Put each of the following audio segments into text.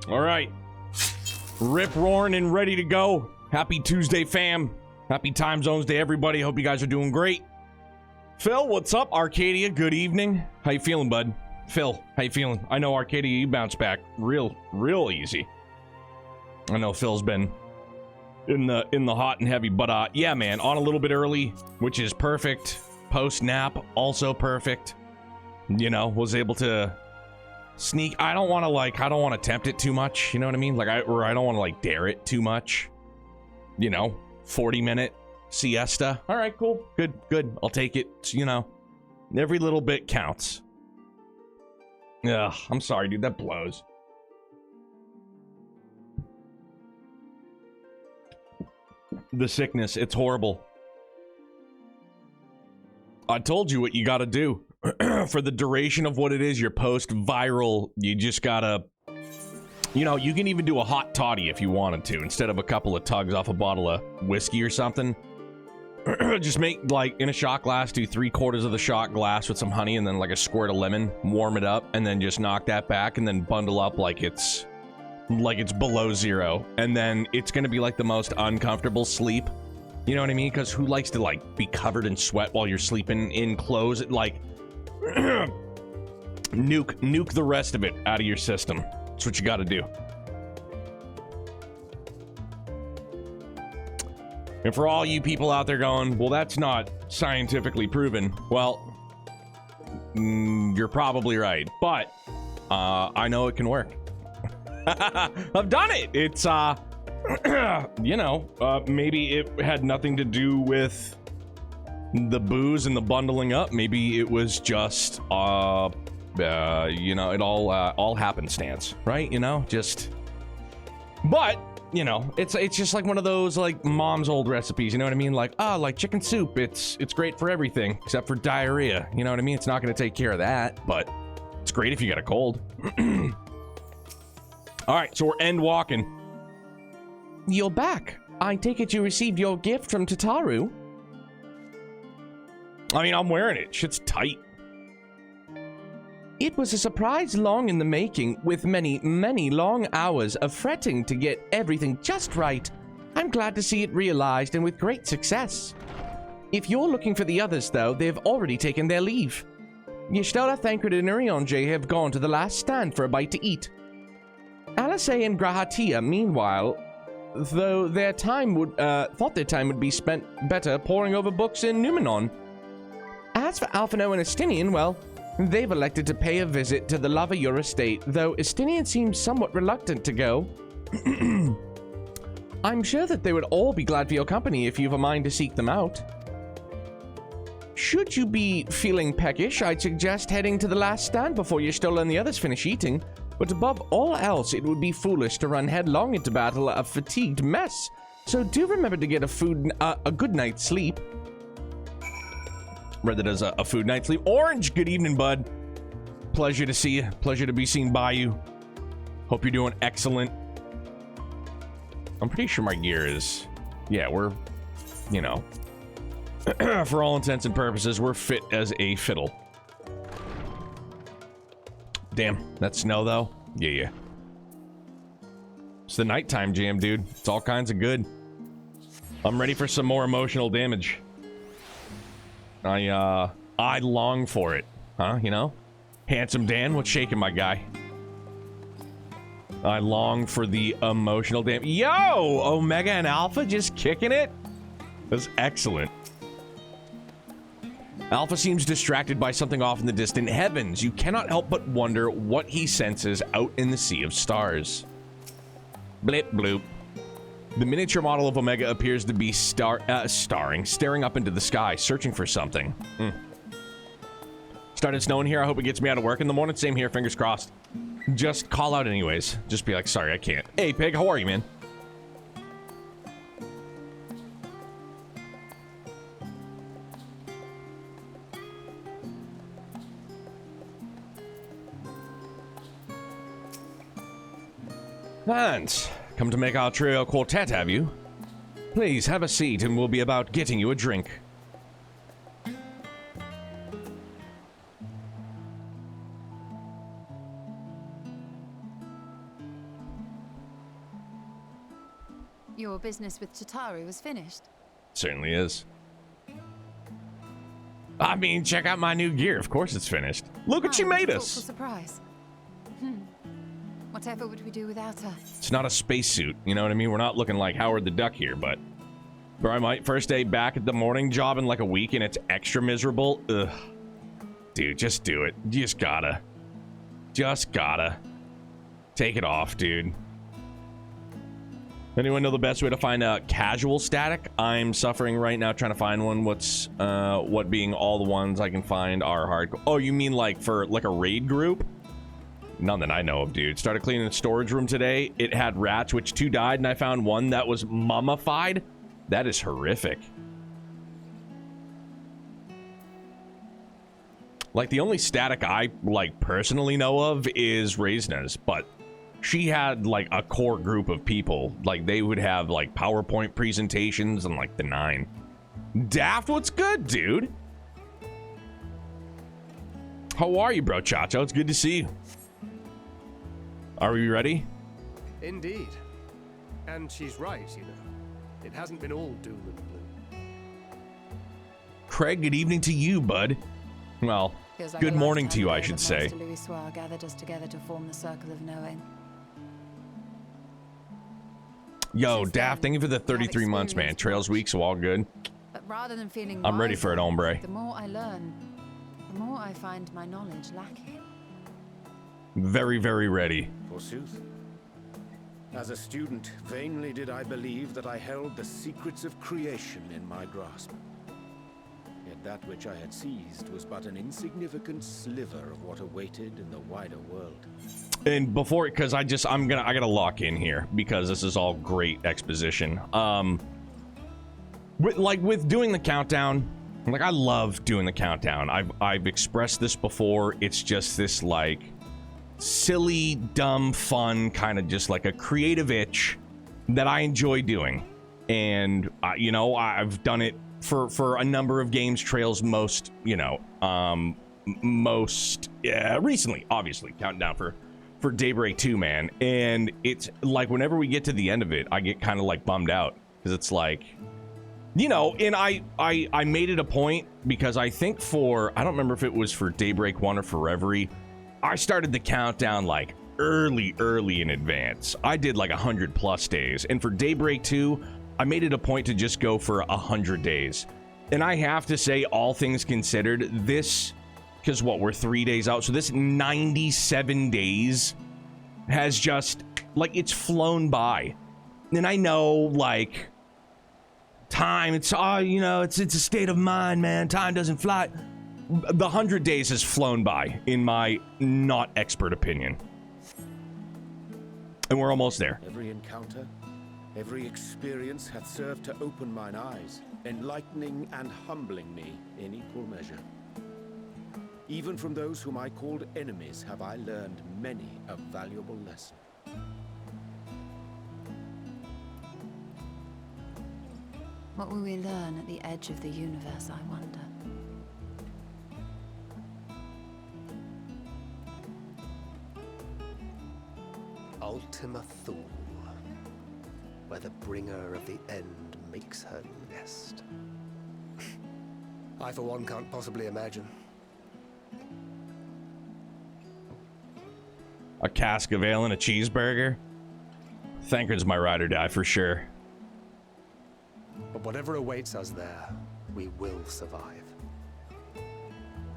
All right. Rip roaring and ready to go. Happy Tuesday, fam. Happy time zones to everybody. Hope you guys are doing great. Phil, what's up? Arcadia, good evening. How you feeling, bud? Phil, how you feeling? I know Arcadia, you bounce back real easy. I know Phil's been in the hot and heavy, but yeah, man, on a little bit early, which is perfect. Post nap, also perfect. You know, was able to sneak. I don't want to tempt it too much. You know what I mean? Like, I don't want to like dare it too much. You know, 40-minute siesta. All right, cool, good. I'll take it. You know, every little bit counts. Ugh, I'm sorry, dude. That blows. The sickness, it's horrible. I told you what you gotta do. For the duration of what it is, your post-viral, you just gotta... You know, you can even do a hot toddy if you wanted to, instead of a couple of tugs off a bottle of whiskey or something. Just make, like, in a shot glass, do 3/4 of the shot glass with some honey and then, like, a squirt of lemon, warm it up, and then just knock that back, and then bundle up like it's below zero. And then it's gonna be, like, the most uncomfortable sleep. You know what I mean? Because who likes to, like, be covered in sweat while you're sleeping in clothes? Like, nuke the rest of it out of your system. That's what you gotta do. And for all you people out there going, well, that's not scientifically proven. Well, you're probably right. But I know it can work. I've done it. It's, you know, maybe it had nothing to do with the booze and the bundling up. Maybe it was just, you know, it all happenstance, right? You know, just, but, you know, it's just like one of those, like, mom's old recipes, you know what I mean? Like, like chicken soup, it's great for everything except for diarrhea, you know what I mean? It's not going to take care of that, but it's great if you got a cold. All right, so we're end walking. You're back. I take it you received your gift from Tataru. I mean, I'm wearing it. Shit's tight. It was a surprise long in the making, with many, many long hours of fretting to get everything just right. I'm glad to see it realized and with great success. If you're looking for the others, though, they've already taken their leave. Y'shtola, Thancred, and Urianger have gone to the last stand for a bite to eat. Alice and Grahatia, meanwhile, though their time would, thought their time would be spent better poring over books in Numenon. As for Alphino and Estinian, well, they've elected to pay a visit to the Lavayur estate, though Estinian seems somewhat reluctant to go. I'm sure that they would all be glad for your company if you've a mind to seek them out. Should you be feeling peckish, I'd suggest heading to the last stand before Y'shtola and the others finish eating. But above all else, it would be foolish to run headlong into battle a fatigued mess. So do remember to get a good night's sleep. Read that as a food night's sleep. Orange, good evening, bud. Pleasure to see you. Pleasure to be seen by you. Hope you're doing excellent. I'm pretty sure my gear is... Yeah, we're... You know... for all intents and purposes, we're fit as a fiddle. Damn, that snow, though? Yeah. It's the nighttime jam, dude. It's all kinds of good. I'm ready for some more emotional damage. I long for it. Huh, you know? Handsome Dan, what's shaking, my guy? I long for the emotional damage. Yo! Omega and Alpha just kicking it? That's excellent. Alpha seems distracted by something off in the distant heavens. You cannot help but wonder what he senses out in the sea of stars. Blip bloop. The miniature model of Omega appears to be staring up into the sky, searching for something. Started snowing here. I hope it gets me out of work in the morning. Same here, fingers crossed. Just call out anyways. Just be like, sorry, I can't. Hey, Pig, how are you, man? Vance, come to make our trio quartet, have you? Please have a seat and we'll be about getting you a drink. Your business with Chitauri was finished. Certainly is. I mean, check out my new gear. Of course it's finished. Look what she made us. Surprise. Whatever would we do without her? It's not a spacesuit, you know what I mean? We're not looking like Howard the Duck here, but... Bro, I might first day back at the morning job in like a week and it's extra miserable. Ugh. Dude, just do it. You just gotta. Just gotta. Take it off, dude. Anyone know the best way to find out casual static? I'm suffering right now trying to find one. What being all the ones I can find are hardcore. Oh, you mean like for like a raid group? None that I know of, dude. Started cleaning the storage room today. It had rats, which 2 died, and I found one that was mummified. That is horrific. Like, the only static I, like, personally know of is Reisna's, but she had, like, a core group of people. Like, they would have, like, PowerPoint presentations and, like, the 9. Daft, what's good, dude? How are you, bro, Chacho? It's good to see you. Are we ready? Indeed. And she's right, you know. It hasn't been all doom and gloom. Craig, good evening to you, bud. Well, Feels like good a morning lifetime to you, ago I that should say. Master Louis Soir gathered us together to form the Circle of Knowing. Yo, Since Daft, then, thank you for the I've 33 months, man. experienced Trails much. week, so all good. But rather than feeling I'm ready for it, wiser, hombre. The more I learn, the more I find my knowledge lacking. Very, very ready. Forsooth. As a student, vainly did I believe that I held the secrets of creation in my grasp. Yet that which I had seized was but an insignificant sliver of what awaited in the wider world. And before, because I gotta lock in here because this is all great exposition. With doing the countdown, like I love doing the countdown. I've expressed this before. It's just this like silly, dumb, fun kind of just like a creative itch that I enjoy doing. And you know, I've done it for a number of games. Trails most recently, obviously, counting down for Daybreak 2, man. And it's like whenever we get to the end of it, I get kind of like bummed out because it's like, you know, and I made it a point because I think I don't remember if it was for Daybreak 1 or for Reverie, I started the countdown like early in advance. I did like 100+ days. And for Daybreak 2, I made it a point to just go for 100 days. And I have to say, all things considered, this, because what, we're 3 days out, so this 97 days has just, like, it's flown by. And I know, like, time, it's a state of mind, man. Time doesn't fly. The 100 days has flown by, in my not expert opinion. And we're almost there. Every encounter, every experience hath served to open mine eyes, enlightening and humbling me in equal measure. Even from those whom I called enemies have I learned many a valuable lesson. What will we learn at the edge of the universe, I wonder? Ultima Thule, where the bringer of the end makes her nest. I, for one, can't possibly imagine. A cask of ale and a cheeseburger. Thankard's my ride or die for sure. But whatever awaits us there, we will survive.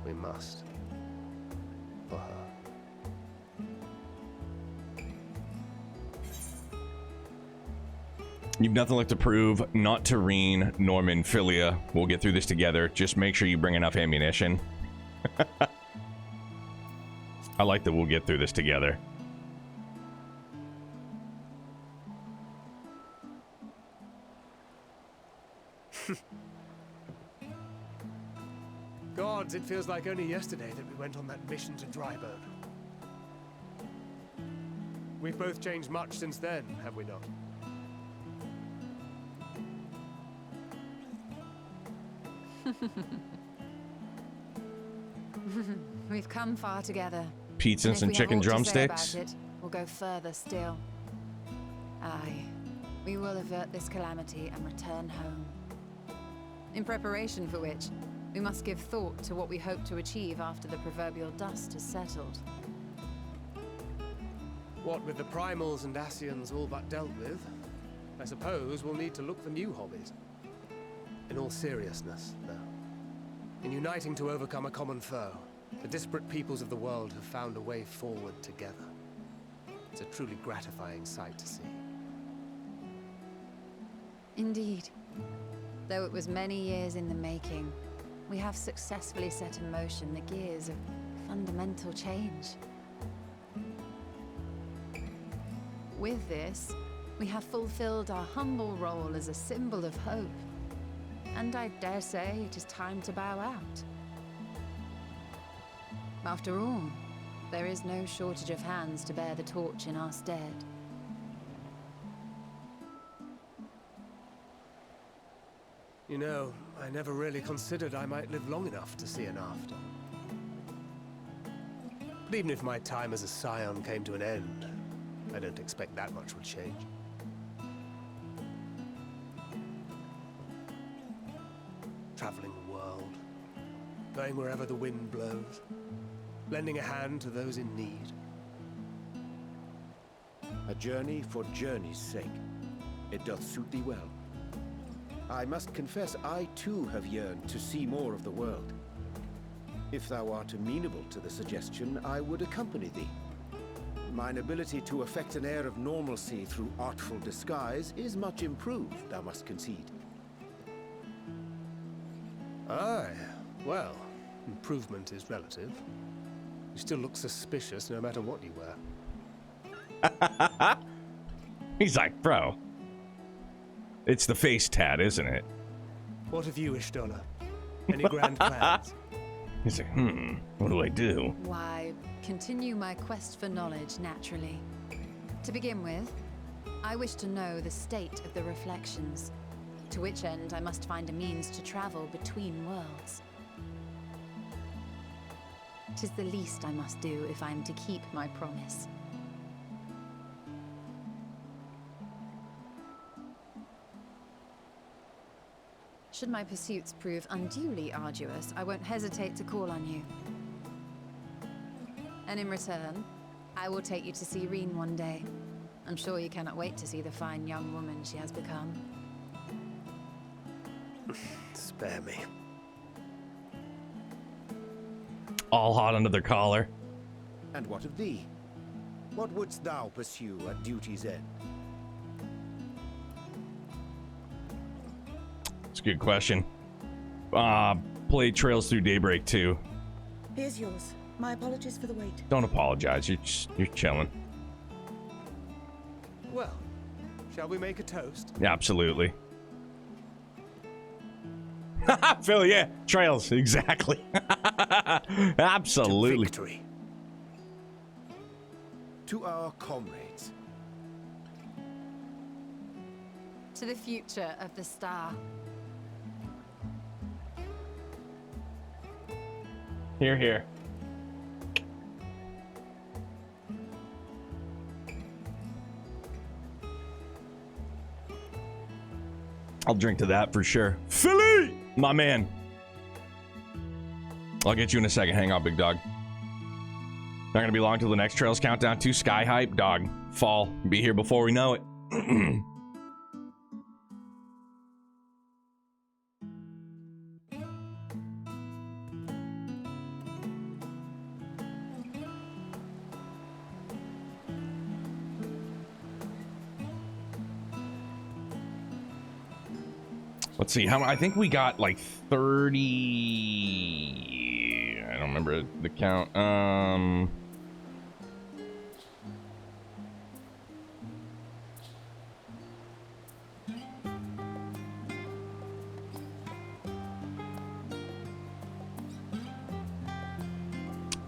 We must. For her. You've nothing left to prove. Not Tareen, Norman, Philia. We'll get through this together. Just make sure you bring enough ammunition. I like that we'll get through this together. Gods, it feels like only yesterday that we went on that mission to Drybone. We've both changed much since then, have we not? We've come far together. Pizza and some chicken drumsticks. We'll go further still. Aye. We will avert this calamity and return home. In preparation for which, we must give thought to what we hope to achieve after the proverbial dust has settled. What with the primals and Ascians all but dealt with, I suppose we'll need to look for new hobbies. In all seriousness, though, in uniting to overcome a common foe, the disparate peoples of the world have found a way forward together. It's a truly gratifying sight to see. Indeed. Though it was many years in the making, we have successfully set in motion the gears of fundamental change. With this, we have fulfilled our humble role as a symbol of hope. And I dare say it is time to bow out. After all, there is no shortage of hands to bear the torch in our stead. You know, I never really considered I might live long enough to see an after. But even if my time as a scion came to an end, I don't expect that much would change. Traveling the world, going wherever the wind blows, lending a hand to those in need. A journey for journey's sake. It doth suit thee well. I must confess, I too have yearned to see more of the world. If thou art amenable to the suggestion, I would accompany thee. Mine ability to affect an air of normalcy through artful disguise is much improved, thou must concede. Aye, well, improvement is relative. You still look suspicious no matter what you wear. He's like, bro, it's the face tat, isn't it? What of you, Ishtola? Any grand plans? He's like, what do I do? Why, continue my quest for knowledge, naturally. To begin with, I wish to know the state of the reflections, to which end I must find a means to travel between worlds. 'Tis the least I must do if I am to keep my promise. Should my pursuits prove unduly arduous, I won't hesitate to call on you. And in return, I will take you to see Reen one day. I'm sure you cannot wait to see the fine young woman she has become. Spare me. All hot under their collar. And what of thee? What wouldst thou pursue at duty's end? It's a good question. Play Trails Through Daybreak 2. Here's yours. My apologies for the wait. Don't apologize. You're chilling. Well, shall we make a toast? Yeah, absolutely. Phil, yeah. Trails, exactly. Absolutely. To victory. To our comrades. To the future of the star. Here, here. I'll drink to that for sure. Philly! My man. I'll get you in a second. Hang on, big dog. Not gonna be long till the next Trails Countdown 2. Sky Hype, dog. Fall. Be here before we know it. Let's see, I think we got like 30. I don't remember the count.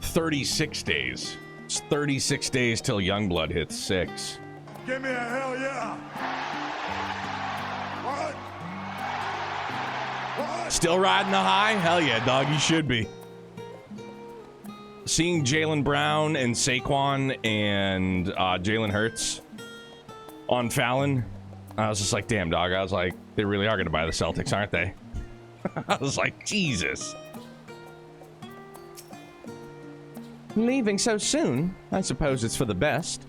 36 days. It's 36 days till Youngblood hits 6. Give me a hell yeah! What? What? Still riding the high? Hell yeah, dog, you should be. Seeing Jaylen Brown and Saquon and Jalen Hurts on Fallon I was just like, damn, dog. I was like, they really are going to buy the Celtics, aren't they? I was like, Jesus. Leaving so soon? I suppose it's for the best.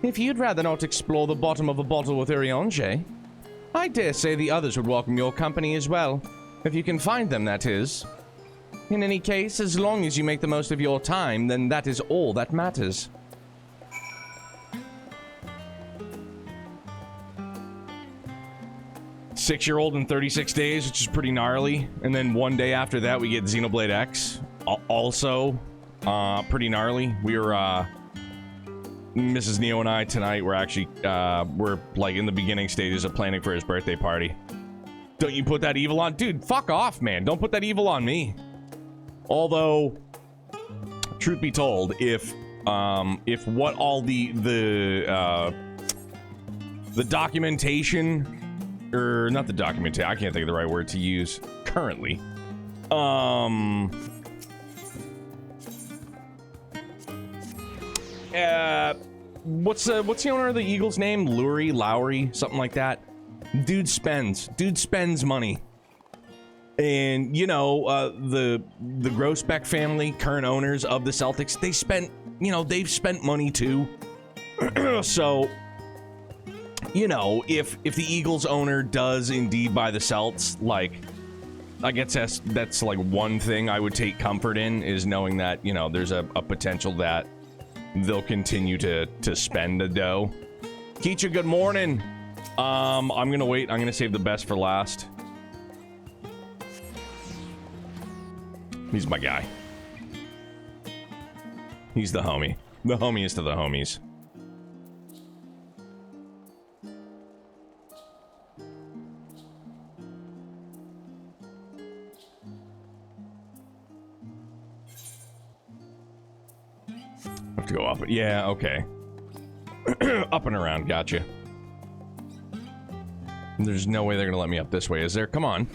If you'd rather not explore the bottom of a bottle with Urianger, I dare say the others would welcome your company as well. If you can find them, that is. In any case, as long as you make the most of your time, then that is all that matters. Six-year-old in 36 days, which is pretty gnarly. And then one day after that, we get Xenoblade X. Also, pretty gnarly. We were, Mrs. Neo and I tonight, we're actually, we're like in the beginning stages of planning for his birthday party. Don't you put that evil on? Dude, fuck off, man. Don't put that evil on me. Although, truth be told, if what all the documentation, or not the documentation, I can't think of the right word to use currently. What's the owner of the Eagles name? Lowry, something like that. Dude spends money. And, you know, the Grossbeck family, current owners of the Celtics, they spent, you know, they've spent money too. So, you know, if the Eagles owner does indeed buy the Celts, like, I guess that's like one thing I would take comfort in, is knowing that, you know, there's a potential that they'll continue to spend the dough. Keecha, good morning. I'm gonna wait. I'm gonna save the best for last. He's my guy. He's the homie. The homiest of the homies. Have to go up. Yeah, okay. Up and around, gotcha. There's no way they're gonna let me up this way, is there? Come on.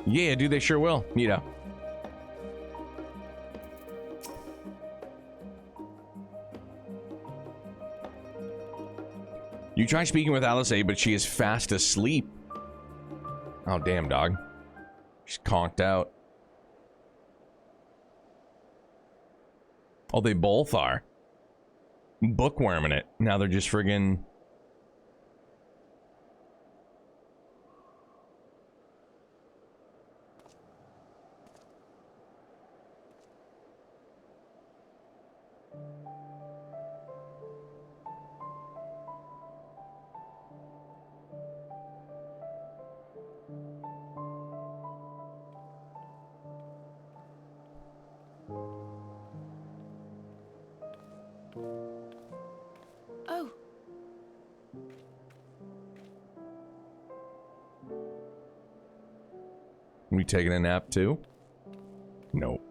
Yeah, dude, they sure will. Neato. You try speaking with Alice A, but she is fast asleep. Oh, damn, dog. She's conked out. Oh, they both are. Bookworming it. Now they're just friggin'... Oh, We taking a nap too? Nope.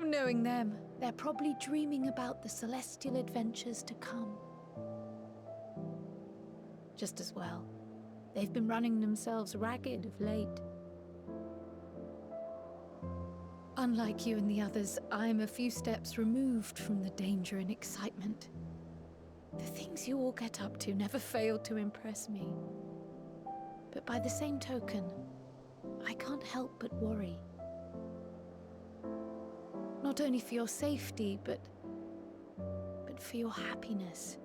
Knowing them, they're probably dreaming about the celestial adventures to come. Just as well. They've been running themselves ragged of late. Unlike you and the others, I'm a few steps removed from the danger and excitement. The things you all get up to never fail to impress me. But by the same token, I can't help but worry. Not only for your safety, but for your happiness.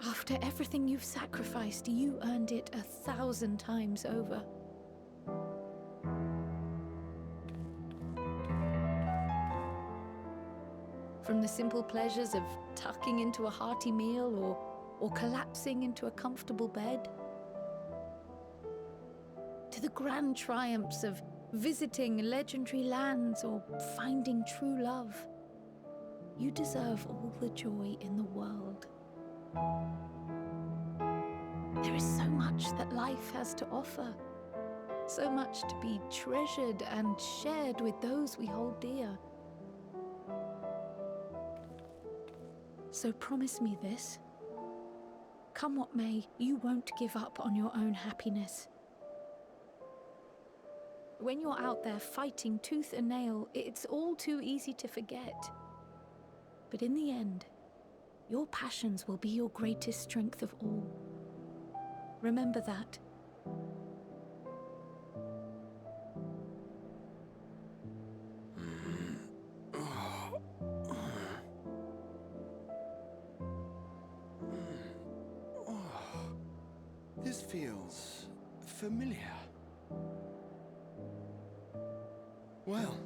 After everything you've sacrificed, you earned it 1,000 times over. From the simple pleasures of tucking into a hearty meal or collapsing into a comfortable bed, to the grand triumphs of visiting legendary lands or finding true love, you deserve all the joy in the world. There is so much that life has to offer, so much to be treasured and shared with those we hold dear. So promise me this. Come what may, you won't give up on your own happiness. When you're out there fighting tooth and nail, it's all too easy to forget. but in the end, your passions will be your greatest strength of all. Remember that. This feels familiar. Well,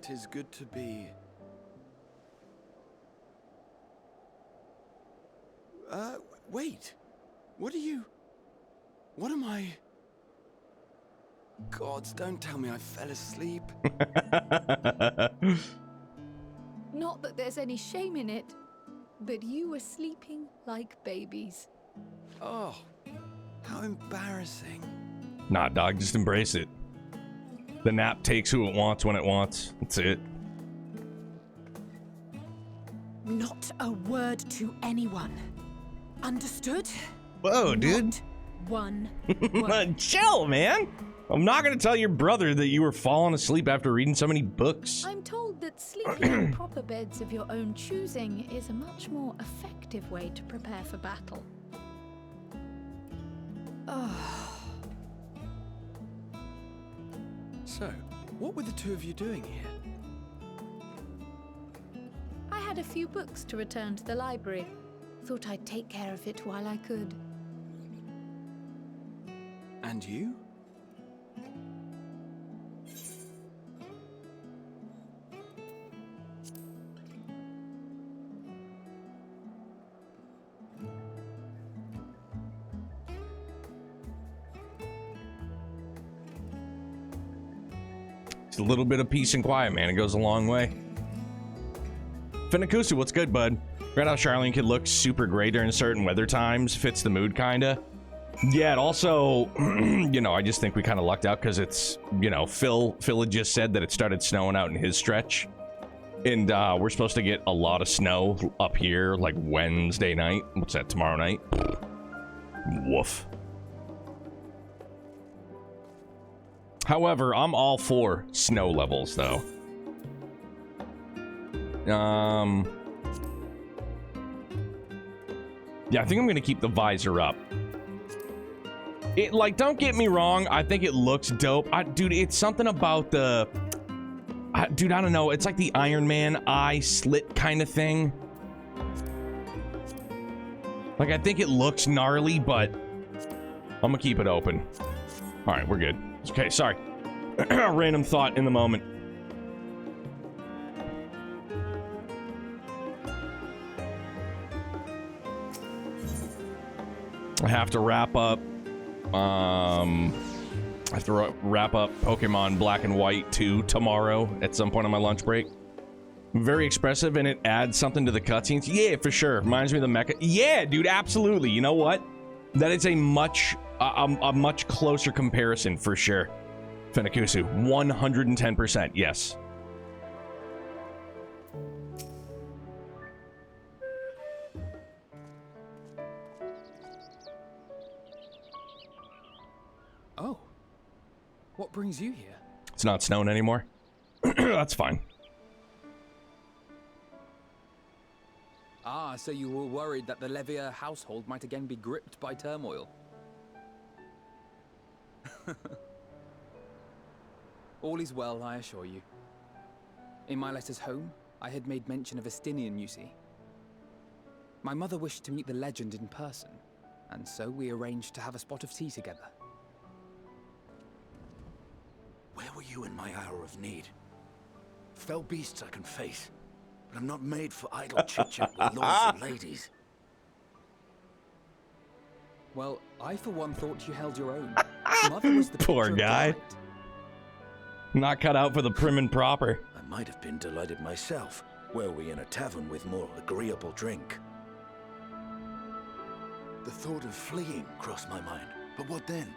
'tis good to be... wait. What am I... Gods, don't tell me I fell asleep. Not that there's any shame in it, but you were sleeping like babies. Oh, how embarrassing. Nah, dog, just embrace it. The nap takes who it wants when it wants. That's it. Not a word to anyone. Understood? Whoa, dude. Not one word. Chill, man. I'm not gonna tell your brother that you were falling asleep after reading so many books. I'm told that sleeping in proper beds of your own choosing is a much more effective way to prepare for battle. So, what were the two of you doing here? I had a few books to return to the library. Thought I'd take care of it while I could. And you? Just a little bit of peace and quiet, man. It goes a long way. Finakusu, what's good, bud? Right how Charlene could look super gray during certain weather times. Fits the mood, kinda. Yeah, it also, you know, I just think we kind of lucked out because it's, you know, Phil had just said that it started snowing out in his stretch. And we're supposed to get a lot of snow up here, like Wednesday night. What's that, tomorrow night? Woof. However, I'm all for snow levels, though. Yeah, I think I'm gonna keep the visor up. It, like, don't get me wrong, I think it looks dope. Dude, it's something about the... dude, I don't know. It's like the Iron Man eye slit kind of thing. Like, I think it looks gnarly, but I'm gonna keep it open. All right, we're good. Okay, sorry. Random thought in the moment. I have to wrap up. I have to wrap up Pokemon Black and White 2 tomorrow at some point on my lunch break. Very expressive, and it adds something to the cutscenes. Yeah, for sure. Reminds me of the mecha. Yeah, dude, absolutely. You know what? That is a much closer comparison for sure. Finakusu, 110%. Yes. Oh. What brings you here? It's not snowing anymore. That's fine. Ah, so you were worried that the Levier household might again be gripped by turmoil. All is well, I assure you. In my letters home, I had made mention of Estinian, you see. My mother wished to meet the legend in person, and so we arranged to have a spot of tea together. Where were you in my hour of need? Fell beasts I can face, but I'm not made for idle chit-chat with lords and ladies. Well, I for one thought you held your own. Mother was the Poor picture of guy. delight. Not cut out for the prim and proper. I might have been delighted myself, were we in a tavern with more agreeable drink. The thought of fleeing crossed my mind, but what then?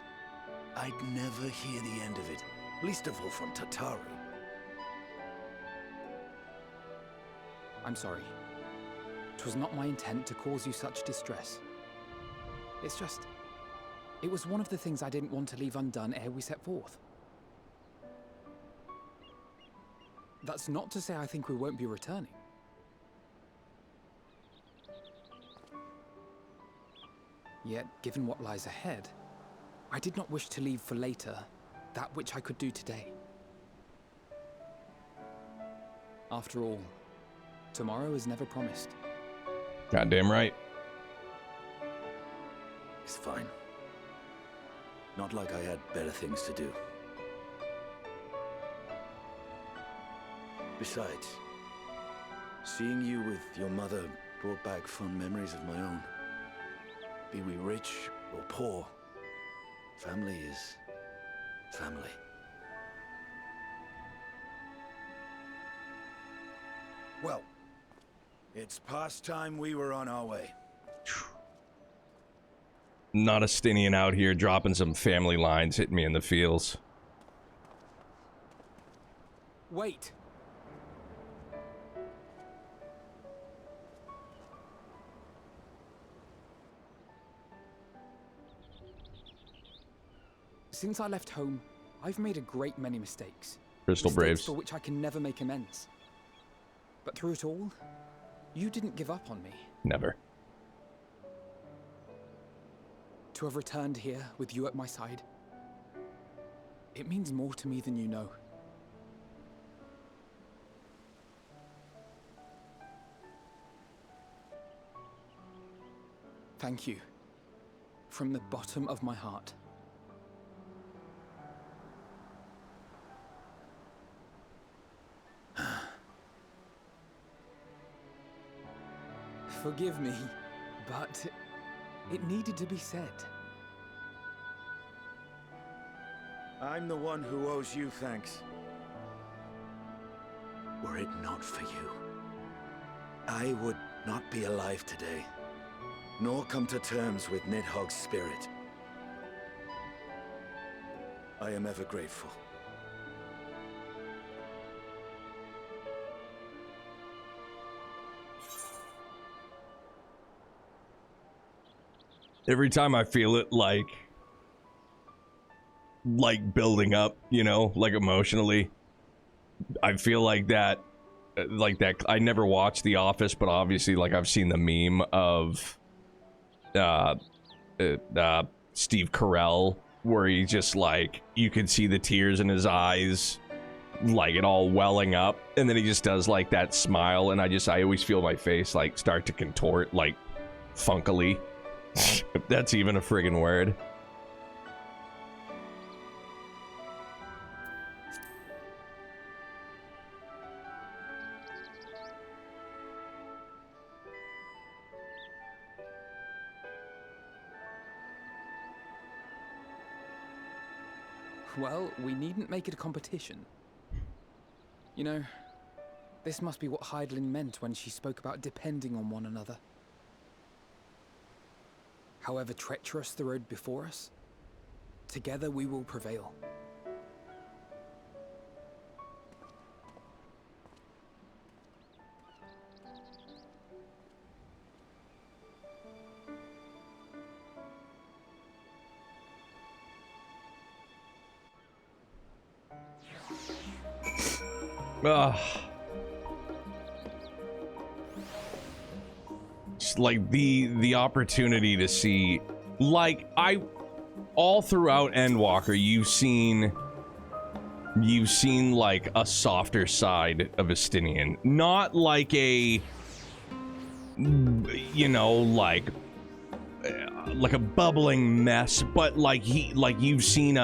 I'd never hear the end of it, least of all from Tatari. I'm sorry. 'Twas not my intent to cause you such distress. It's just... it was one of the things I didn't want to leave undone ere we set forth. That's not to say I think we won't be returning. Yet, given what lies ahead, I did not wish to leave for later that which I could do today. After all, tomorrow is never promised. Goddamn right. It's fine. Not like I had better things to do. Besides, seeing you with your mother brought back fond memories of my own. Be we rich or poor, family is family. Well, it's past time we were on our way. Not a Stinian out here dropping some family lines, hitting me in the feels. Wait! Since I left home, I've made a great many mistakes. Crystal Mistakes Braves. for which I can never make amends. But through it all, you didn't give up on me. Never. To have returned here with you at my side, it means more to me than you know. Thank you, from the bottom of my heart. Forgive me, but it needed to be said. I'm the one who owes you thanks. Were it not for you, I would not be alive today, nor come to terms with Nidhogg's spirit. I am ever grateful. Every time I feel it, like building up, you know, like emotionally, I feel like that, I never watched The Office, but obviously, like, I've seen the meme of, Steve Carell, where he just, like, you can see the tears in his eyes, like, it all welling up, and then he just does, like, that smile, and I always feel my face, like, start to contort, like, funkily. If that's even a friggin' word. Well, we needn't make it a competition. You know, this must be what Hydaelyn meant when she spoke about depending on one another. However treacherous the road before us, together we will prevail. Ugh. Just like the opportunity to see, like, all throughout Endwalker, you've seen like a softer side of Estinian, not like a, you know, like a bubbling mess, but like you've seen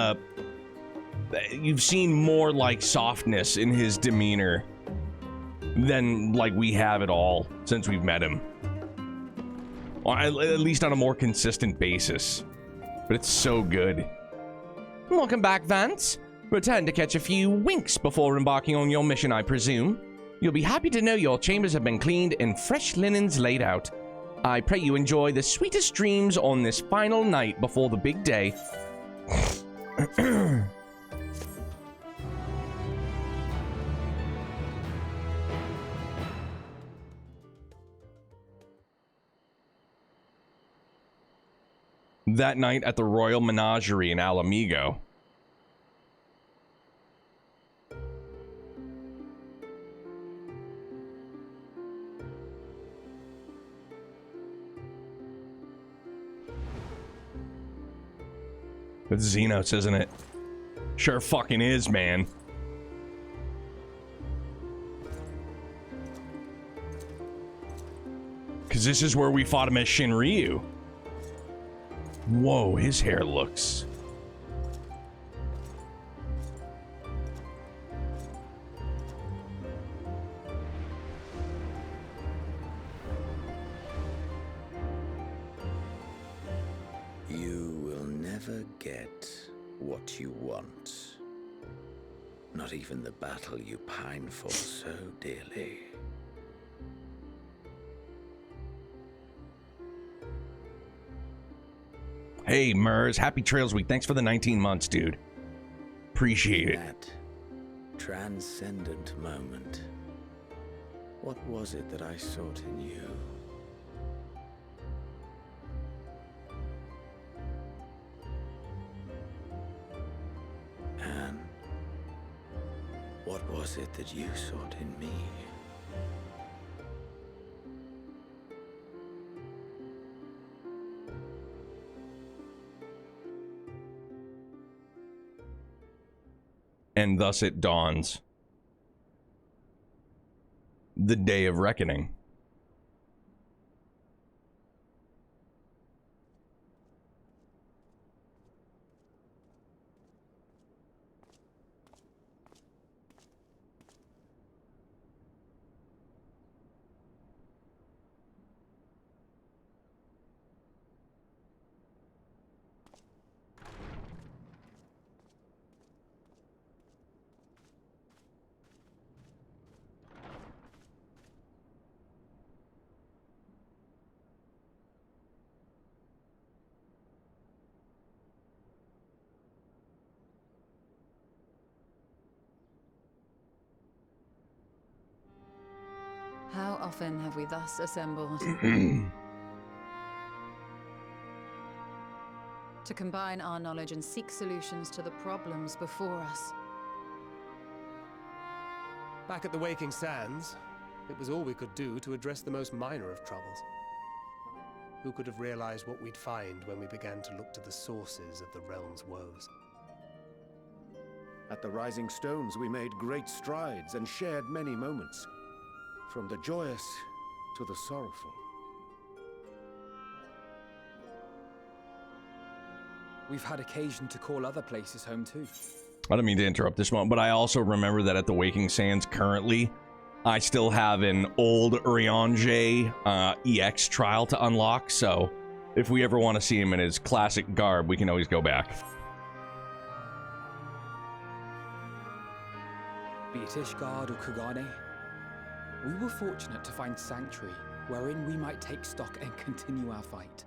more like softness in his demeanor than like we have at all since we've met him. Or at least on a more consistent basis. But it's so good. Welcome back, Vance. Return to catch a few winks before embarking on your mission, I presume. You'll be happy to know your chambers have been cleaned and fresh linens laid out. I pray you enjoy the sweetest dreams on this final night before the big day. That night at the Royal Menagerie in Alamigo. It's Xenos, isn't it? Sure fucking is, man. Because this is where we fought him as Shinryu. Whoa, his hair looks... You will never get what you want. Not even the battle you pine for so dearly. Hey, Mers, happy Trails Week. Thanks for the 19 months, dude. Appreciate it. That transcendent moment. What was it that I sought in you? And what was it that you sought in me? And thus it dawns. The day of reckoning. How often have we thus assembled? To combine our knowledge and seek solutions to the problems before us. Back at the Waking Sands, it was all we could do to address the most minor of troubles. Who could have realized what we'd find when we began to look to the sources of the realm's woes? At the Rising Stones, we made great strides and shared many moments. From the joyous to the sorrowful. We've had occasion to call other places home too. I don't mean to interrupt this moment, but I also remember that at the Waking Sands currently, I still have an old Urianger EX trial to unlock, so if we ever want to see him in his classic garb, we can always go back. Be it Ishgard or Kugane, we were fortunate to find sanctuary wherein we might take stock and continue our fight.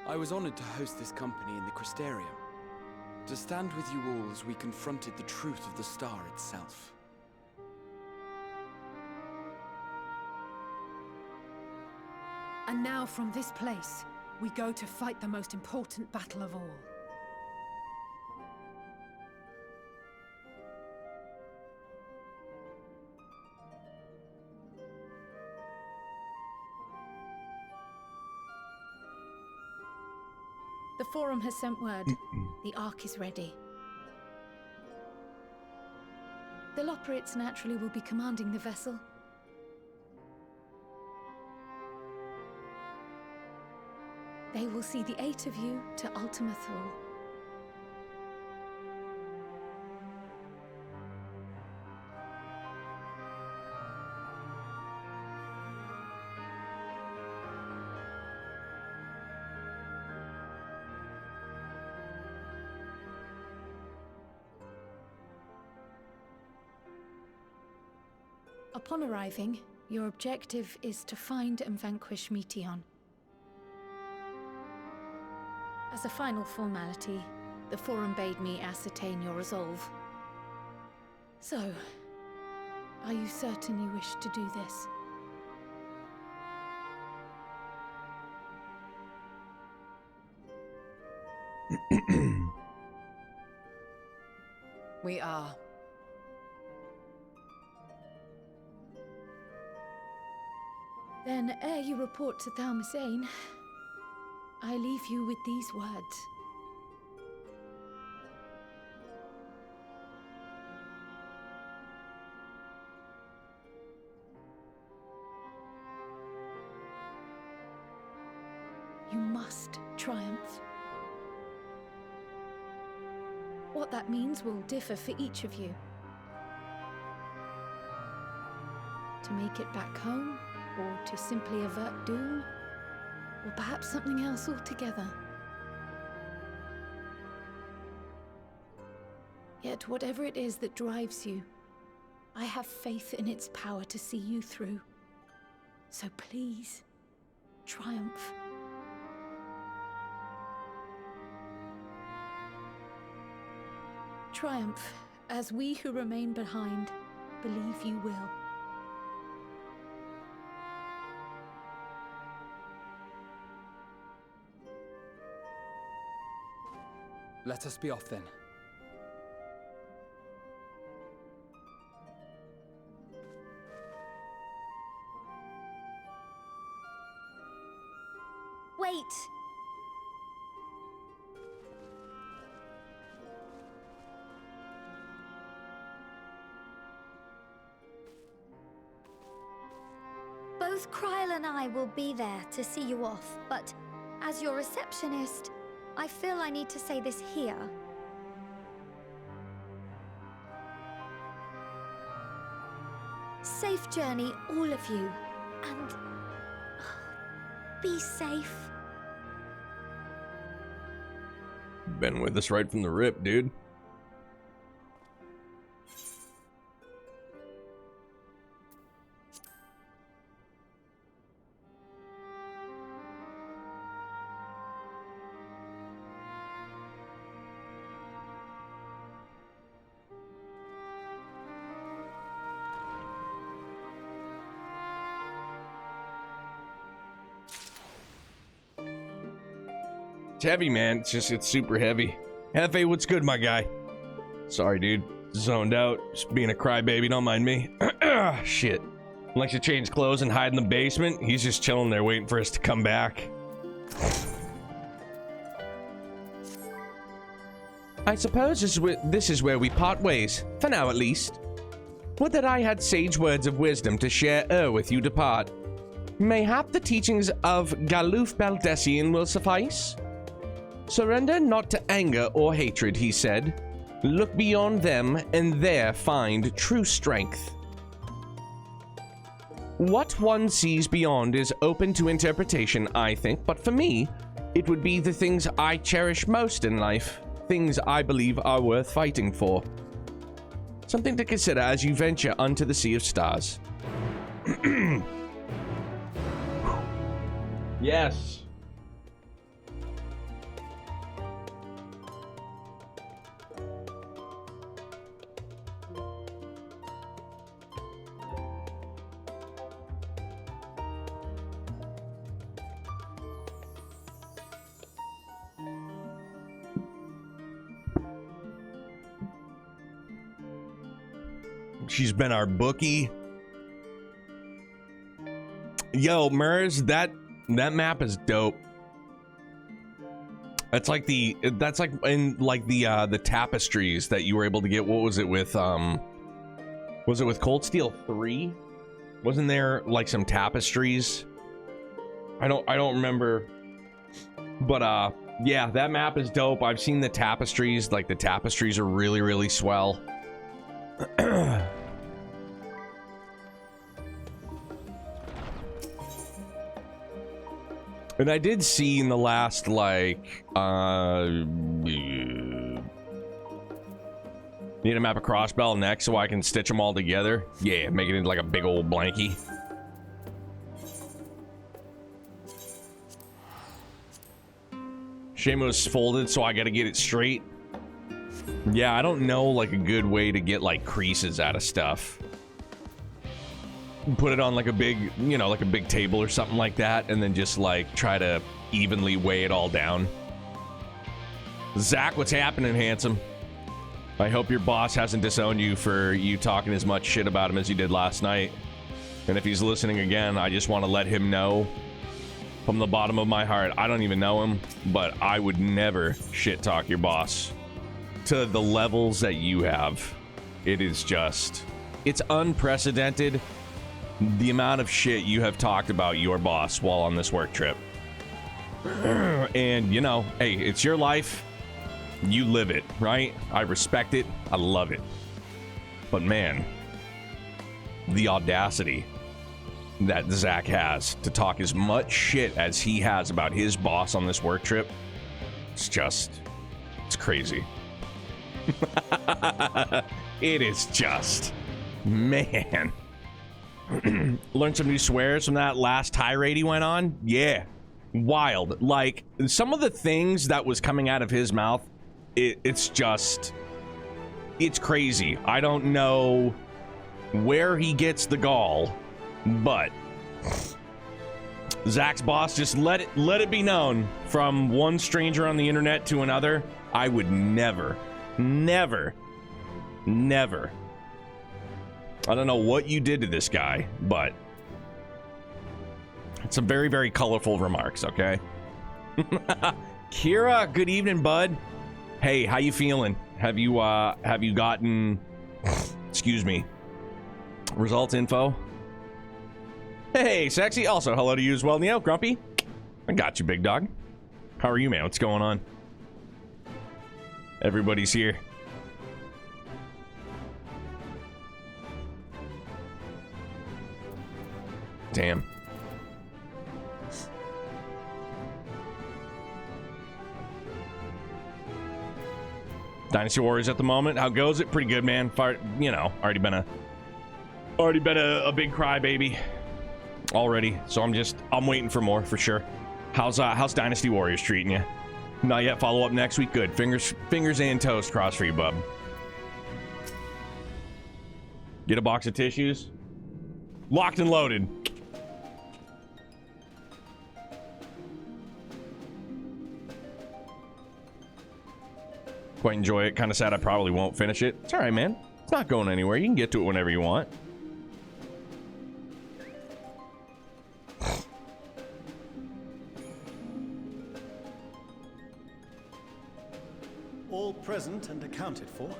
I was honored to host this company in the Crystarium, to stand with you all as we confronted the truth of the star itself. And now from this place, we go to fight the most important battle of all. The Forum has sent word. The Ark is ready. The Loporrits naturally will be commanding the vessel. They will see the 8 of you to Ultima Thule. Upon arriving, your objective is to find and vanquish Meteon. As a final formality, the Forum bade me ascertain your resolve. So, are you certain you wish to do this? We are. Then, ere you report to Thalmasane, I leave you with these words. You must triumph. What that means will differ for each of you. To make it back home, or to simply avert doom, or perhaps something else altogether. Yet whatever it is that drives you, I have faith in its power to see you through. So please, triumph. Triumph, as we who remain behind believe you will. Let us be off then. Wait! Both Kryl and I will be there to see you off, but as your receptionist, I feel I need to say this here. Safe journey, all of you, and be safe. Been with us right from the rip, dude. It's heavy, man. It's super heavy. Hefe, what's good, my guy? Sorry, dude. Zoned out. Just being a crybaby. Don't mind me. Shit. Likes to change clothes and hide in the basement. He's just chilling there waiting for us to come back. I suppose this is where we part ways. For now, at least. Would that I had sage words of wisdom to share ere with you depart. Mayhap the teachings of Galuf Baldessian will suffice? Surrender not to anger or hatred, he said. Look beyond them and there find true strength. What one sees beyond is open to interpretation, I think, but for me, it would be the things I cherish most in life, things I believe are worth fighting for. Something to consider as you venture unto the Sea of Stars. Yes. She's been our bookie. Yo, Mers, that map is dope. That's like in like the tapestries that you were able to get. What was it with Cold Steel 3? Wasn't there like some tapestries? I don't remember. But yeah, that map is dope. I've seen the tapestries. Like the tapestries are really swell. And I did see in the last, like, need a map of Crossbell next so I can stitch them all together. Yeah, make it into like a big old blankie. Shame it was folded, so I gotta get it straight. Yeah, I don't know, like, a good way to get, like, creases out of stuff. Put it on like a big, you know, like a big table or something like that, and then just like try to evenly weigh it all down. Zach, what's happening, handsome? I hope your boss hasn't disowned you for you talking as much shit about him as you did last night. And if he's listening again, I just want to let him know from the bottom of my heart, I don't even know him, but I would never shit talk your boss to the levels that you have. It is just, it's unprecedented the amount of shit you have talked about your boss while on this work trip. And, you know, hey, it's your life. You live it, right? I respect it. I love it. But man, the audacity that Zach has to talk as much shit as he has about his boss on this work trip, it's crazy. It is just, man. Learned some new swears from that last tirade he went on. Yeah, wild. Like, some of the things that was coming out of his mouth, it's crazy. I don't know where he gets the gall, but Zach's boss just let it be known from one stranger on the internet to another. I would never. I don't know what you did to this guy, but it's some very, very colorful remarks, okay? Kira, good evening, bud. Hey, how you feeling? Have you gotten, excuse me, results info? Hey, sexy. Also, hello to you as well, Neo. Grumpy, I got you, big dog. How are you, man? What's going on? Everybody's here. Damn. Dynasty Warriors at the moment. How goes it? Pretty good, man. You know, already been a big crybaby already. So I'm waiting for more for sure. How's Dynasty Warriors treating you? Not yet. Follow up next week. Good. Fingers and toes crossed for you, bub. Get a box of tissues. Locked and loaded. Quite enjoy it. Kind of sad I probably won't finish it. It's all right, man. It's not going anywhere. You can get to it whenever you want. All present and accounted for?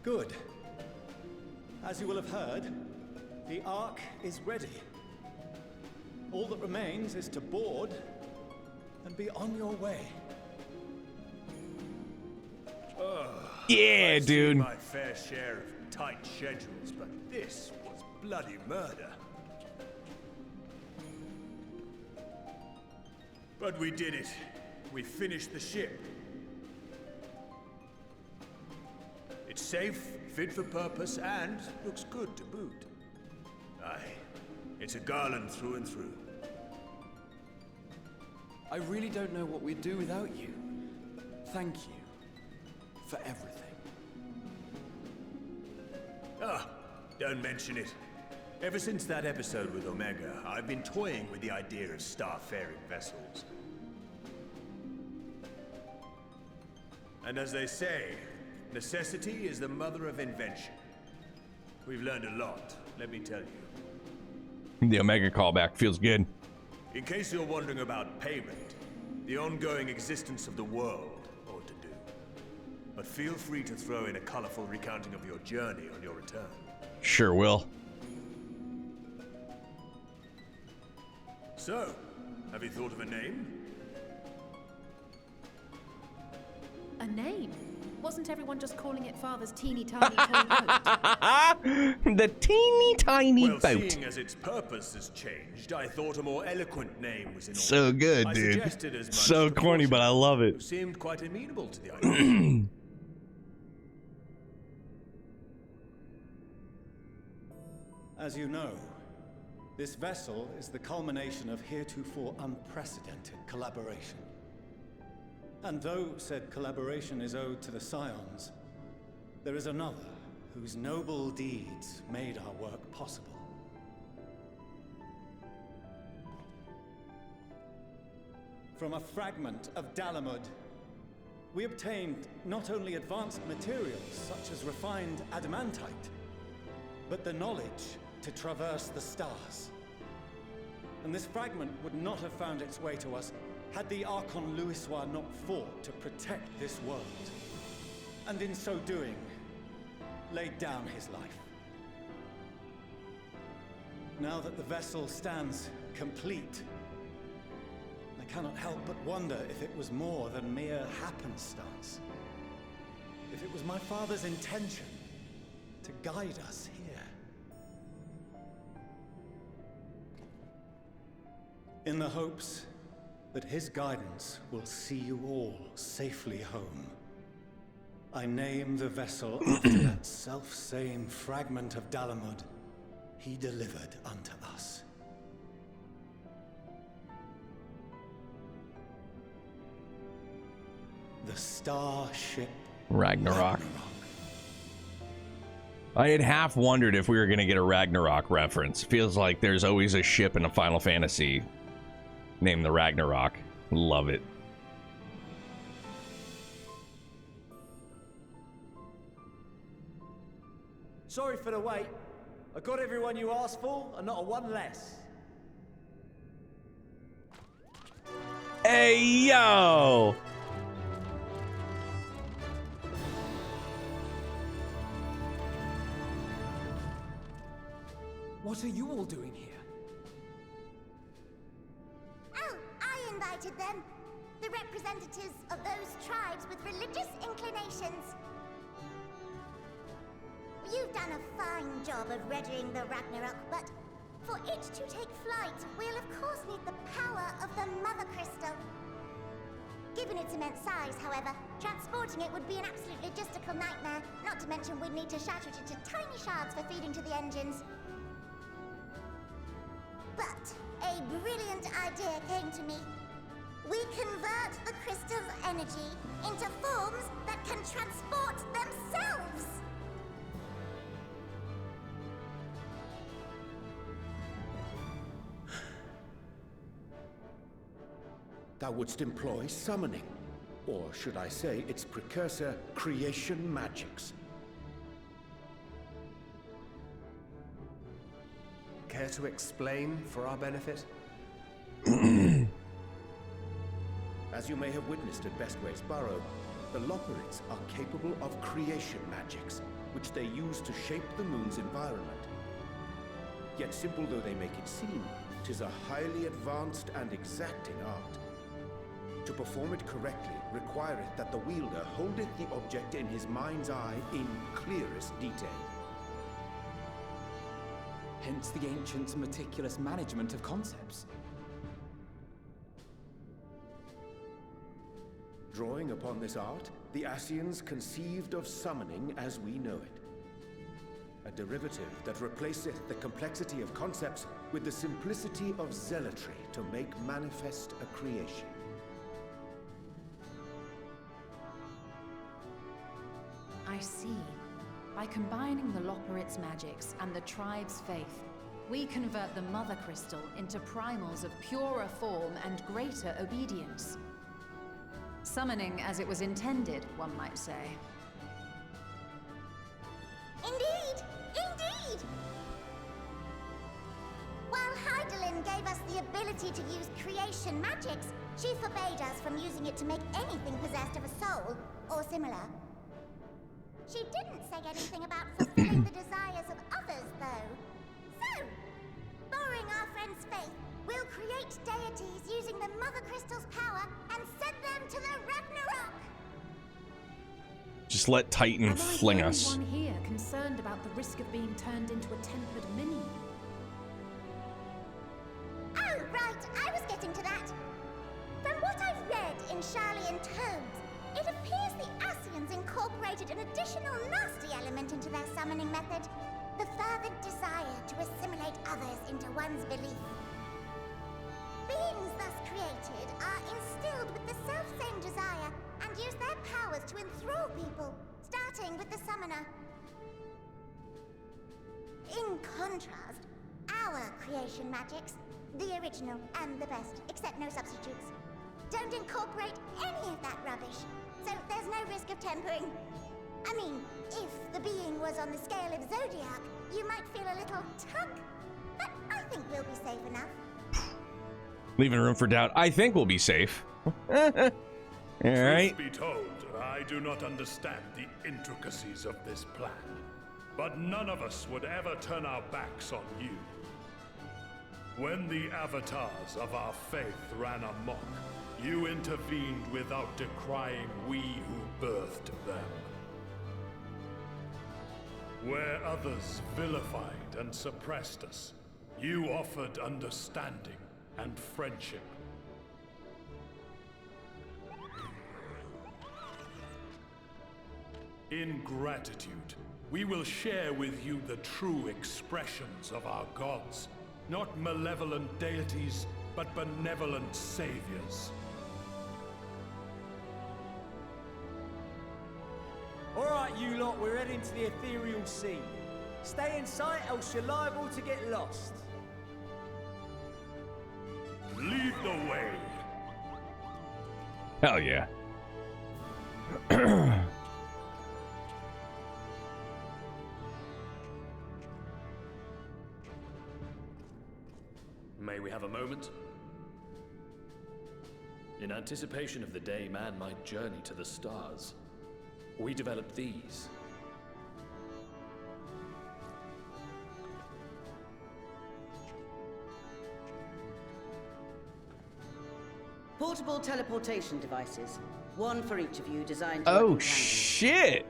Good. As you will have heard, the Ark is ready. All that remains is to board and be on your way. Yeah, I've dude. seen my fair share of tight schedules, but this was bloody murder. But we did it. We finished the ship. It's safe, fit for purpose, and looks good to boot. Aye, it's a Garland through and through. I really don't know what we'd do without you. Thank you for everything. Ah, don't mention it. Ever since that episode with Omega, I've been toying with the idea of star-faring vessels. And as they say, necessity is the mother of invention. We've learned a lot, let me tell you. The Omega callback feels good. In case you're wondering about payment, the ongoing existence of the world ought to do. But feel free to throw in a colorful recounting of your journey on your return. Sure will. So, have you thought of a name? A name? Wasn't everyone just calling it Father's teeny tiny toy boat? The teeny tiny well, boat. Seeing as its purpose has changed, I thought a more eloquent name was in order. So good, I dude. suggested as much So to corny, but I love who it. seemed quite amenable to the idea. As you know, this vessel is the culmination of heretofore unprecedented collaboration. And though said collaboration is owed to the Scions, there is another whose noble deeds made our work possible. From a fragment of Dalamud, we obtained not only advanced materials such as refined adamantite, but the knowledge to traverse the stars. And this fragment would not have found its way to us had the Archon Louisois not fought to protect this world. And in so doing, laid down his life. Now that the vessel stands complete, I cannot help but wonder if it was more than mere happenstance. If it was my father's intention to guide us here. In the hopes that his guidance will see you all safely home, I name the vessel after that self-same fragment of Dalamud he delivered unto us. The Starship Ragnarok. I had half wondered if we were going to get a Ragnarok reference. Feels like there's always a ship in a Final Fantasy named the Ragnarok. Love it. Sorry for the wait. I got everyone you asked for, and not a one less. Hey, yo! What are you all doing here? Oh, I invited them. The representatives of those tribes with religious inclinations. You've done a fine job of readying the Ragnarok, but for it to take flight, we'll of course need the power of the Mother Crystal. Given its immense size, however, transporting it would be an absolute logistical nightmare, not to mention we'd need to shatter it into tiny shards for feeding to the engines. But a brilliant idea came to me. We convert the crystal's energy into forms that can transport themselves! Thou wouldst employ summoning, or should I say its precursor, creation magics. Care to explain for our benefit? As you may have witnessed at Bestway's Burrow, the Loporrits are capable of creation magics, which they use to shape the moon's environment. Yet simple though they make it seem, 'tis a highly advanced and exacting art. To perform it correctly requireth that the wielder holdeth the object in his mind's eye in clearest detail. Hence the ancients' meticulous management of concepts. Drawing upon this art, the Ascians conceived of summoning as we know it. A derivative that replaceth the complexity of concepts with the simplicity of zealotry to make manifest a creation. I see. By combining the Loporrits' magics and the tribe's faith, we convert the Mother Crystal into primals of purer form and greater obedience. Summoning as it was intended, one might say. Indeed! Indeed! While Heidelin gave us the ability to use creation magics, she forbade us from using it to make anything possessed of a soul, or similar. She didn't say anything about fulfilling the desires of others, though. So, borrowing our friend's faith, we'll create deities using the Mother Crystal's power and send them to the Ragnarok! Just let Titan fling Am I us. the only one here concerned about the risk of being turned into a tempered minion? Oh, right, I was getting to that. From what I've read in Charlian tomes, it appears the Ascians incorporated an additional nasty element into their summoning method. The fervent desire to assimilate others into one's belief. Beings thus created are instilled with the self-same desire and use their powers to enthrall people, starting with the summoner. In contrast, our creation magics, the original and the best, except no substitutes, don't incorporate any of that rubbish, so there's no risk of tempering. I mean, if the being was on the scale of Zodiac, you might feel a little tug. But I think we'll be safe enough. Leaving room for doubt. I think we'll be safe. All right. Truth be told, I do not understand the intricacies of this plan. But none of us would ever turn our backs on you. When the avatars of our faith ran amok, you intervened without decrying we who birthed them. Where others vilified and suppressed us, you offered understanding and friendship. In gratitude, we will share with you the true expressions of our gods. Not malevolent deities, but benevolent saviors. Alright, you lot, we're heading to the ethereal sea. Stay in sight, else you're liable to get lost. Lead the way. Hell yeah. May we have a moment? In anticipation of the day man might journey to the stars, we developed these. Portable teleportation devices. One for each of you, designed to Oh shit!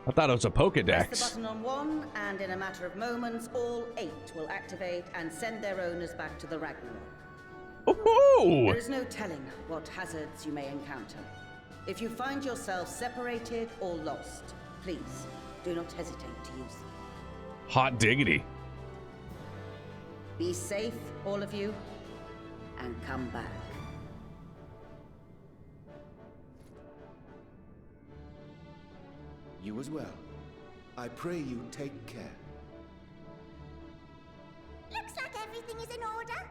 I thought it was a Press the Pokedex. button on one, and in a matter of moments, all 8 will activate and send their owners back to the Ragnarok. Ooh. There is no telling what hazards you may encounter. If you find yourself separated or lost, please do not hesitate to use them. Hot diggity. Be safe, all of you, and come back. You as well. I pray you take care. Looks like everything is in order,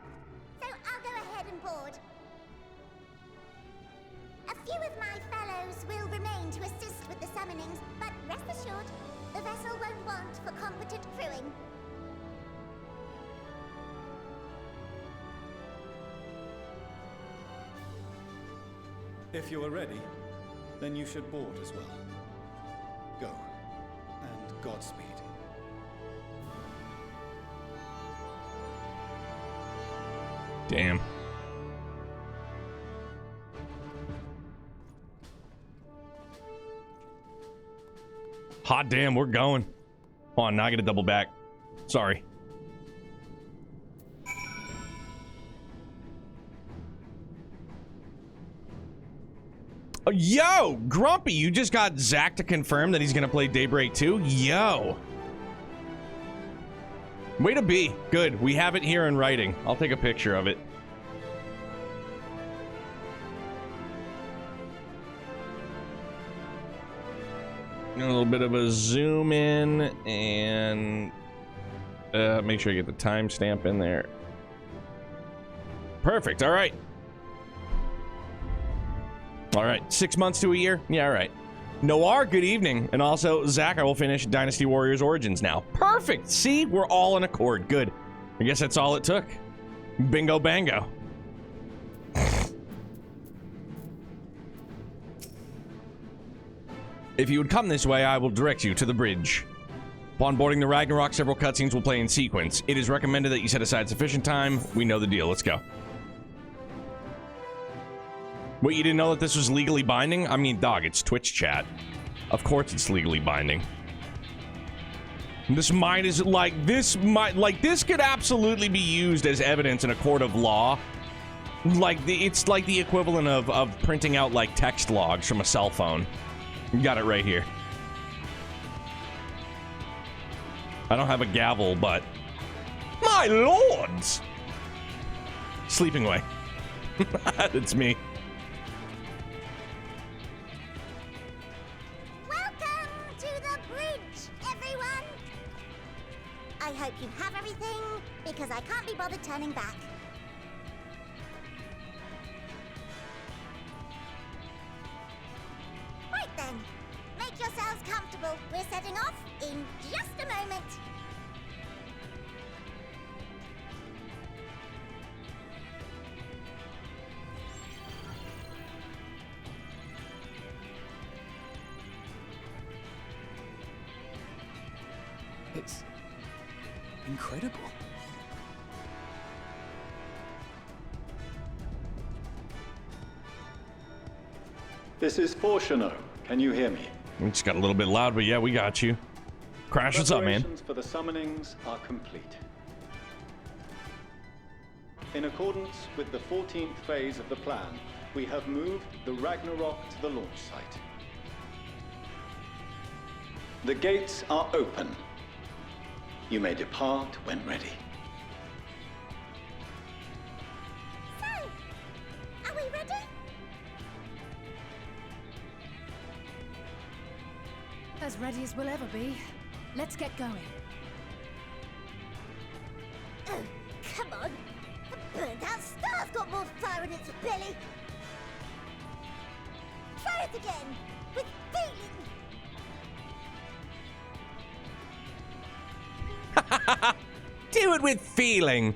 so I'll go ahead and board. A few of my fellows will remain to assist with the summonings, but rest assured, the vessel won't want for competent crewing. If you are ready, then you should board as well. Go, and Godspeed. Damn. Hot damn, we're going. Hold on, now I gotta double back. Sorry. Oh, yo, Grumpy, you just got Zach to confirm that he's gonna play Daybreak 2? Yo. Way to be. Good. We have it here in writing. I'll take a picture of it. A little bit of a zoom in and make sure you get the timestamp in there. Perfect. All right. All right. 6 months to a year. Yeah, all right. Noir, good evening. And also, Zach, I will finish Dynasty Warriors Origins now. Perfect. See, we're all in accord. Good. I guess that's all it took. Bingo bango. If you would come this way, I will direct you to the bridge. Upon boarding the Ragnarok, several cutscenes will play in sequence. It is recommended that you set aside sufficient time. We know the deal. Let's go. Wait, you didn't know that this was legally binding? I mean, dog, it's Twitch chat. Of course it's legally binding. This might is like this could absolutely be used as evidence in a court of law. It's like the equivalent of printing out like text logs from a cell phone. You got it right here. I don't have a gavel, but my lords! Sleeping Way. It's me. Welcome to the bridge, everyone! I hope you have everything, because I can't be bothered turning back. Right then, make yourselves stable. We're setting off in just a moment. It's incredible. This is Fortuno. Can you hear me? We just got a little bit loud, but yeah, we got you. Crash, what's up, man? Preparations for the summonings are complete. In accordance with the 14th phase of the plan, we have moved the Ragnarok to the launch site. The gates are open. You may depart when ready. So, are we ready? As ready as we'll ever be. Let's get going. Oh, come on. The burnt-out star's got more fire in its belly. Try it again, with feeling. Do it with feeling.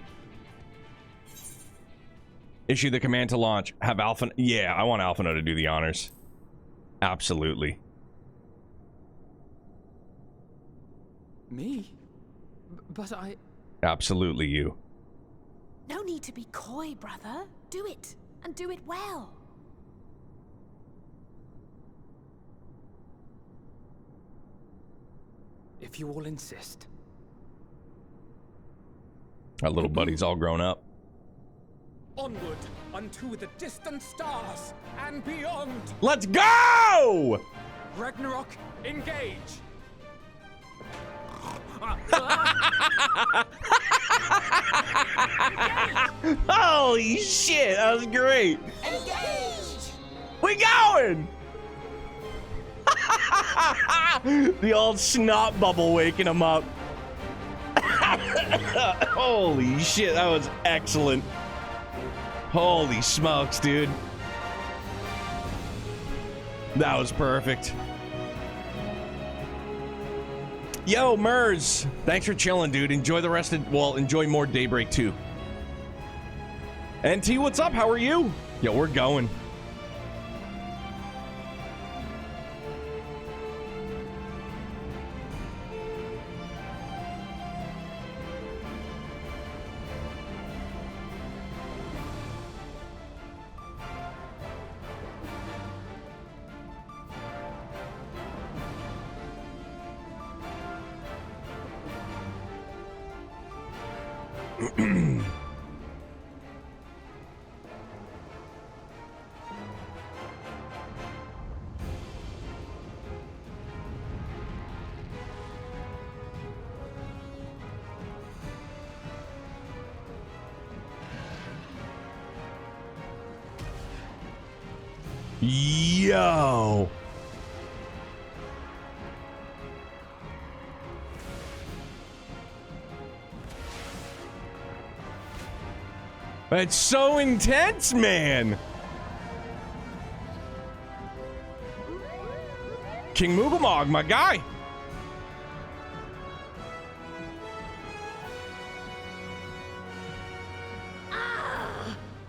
Issue the command to launch. Have Alpha... Yeah, I want Alphino to do the honors. Absolutely. Me? But I... Absolutely you. No need to be coy, brother. Do it, and do it well. If you all insist. Our little buddy's all grown up. Onward unto the distant stars and beyond. Let's go! Ragnarok, engage. Holy shit, that was great. Engage! We going! The old snot bubble waking him up. Holy shit, that was excellent. Holy smokes, dude. That was perfect. Yo, Mers, thanks for chilling, dude. Enjoy the rest of, well, enjoy more Daybreak 2. NT, what's up? How are you? Yo, we're going. Yo. That's so intense, man. King Mugamog, my guy.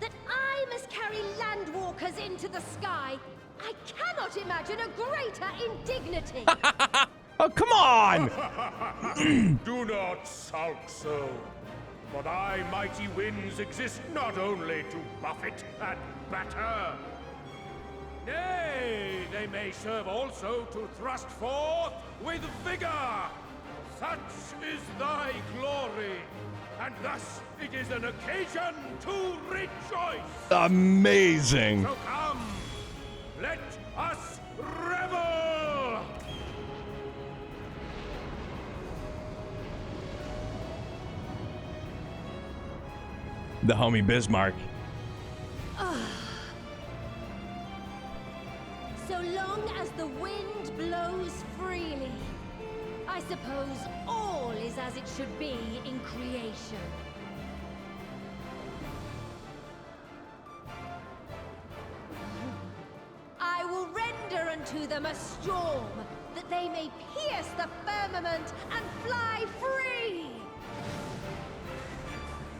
That I must carry landwalkers into the sky. I cannot imagine a greater indignity. Oh, come on! Do not sulk so. For thy mighty winds exist not only to buffet and batter. Nay, they may serve also to thrust forth with vigor. Such is thy glory, and thus it is an occasion to rejoice. Amazing. So come, let us revel! The homie Bismarck. So long as the wind blows freely, I suppose all is as it should be in creation. I will render unto them a storm that that they may pierce the firmament and fly free!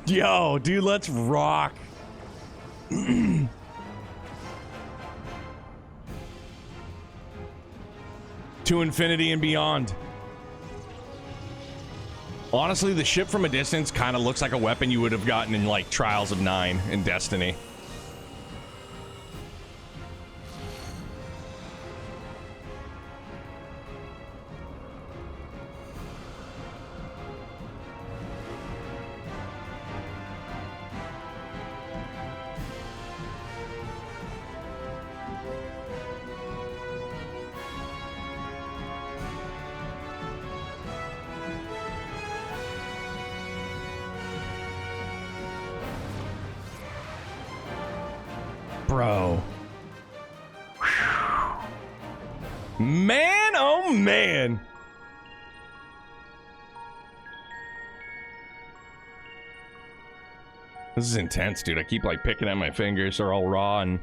Yo, dude, let's rock. To infinity and beyond. Honestly, the ship from a distance kind of looks like a weapon you would have gotten in like Trials of 9 in Destiny. Bro. Man, oh man. This is intense, dude. I keep like picking at my fingers. They're all raw and...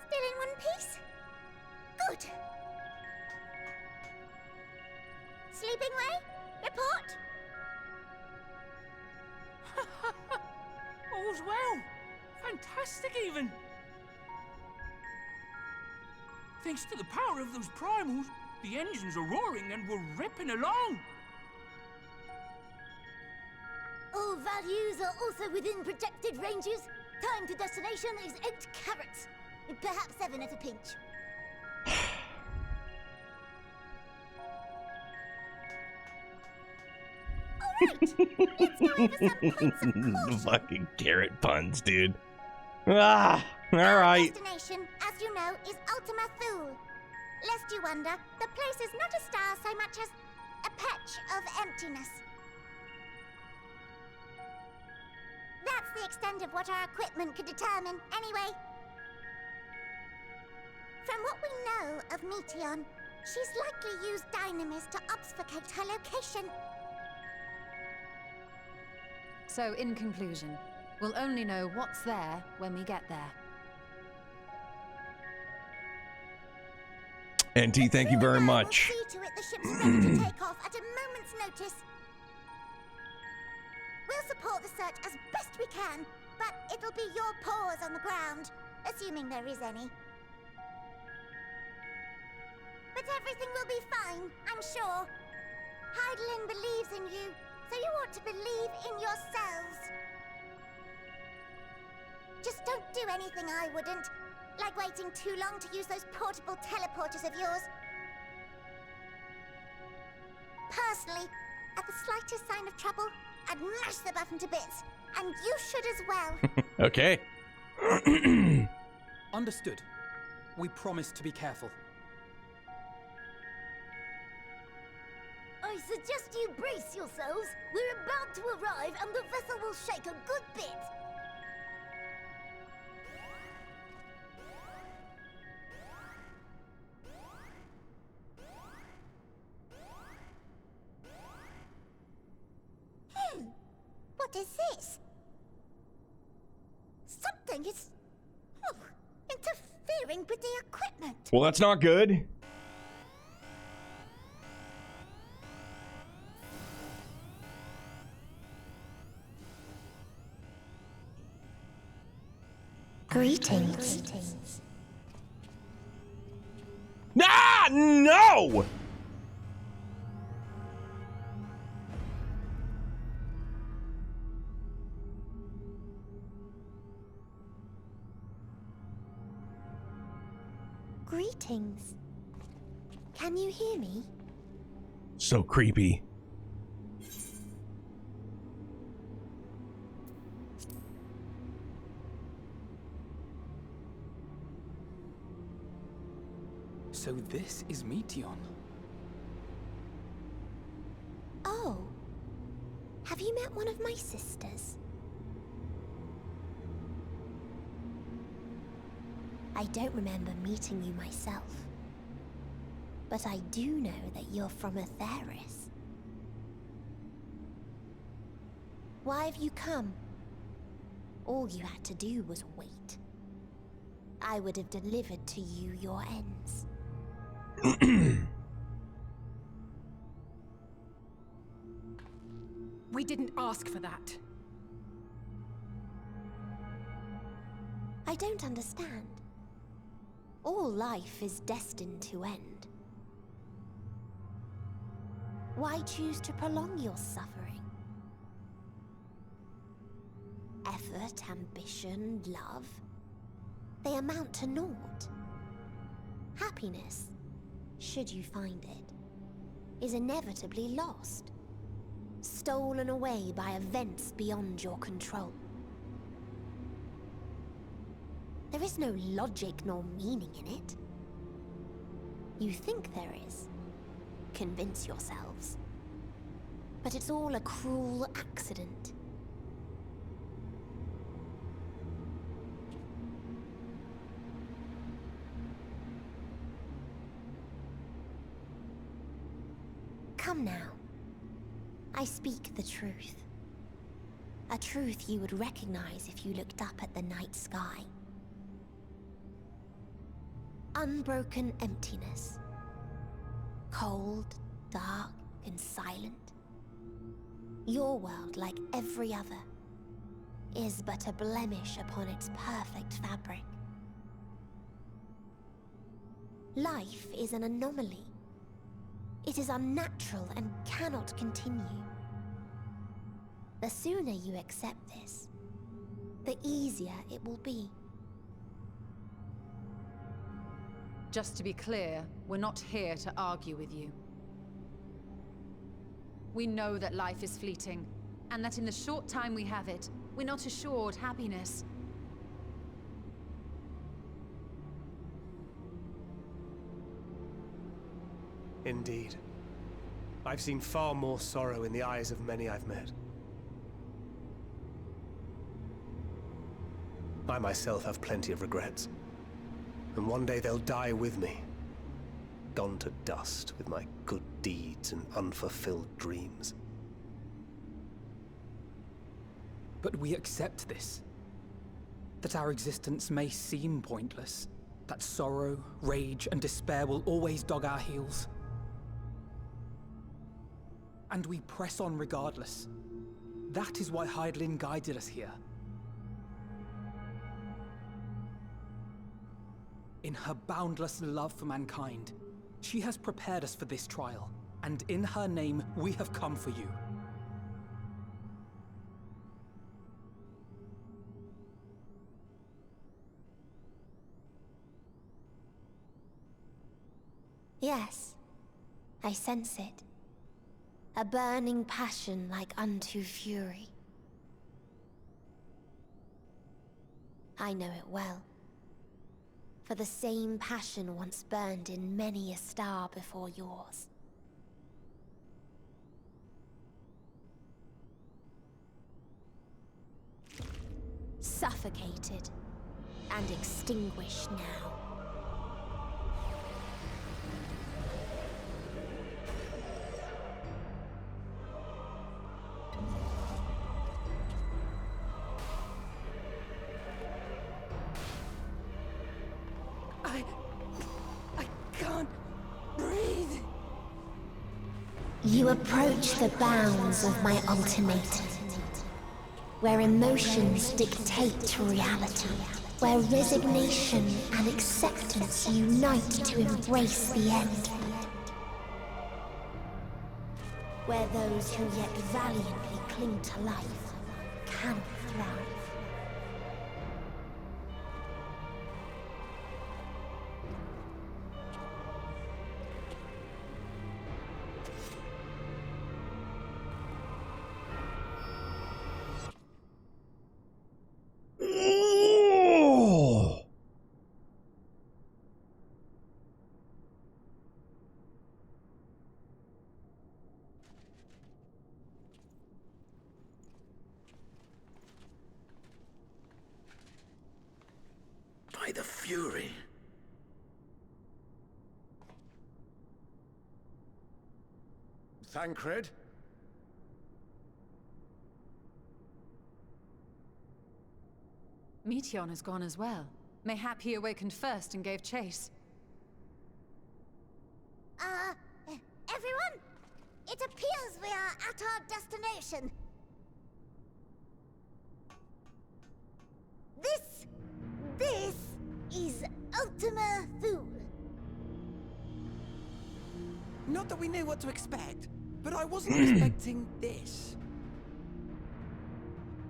Still in one piece? Good. Sleeping way? Report? All's well. Fantastic, even. Thanks to the power of those primals, the engines are roaring and we're ripping along. All values are also within projected ranges. Time to destination is 8 carats. Perhaps 7 at a pinch. The fucking carrot puns, dude. Ah, alright. Destination, as you know, is Ultima Thule. Lest you wonder, the place is not a star so much as a patch of emptiness. That's the extent of what our equipment could determine, anyway. From what we know of Meteon, she's likely used dynamis to obfuscate her location. So, in conclusion, we'll only know what's there when we get there. NT, thank you very much. See to it the ship's ready to take off at a moment's notice. We'll support the search as best we can, but it'll be your paws on the ground, assuming there is any. But everything will be fine, I'm sure. Hydaelyn believes in you, so you ought to believe in yourselves. Just don't do anything I wouldn't, like waiting too long to use those portable teleporters of yours. Personally, at the slightest sign of trouble, I'd mash the button to bits, and you should as well. Okay. Understood. We promise to be careful. I suggest you brace yourselves. We're about to arrive and the vessel will shake a good bit. What is this? Something is interfering with the equipment. Well, that's not good. Greetings. Ah, no! Greetings. Can you hear me? So creepy. So this is Meteon. Oh. Have you met one of my sisters? I don't remember meeting you myself. But I do know that you're from Atheris. Why have you come? All you had to do was wait. I would have delivered to you your ends. We didn't ask for that. I don't understand. All life is destined to end. Why choose to prolong your suffering? Effort, ambition, love, they amount to naught. Happiness, should you find it, is inevitably lost, stolen away by events beyond your control. There is no logic nor meaning in it. You think there is. Convince yourselves. But it's all a cruel accident. Come now. I speak the truth. A truth you would recognize if you looked up at the night sky. Unbroken emptiness. Cold, dark, and silent. Your world, like every other, is but a blemish upon its perfect fabric. Life is an anomaly. It is unnatural and cannot continue. The sooner you accept this, the easier it will be. Just to be clear, we're not here to argue with you. We know that life is fleeting, and that in the short time we have it, we're not assured happiness. Indeed. I've seen far more sorrow in the eyes of many I've met. I myself have plenty of regrets. And one day they'll die with me. Gone to dust with my good deeds and unfulfilled dreams. But we accept this. That our existence may seem pointless. That sorrow, rage, and despair will always dog our heels. And we press on regardless. That is why Hydaelyn guided us here. In her boundless love for mankind, she has prepared us for this trial, and in her name, we have come for you. Yes, I sense it. A burning passion like unto fury. I know it well. For the same passion once burned in many a star before yours. Suffocated and extinguished now. I can't breathe. You approach the bounds of my ultimatum, where emotions dictate reality, where resignation and acceptance unite to embrace the end, where those who yet valiantly cling to life cannot thrive. By the Fury. Thancred? Meteon has gone as well. Mayhap he awakened first and gave chase. Everyone? It appears we are at our destination. This is Ultima Thule. Not that we knew what to expect, but I wasn't expecting this.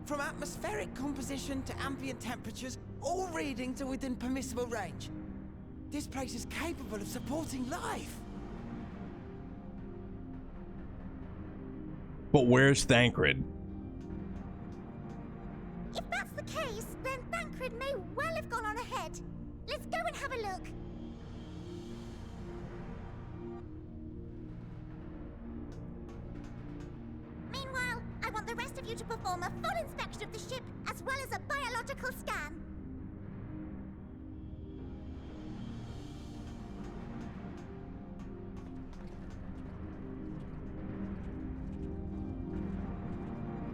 From atmospheric composition to ambient temperatures, all reading to within permissible range. This place is capable of supporting life. But where's Thancred? If that's the case, then Thancred may well have gone on ahead. Let's go and have a look. Meanwhile, I want the rest of you to perform a full inspection of the ship, as well as a biological scan.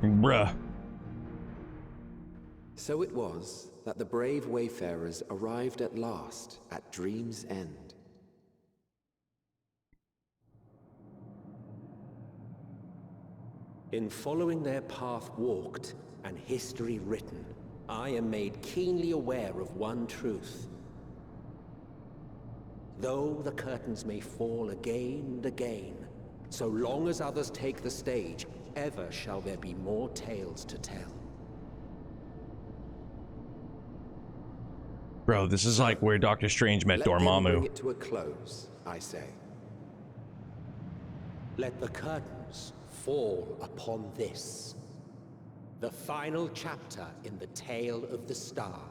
Bruh. So it was that the brave wayfarers arrived at last at Dream's End. In following their path walked and history written, I am made keenly aware of one truth. Though the curtains may fall again and again, so long as others take the stage, ever shall there be more tales to tell. Bro, this is like where Doctor Strange met Let them bring Dormammu. it to a close, I say. Let the curtains fall upon this, the final chapter in the tale of the star.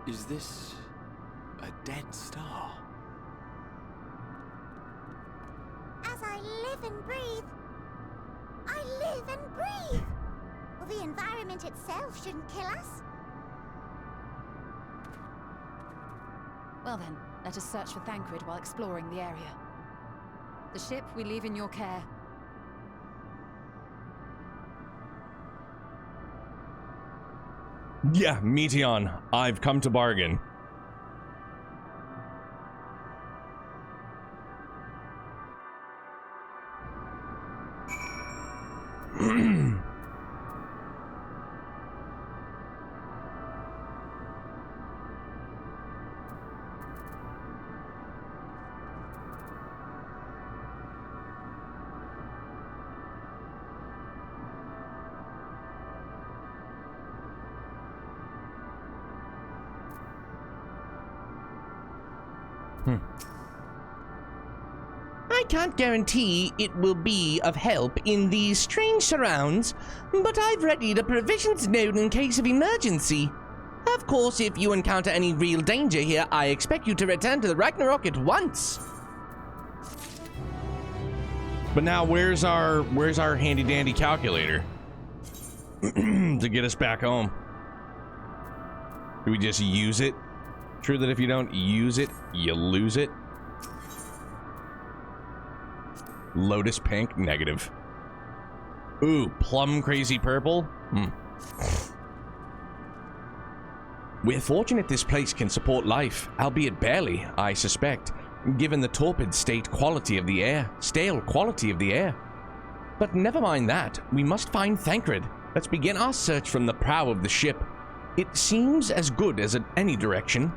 Is this a dead star? As I live and breathe, I live and breathe. Well, the environment itself shouldn't kill us. Well then, let us search for Thancred while exploring the area. The ship we leave in your care. Yeah, Meteon, I've come to bargain. I can't guarantee it will be of help in these strange surrounds, but I've readied a provisions node in case of emergency. Of course, if you encounter any real danger here, I expect you to return to the Ragnarok at once. But now where's our handy dandy calculator to get us back home? Do we just use it? True that if you don't use it, you lose it. Lotus pink, negative. Ooh, plum crazy purple. We're fortunate this place can support life, albeit barely, I suspect, given the torpid stale quality of the air. But never mind that, we must find Thancred. Let's begin our search from the prow of the ship. It seems as good as in any direction.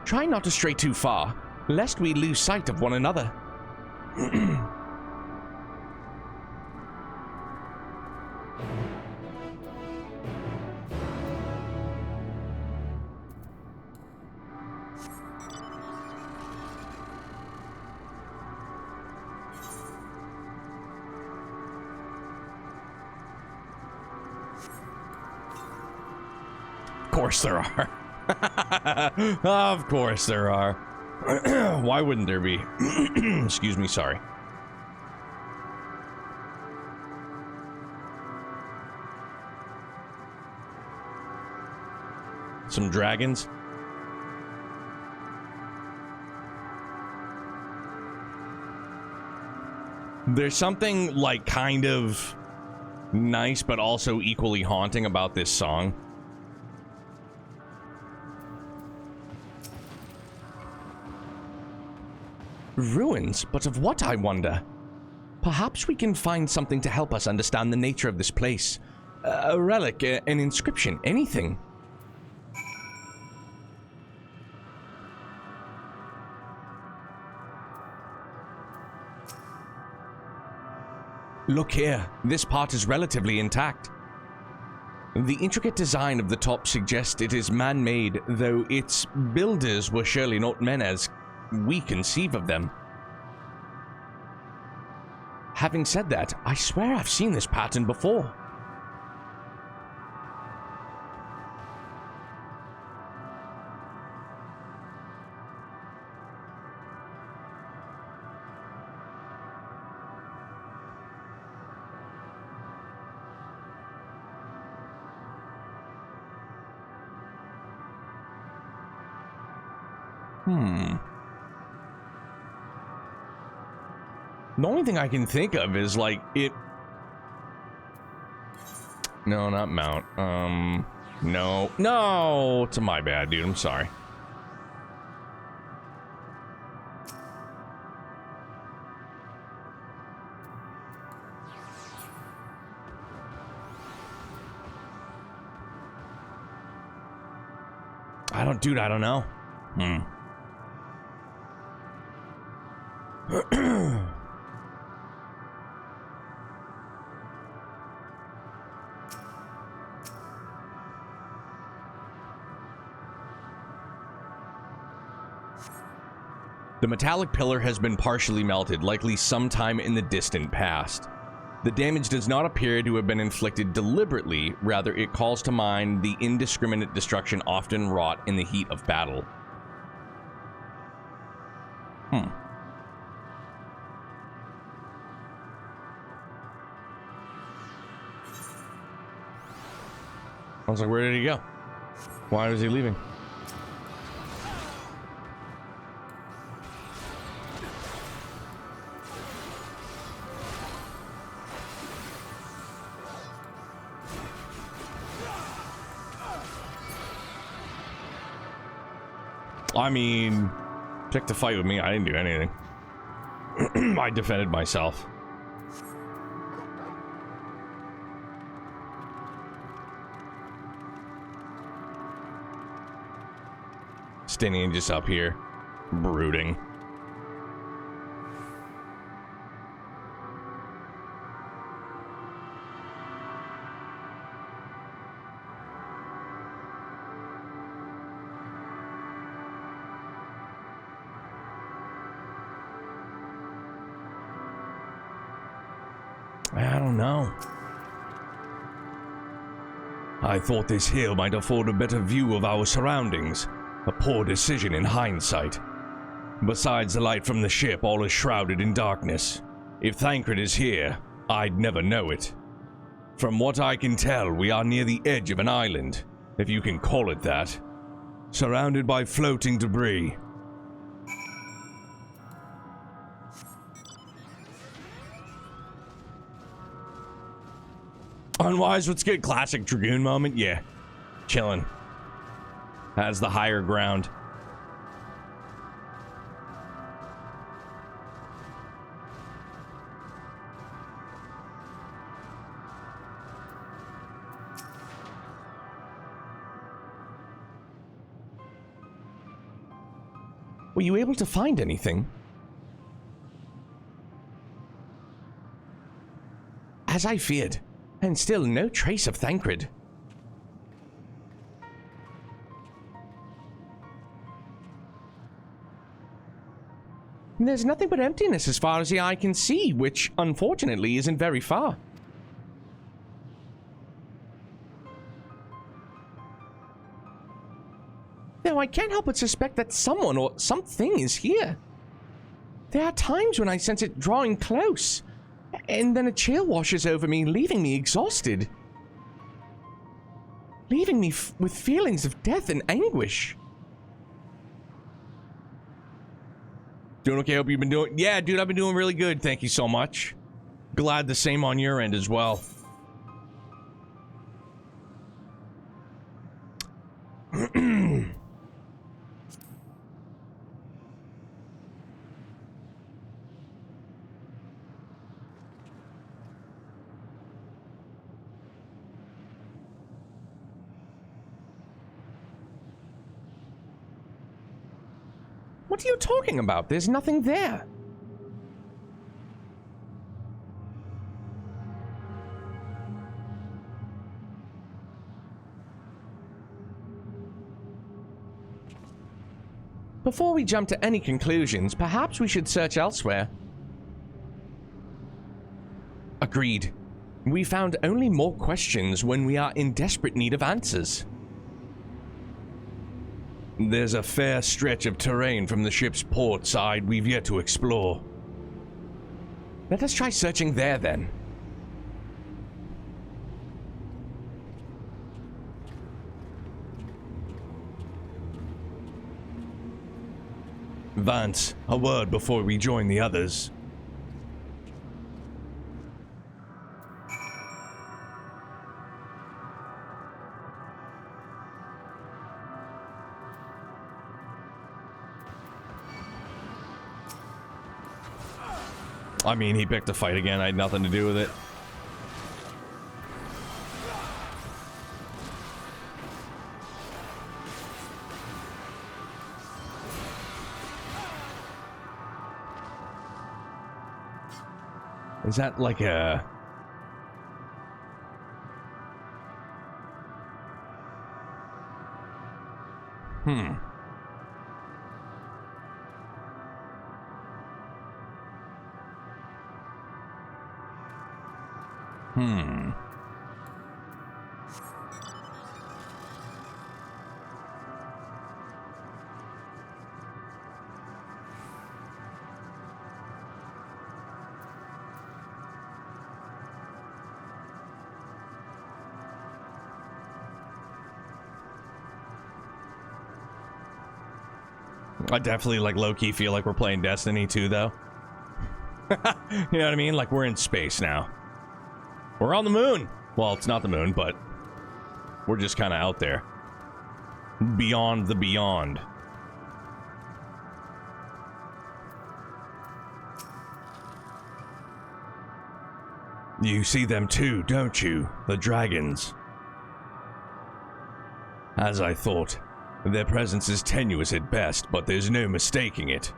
Try not to stray too far, lest we lose sight of one another. Of course there are. Of course there are. Why wouldn't there be? Excuse me, sorry. Some dragons. There's something, like, kind of nice, but also equally haunting about this song. Ruins, but of what, I wonder? Perhaps we can find something to help us understand the nature of this place. A relic, an inscription, anything. Look here, this part is relatively intact. The intricate design of the top suggests it is man-made, though its builders were surely not men as we conceive of them. Having said that, I swear I've seen this pattern before. The only thing I can think of is, like, it... No, not mount. No. No! It's my bad, dude. I'm sorry. Dude, I don't know. The metallic pillar has been partially melted, likely sometime in the distant past. The damage does not appear to have been inflicted deliberately, rather it calls to mind the indiscriminate destruction often wrought in the heat of battle. I was like, where did he go? Why was he leaving? I mean, pick the fight with me. I didn't do anything. I defended myself. Stinian just up here, brooding. I don't know. I thought this hill might afford a better view of our surroundings. A poor decision in hindsight. Besides the light from the ship, all is shrouded in darkness. If Thancred is here, I'd never know it. From what I can tell, we are near the edge of an island, if you can call it that. Surrounded by floating debris. Unwise, let's get classic Dragoon moment. Yeah, chilling. Has the higher ground. Were you able to find anything? As I feared, and still no trace of Thancred. There's nothing but emptiness as far as the eye can see, which, unfortunately, isn't very far. Though I can't help but suspect that someone or something is here. There are times when I sense it drawing close, and then a chill washes over me, leaving me exhausted. Leaving me with feelings of death and anguish. Doing okay? Hope you've been doing... Yeah, dude, I've been doing really good. Thank you so much. Glad the same on your end as well. What are you talking about? There's nothing there. Before we jump to any conclusions, perhaps we should search elsewhere. Agreed. We found only more questions when we are in desperate need of answers. There's a fair stretch of terrain from the ship's port side we've yet to explore. Let us try searching there then. Vance, a word before we join the others. I mean, he picked a fight again. I had nothing to do with it. Is that like a... Hmm. I definitely, like, low-key feel like we're playing Destiny 2, though. You know what I mean? Like, we're in space now. We're on the moon. Well, it's not the moon, but we're just kind of out there. Beyond the beyond. You see them too, don't you? The dragons. As I thought. Their presence is tenuous at best, but there's no mistaking it.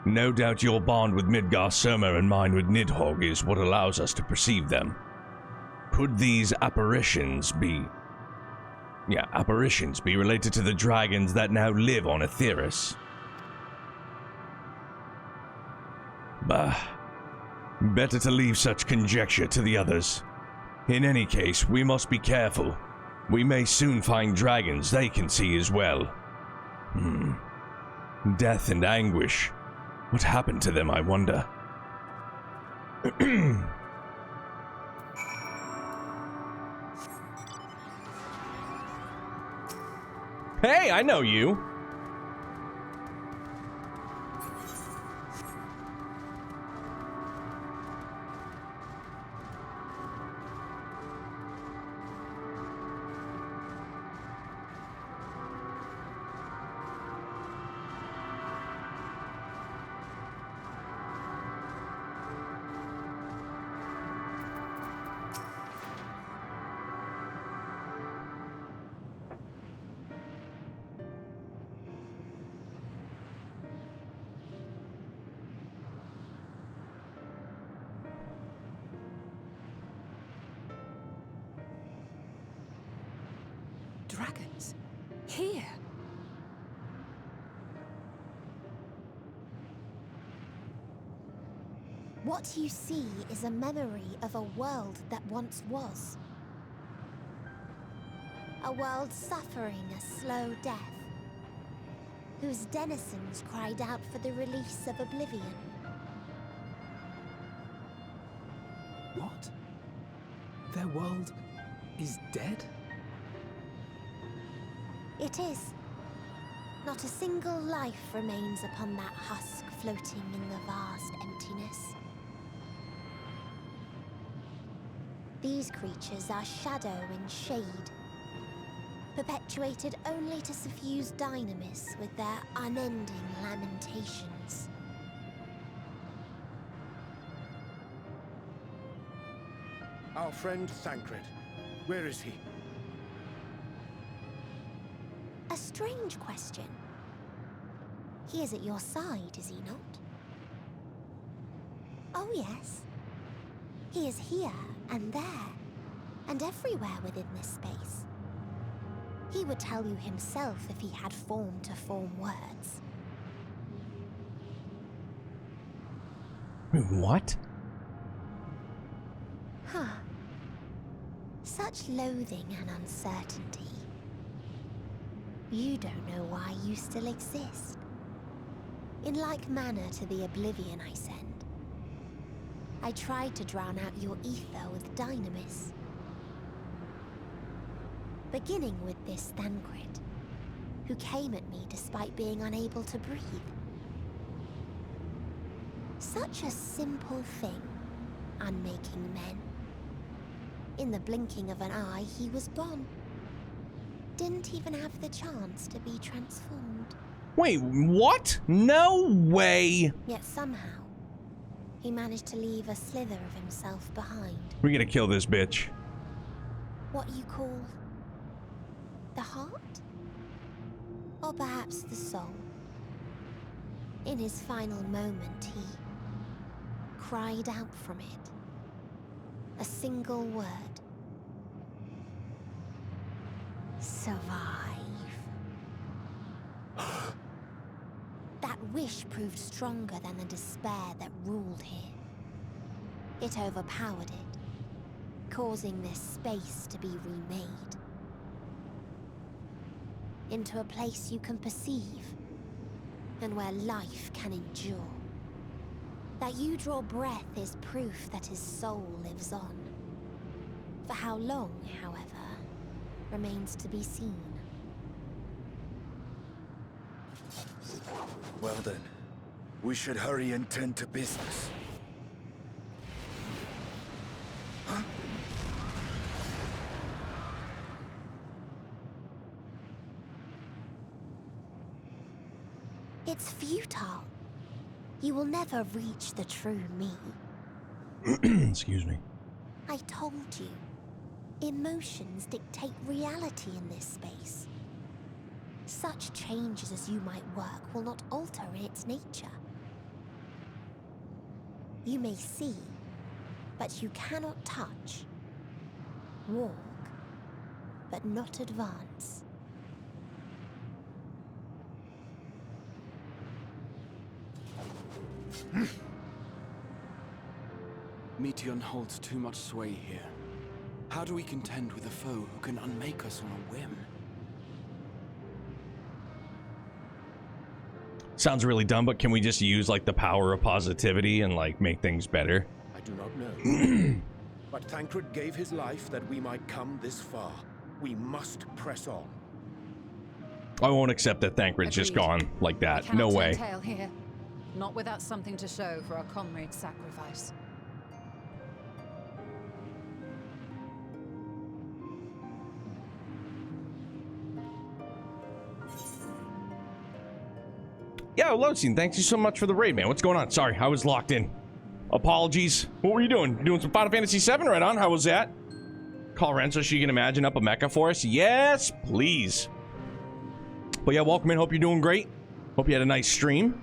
No doubt your bond with Midgar Soma and mine with Nidhogg is what allows us to perceive them. Could these apparitions be... Yeah, apparitions be related to the dragons that now live on Aetheris? Bah. Better to leave such conjecture to the others. In any case, we must be careful. We may soon find dragons they can see as well. Death and anguish. What happened to them, I wonder? Hey, I know you. Dragons? Here? What you see is a memory of a world that once was. A world suffering a slow death, whose denizens cried out for the release of oblivion. What? Their world is dead? It is. Not a single life remains upon that husk floating in the vast emptiness. These creatures are shadow and shade, perpetuated only to suffuse dynamis with their unending lamentations. Our friend Thancred. Where is he? A strange question. He is at your side, is he not? Oh yes. He is here and there, and everywhere within this space. He would tell you himself if he had form to form words. What? Huh. Such loathing and uncertainty. You don't know why you still exist. In like manner to the oblivion I send, I tried to drown out your ether with dynamis. Beginning with this Thancred, who came at me despite being unable to breathe. Such a simple thing, unmaking men. In the blinking of an eye, he was gone. Didn't even have the chance to be transformed. Wait, what? No way! Yet somehow, he managed to leave a slither of himself behind. We're gonna kill this bitch. What you call the heart? Or perhaps the soul? In his final moment, he cried out from it. A single word. Survive. That wish proved stronger than the despair that ruled here. It overpowered it, causing this space to be remade. Into a place you can perceive, and where life can endure. That you draw breath is proof that his soul lives on. For how long, however, remains to be seen. Well then, we should hurry and tend to business. Huh? It's futile. You will never reach the true me. Excuse me. I told you. Emotions dictate reality in this space. Such changes as you might work will not alter its nature. You may see, but you cannot touch. Walk, but not advance. Meteon holds too much sway here. How do we contend with a foe who can unmake us on a whim? Sounds really dumb, but can we just use like the power of positivity and like make things better? I do not know. But Thancred gave his life that we might come this far. We must press on. I won't accept that Thancred's just gone like that. No Cannot way. turn tail here. Not without something to show for our comrade's sacrifice. Yo, Losine, thank you so much for the raid, man. What's going on? Sorry, I was locked in. Apologies. What were you doing? You doing some Final Fantasy VII? Right on. How was that? Call Ren so she can imagine up a mecha for us? Yes, please. But yeah, welcome in. Hope you're doing great. Hope you had a nice stream.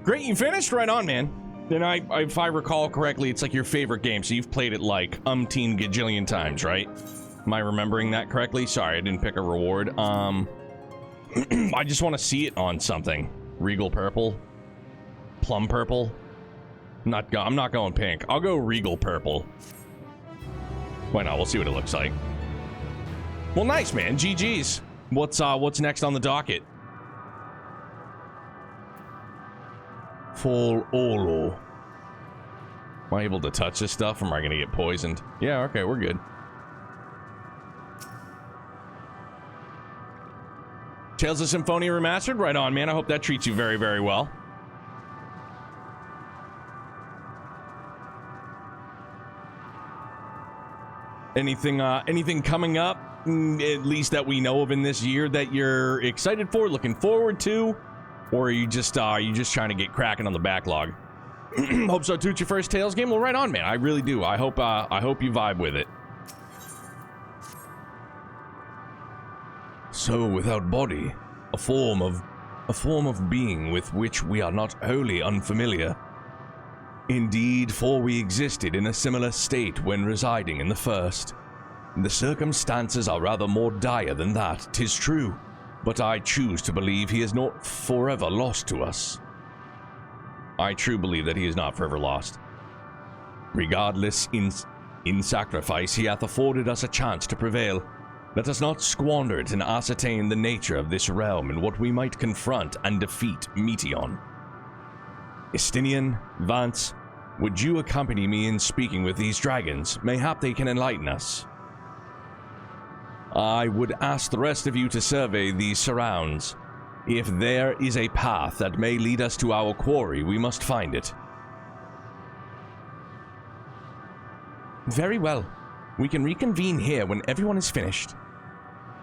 Great, you finished? Right on, man. Then if I recall correctly, it's like your favorite game, so you've played it like umpteen gajillion times, right? Am I remembering that correctly? Sorry, I didn't pick a reward. I just want to see it on something. Regal purple. Plum purple. I'm not going pink. I'll go regal purple. Why not? We'll see what it looks like. Well, nice, man. GG's. What's next on the docket? Full Olo. Am I able to touch this stuff, or am I gonna get poisoned? Yeah, okay, we're good. Tales of Symphonia Remastered? Right on, man. I hope that treats you very, very well. Anything coming up, at least that we know of in this year, that you're excited for, looking forward to, or are you just trying to get cracking on the backlog? Hope so too. It's your first Tales game. Well, right on, man. I really do. I hope you vibe with it. So, without body, a form of being with which we are not wholly unfamiliar. Indeed, for we existed in a similar state when residing in the first. The circumstances are rather more dire than that, 'tis true, but I choose to believe he is not forever lost to us. I truly believe that he is not forever lost. Regardless, in sacrifice, he hath afforded us a chance to prevail. Let us not squander it and ascertain the nature of this realm and what we might confront and defeat Meteon. Estinian, Vance, would you accompany me in speaking with these dragons? Mayhap they can enlighten us. I would ask the rest of you to survey these surrounds. If there is a path that may lead us to our quarry, we must find it. Very well. We can reconvene here when everyone is finished.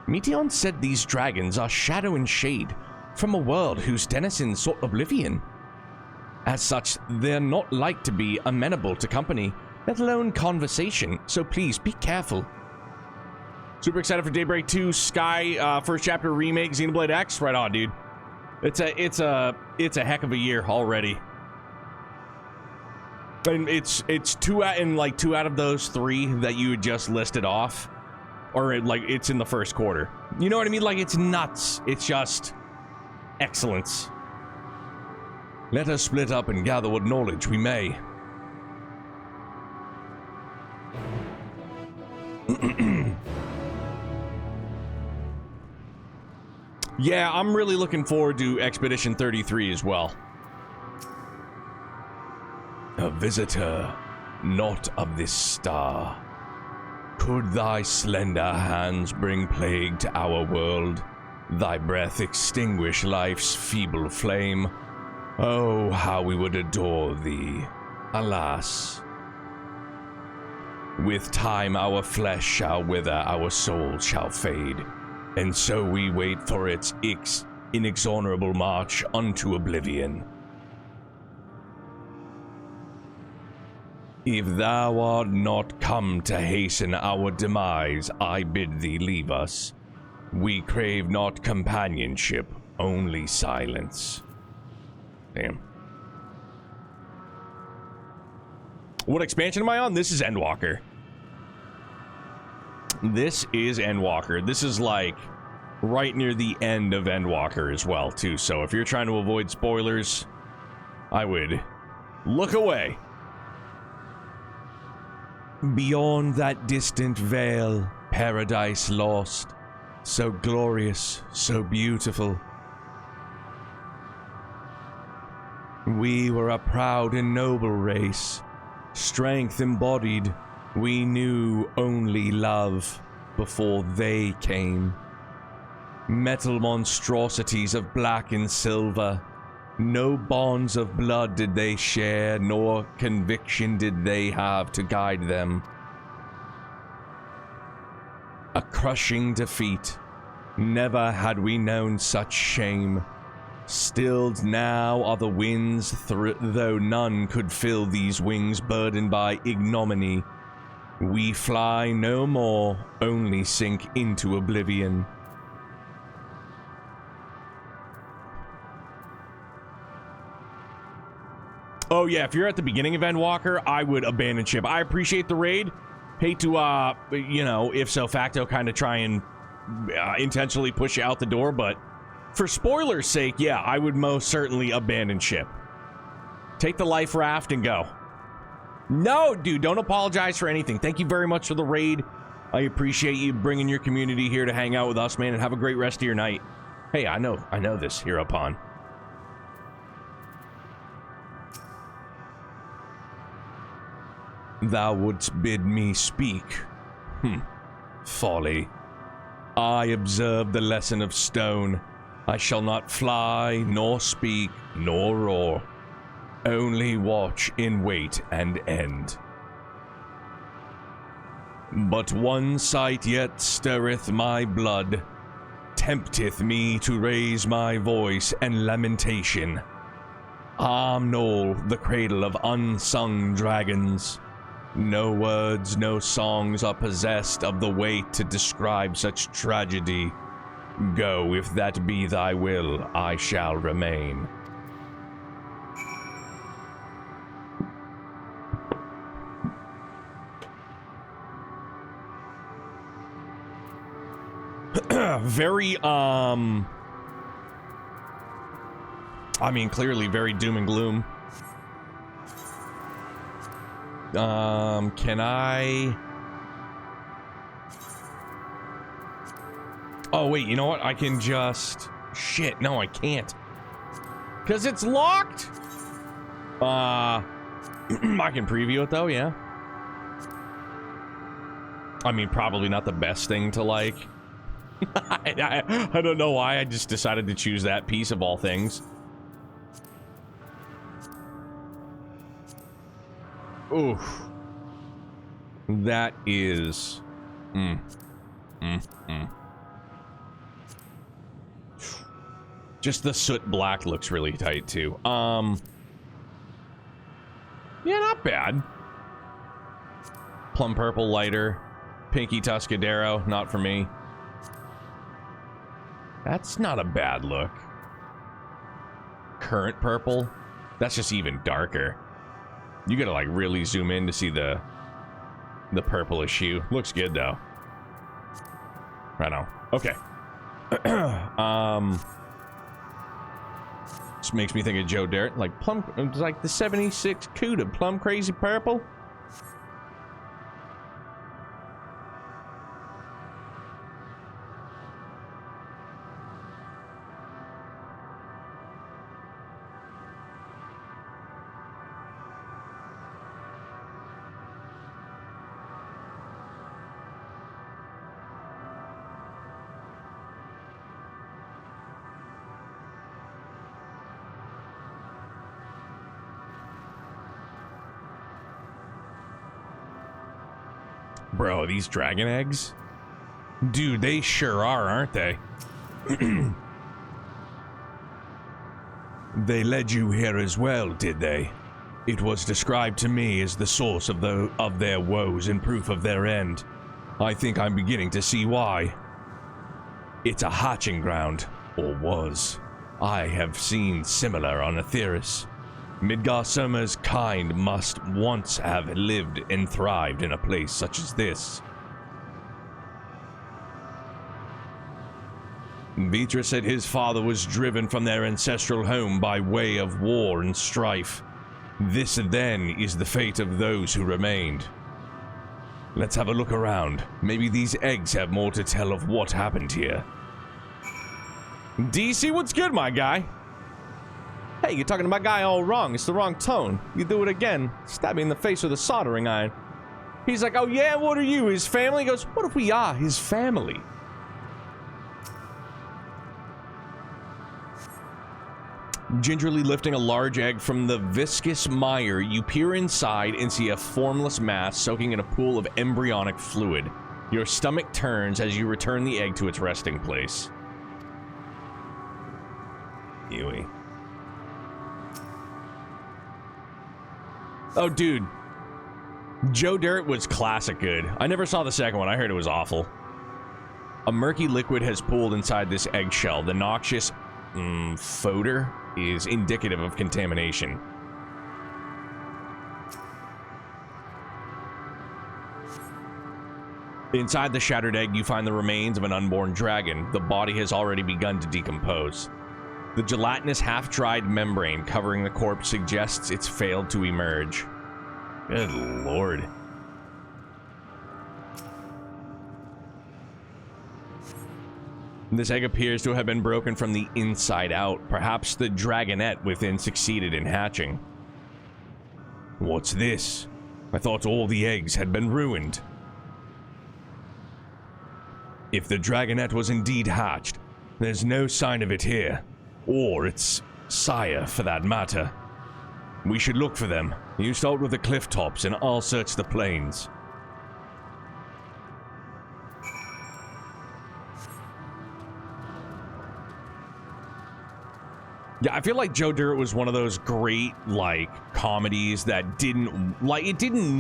Meteon said these dragons are shadow and shade from a world whose denizens sought oblivion. As such, they're not like to be amenable to company, let alone conversation, so please be careful. Super excited for Daybreak 2 Sky first chapter remake Xenoblade X. Right on, dude. It's a heck of a year already. And it's two out of those 3 that you had just listed off, or it's in the first quarter. You know what I mean? Like, it's nuts. It's just excellence. Let us split up and gather what knowledge we may. Yeah, I'm really looking forward to Expedition 33 as well. A visitor, not of this star. Could thy slender hands bring plague to our world? Thy breath extinguish life's feeble flame? Oh, how we would adore thee. Alas. With time our flesh shall wither, our soul shall fade. And so we wait for its inexorable march unto oblivion. If thou art not come to hasten our demise, I bid thee leave us. We crave not companionship, only silence. Damn. What expansion am I on? This is Endwalker. This is Endwalker. This is like right near the end of Endwalker as well, too. So if you're trying to avoid spoilers, I would look away. Beyond that distant veil, paradise lost. So glorious, so beautiful. We were a proud and noble race. Strength embodied. We knew only love before they came. Metal monstrosities of black and silver. No bonds of blood did they share, nor conviction did they have to guide them. A crushing defeat. Never had we known such shame. Stilled now are the winds, though none could fill these wings burdened by ignominy. We fly no more, only sink into oblivion. Oh yeah, if you're at the beginning of Endwalker, I would abandon ship. I appreciate the raid. Hate to, you know, if so facto kind of try and intentionally push you out the door, but for spoilers' sake, yeah, I would most certainly abandon ship. Take the life raft and go. No, dude, don't apologize for anything. Thank you very much for the raid. I appreciate you bringing your community here to hang out with us, man, and have a great rest of your night. Hey, I know this, Hereupon. Thou wouldst bid me speak. Folly. I observe the lesson of stone. I shall not fly, nor speak, nor roar. Only watch in wait and end. But one sight yet stirreth my blood, tempteth me to raise my voice and lamentation. Knoll, the cradle of unsung dragons. No words, no songs are possessed of the weight to describe such tragedy. Go, if that be thy will, I shall remain. Very, I mean, clearly very doom and gloom. Can I... Oh, wait, you know what? I can just... Shit, no, I can't. Because it's locked? I can preview it, though, yeah. I mean, probably not the best thing to, like... I don't know why I just decided to choose that piece of all things. Oof. That is... Just the soot black looks really tight, too. Yeah, not bad. Plum purple lighter. Pinky Tuscadero, not for me. That's not a bad look. Current purple. That's just even darker. You gotta like really zoom in to see the purplish hue. Looks good though. Right now. Okay. This makes me think of Joe Dirt. Like plum, it's like the 76 Cuda plum crazy purple. Bro, these dragon eggs? Dude, they sure are, aren't they? They led you here as well, did they? It was described to me as the source of their woes and proof of their end. I think I'm beginning to see why. It's a hatching ground, or was. I have seen similar on Aetheris. Midgar Soma's kind must once have lived and thrived in a place such as this. Vitra said his father was driven from their ancestral home by way of war and strife. This, then, is the fate of those who remained. Let's have a look around. Maybe these eggs have more to tell of what happened here. DC, what's good, my guy? Hey, you're talking to my guy all wrong. It's the wrong tone. You do it again, stab me in the face with a soldering iron. He's like, oh yeah, what are you, his family? He goes, what if we are his family? Gingerly lifting a large egg from the viscous mire, you peer inside and see a formless mass soaking in a pool of embryonic fluid. Your stomach turns as you return the egg to its resting place. Ewy. Oh, dude. Joe Dirt was classic good. I never saw the second one. I heard it was awful. A murky liquid has pooled inside this eggshell. The noxious fodor is indicative of contamination. Inside the shattered egg, you find the remains of an unborn dragon. The body has already begun to decompose. The gelatinous, half-dried membrane covering the corpse suggests it's failed to emerge. Good lord. This egg appears to have been broken from the inside out. Perhaps the dragonette within succeeded in hatching. What's this? I thought all the eggs had been ruined. If the dragonette was indeed hatched, there's no sign of it here. Or its sire, for that matter. We should look for them. You start with the cliff tops, and I'll search the plains. Yeah, I feel like Joe Dirt was one of those great, like, comedies that didn't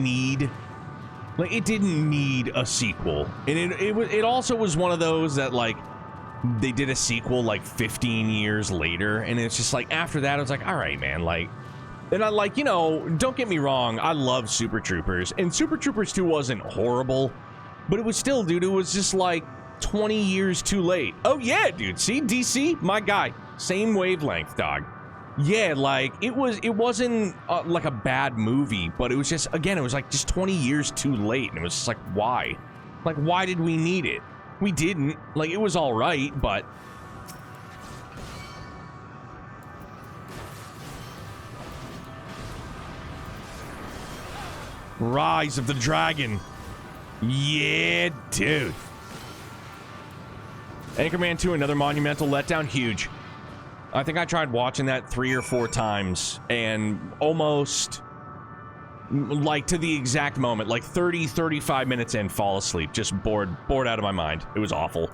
need a sequel. And it also was one of those that, like, they did a sequel, like, 15 years later, and it's just, like, after that, it was like, all right, man, like, and I, like, you know, don't get me wrong, I love Super Troopers, and Super Troopers 2 wasn't horrible, but it was still, dude, it was just, like, 20 years too late. Oh, yeah, dude, see, DC, my guy. Same wavelength, dog. Yeah, like, it wasn't like a bad movie, but it was just, again, it was like just 20 years too late, and it was just like, why? Like, why did we need it? We didn't. Like, it was all right, but... Rise of the Dragon. Yeah, dude. Anchorman 2, another monumental letdown, huge. I think I tried watching that 3 or 4 times and almost, like, to the exact moment, like 30, 35 minutes in, fall asleep. Just bored out of my mind. It was awful.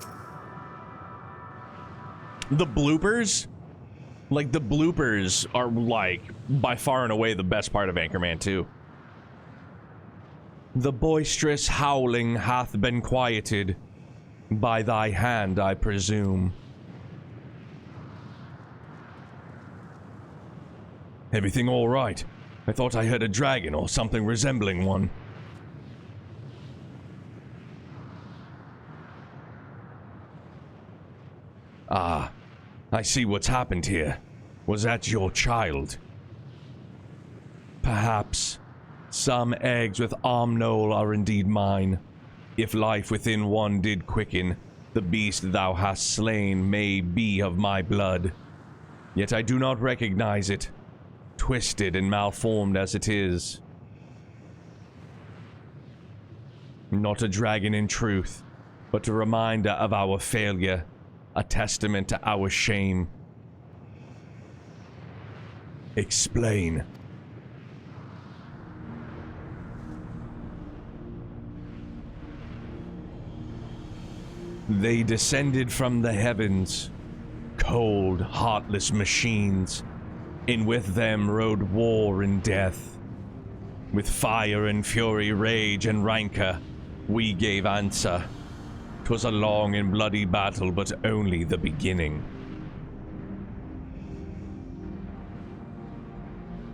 The bloopers, are, like, by far and away the best part of Anchorman 2. The boisterous howling hath been quieted by thy hand, I presume. Everything all right? I thought I heard a dragon or something resembling one. Ah, I see what's happened here. Was that your child? Perhaps. Some eggs with Omnol are indeed mine. If life within one did quicken, the beast thou hast slain may be of my blood. Yet I do not recognize it. Twisted and malformed as it is. Not a dragon in truth, but a reminder of our failure, a testament to our shame. Explain. They descended from the heavens, cold, heartless machines, and with them rode war and death. With fire and fury, rage and rancor, we gave answer. 'Twas a long and bloody battle, but only the beginning.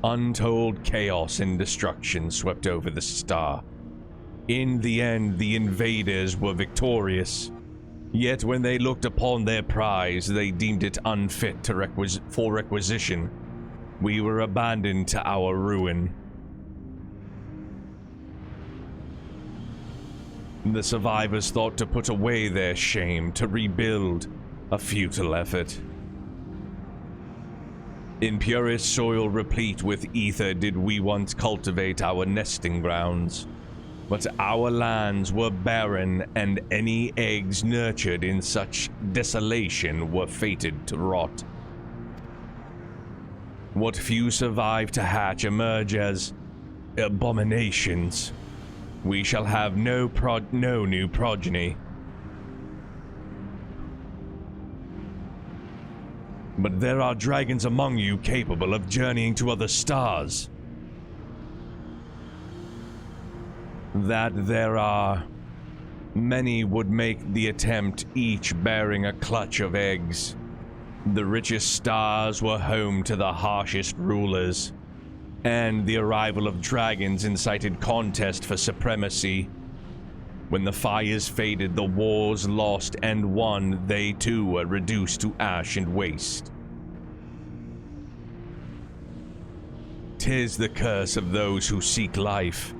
Untold chaos and destruction swept over the star. In the end, the invaders were victorious. Yet when they looked upon their prize, they deemed it unfit for requisition. We were abandoned to our ruin. The survivors thought to put away their shame, to rebuild, a futile effort. In purest soil replete with ether did we once cultivate our nesting grounds. But our lands were barren, and any eggs nurtured in such desolation were fated to rot. What few survive to hatch emerge as abominations. We shall have no new progeny. But there are dragons among you capable of journeying to other stars. That there are. Many would make the attempt, each bearing a clutch of eggs. The richest stars were home to the harshest rulers, and the arrival of dragons incited contest for supremacy. When the fires faded, the wars lost and won, they too were reduced to ash and waste. 'Tis the curse of those who seek life,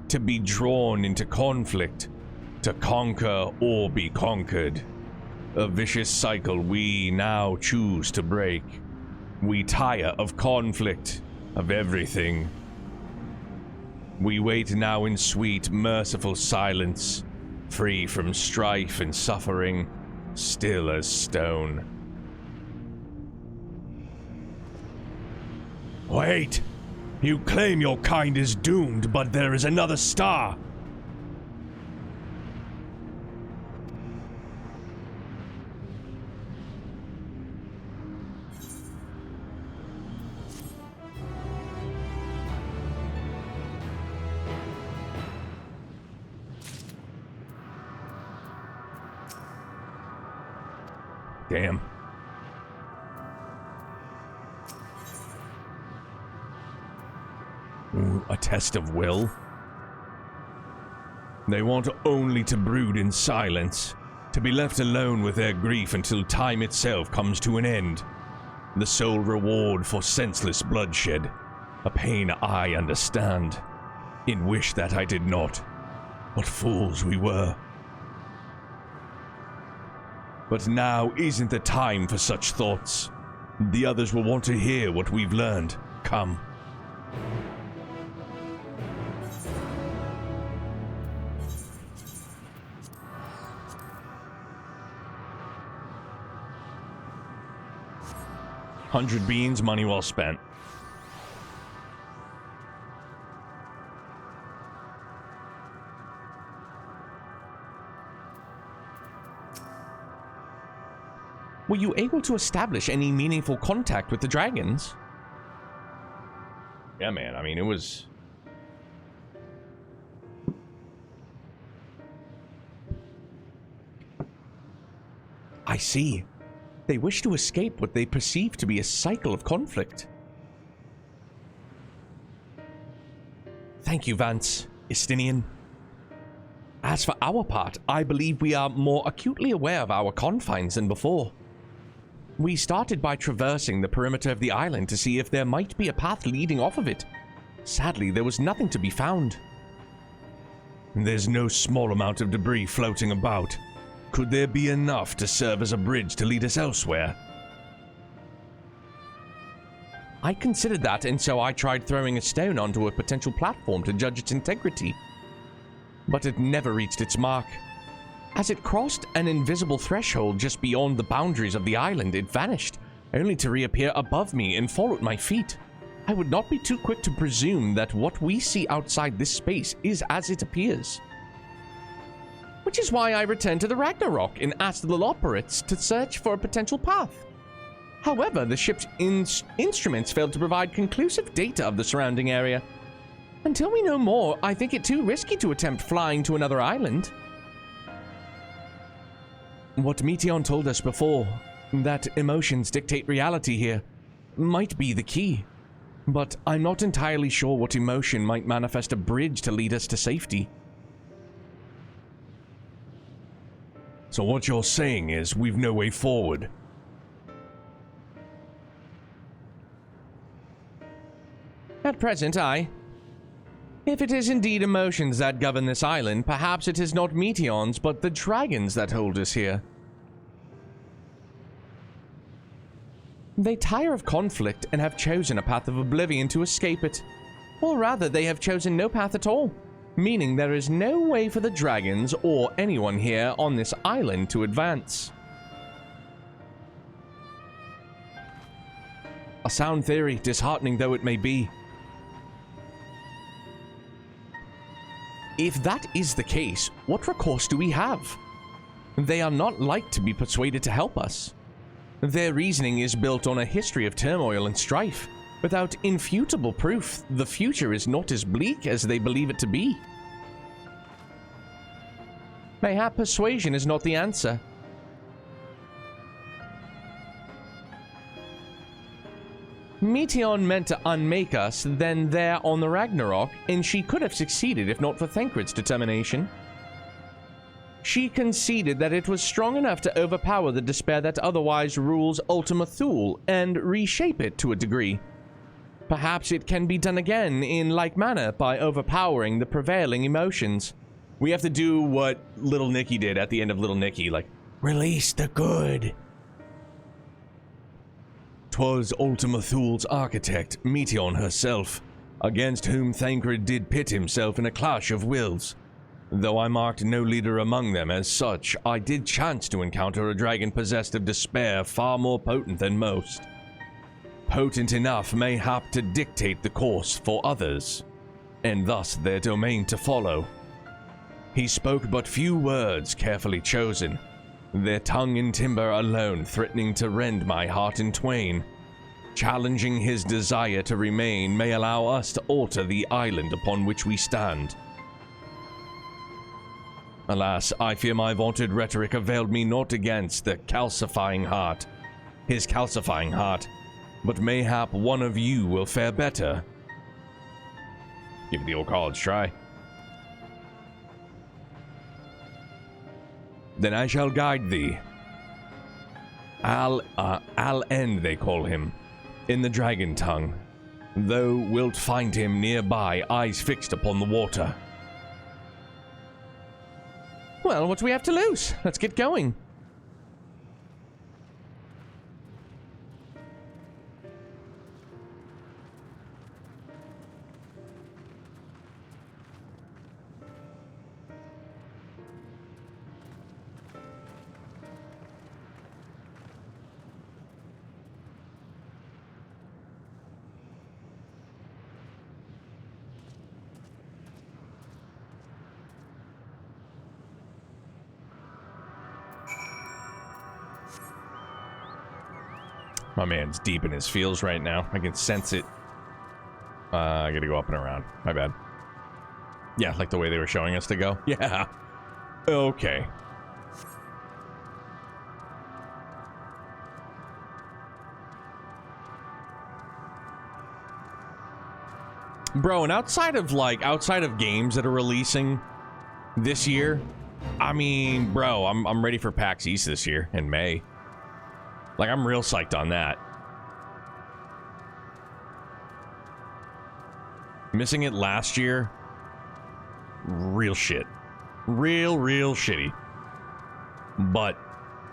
to be drawn into conflict, to conquer or be conquered. A vicious cycle we now choose to break. We tire of conflict, of everything. We wait now in sweet, merciful silence, free from strife and suffering, still as stone. Wait! You claim your kind is doomed, but there is another star! Damn. Ooh, a test of will? They want only to brood in silence, to be left alone with their grief until time itself comes to an end. The sole reward for senseless bloodshed, a pain I understand, in wish that I did not. What fools we were. But now isn't the time for such thoughts. The others will want to hear what we've learned. Come. $100 beans, money well spent. Were you able to establish any meaningful contact with the dragons? Yeah, man. I mean, it was... I see. They wish to escape what they perceive to be a cycle of conflict. Thank you, Vance, Istinian. As for our part, I believe we are more acutely aware of our confines than before. We started by traversing the perimeter of the island to see if there might be a path leading off of it. Sadly, there was nothing to be found. There's no small amount of debris floating about. Could there be enough to serve as a bridge to lead us elsewhere? I considered that, and so I tried throwing a stone onto a potential platform to judge its integrity. But it never reached its mark. As it crossed an invisible threshold just beyond the boundaries of the island, it vanished, only to reappear above me and fall at my feet. I would not be too quick to presume that what we see outside this space is as it appears. Which is why I returned to the Ragnarok and asked the Loperates to search for a potential path. However, the ship's instruments failed to provide conclusive data of the surrounding area. Until we know more, I think it too risky to attempt flying to another island. What Meteion told us before, that emotions dictate reality here, might be the key. But I'm not entirely sure what emotion might manifest a bridge to lead us to safety. So what you're saying is we've no way forward. At present, aye. If it is indeed emotions that govern this island, perhaps it is not Meteions, but the dragons that hold us here. They tire of conflict and have chosen a path of oblivion to escape it. Or rather, they have chosen no path at all, meaning there is no way for the dragons or anyone here on this island to advance. A sound theory, disheartening though it may be. If that is the case, what recourse do we have? They are not like to be persuaded to help us. Their reasoning is built on a history of turmoil and strife. Without infutable proof, the future is not as bleak as they believe it to be. Mayhap persuasion is not the answer. Meteion meant to unmake us then there on the Ragnarok, and she could have succeeded if not for Thancred's determination. She conceded that it was strong enough to overpower the despair that otherwise rules Ultima Thule and reshape it to a degree. Perhaps it can be done again in like manner by overpowering the prevailing emotions. We have to do what Little Nicky did at the end of Little Nicky, like, release the good. 'Twas Ultima Thule's architect, Meteion herself, against whom Thancred did pit himself in a clash of wills. Though I marked no leader among them as such, I did chance to encounter a dragon possessed of despair far more potent than most. Potent enough mayhap to dictate the course for others, and thus their domain to follow. He spoke but few words carefully chosen, their tongue and timber alone threatening to rend my heart in twain. Challenging his desire to remain may allow us to alter the island upon which we stand. Alas, I fear my vaunted rhetoric availed me not against the calcifying heart. His calcifying heart. But mayhap one of you will fare better. Give it the old college try. Then I shall guide thee. Al End, they call him, in the dragon tongue. Thou wilt find him nearby, eyes fixed upon the water. Well, what do we have to lose? Let's get going. My man's deep in his feels right now. I can sense it. I gotta go up and around. My bad. Yeah, like the way they were showing us to go. Yeah. Okay. Bro, and outside of games that are releasing this year, I mean, bro, I'm ready for PAX East this year in May. Like, I'm real psyched on that. Missing it last year, real shit. Real shitty. But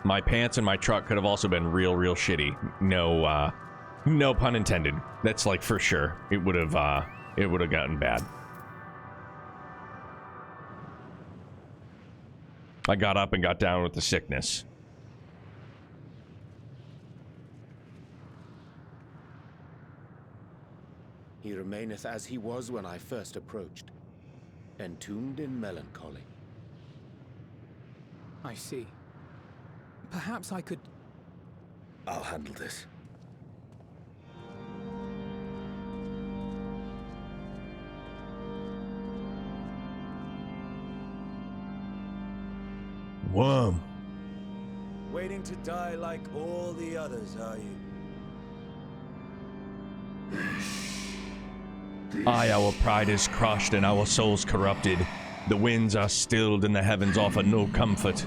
my pants and my truck could have also been real shitty. No pun intended. That's like for sure. It would have gotten bad. I got up and got down with the sickness. He remaineth as he was when I first approached, entombed in melancholy. I see. Perhaps I could... I'll handle this. Worm. Waiting to die like all the others, are you? Aye, our pride is crushed and our souls corrupted. The winds are stilled and the heavens offer no comfort.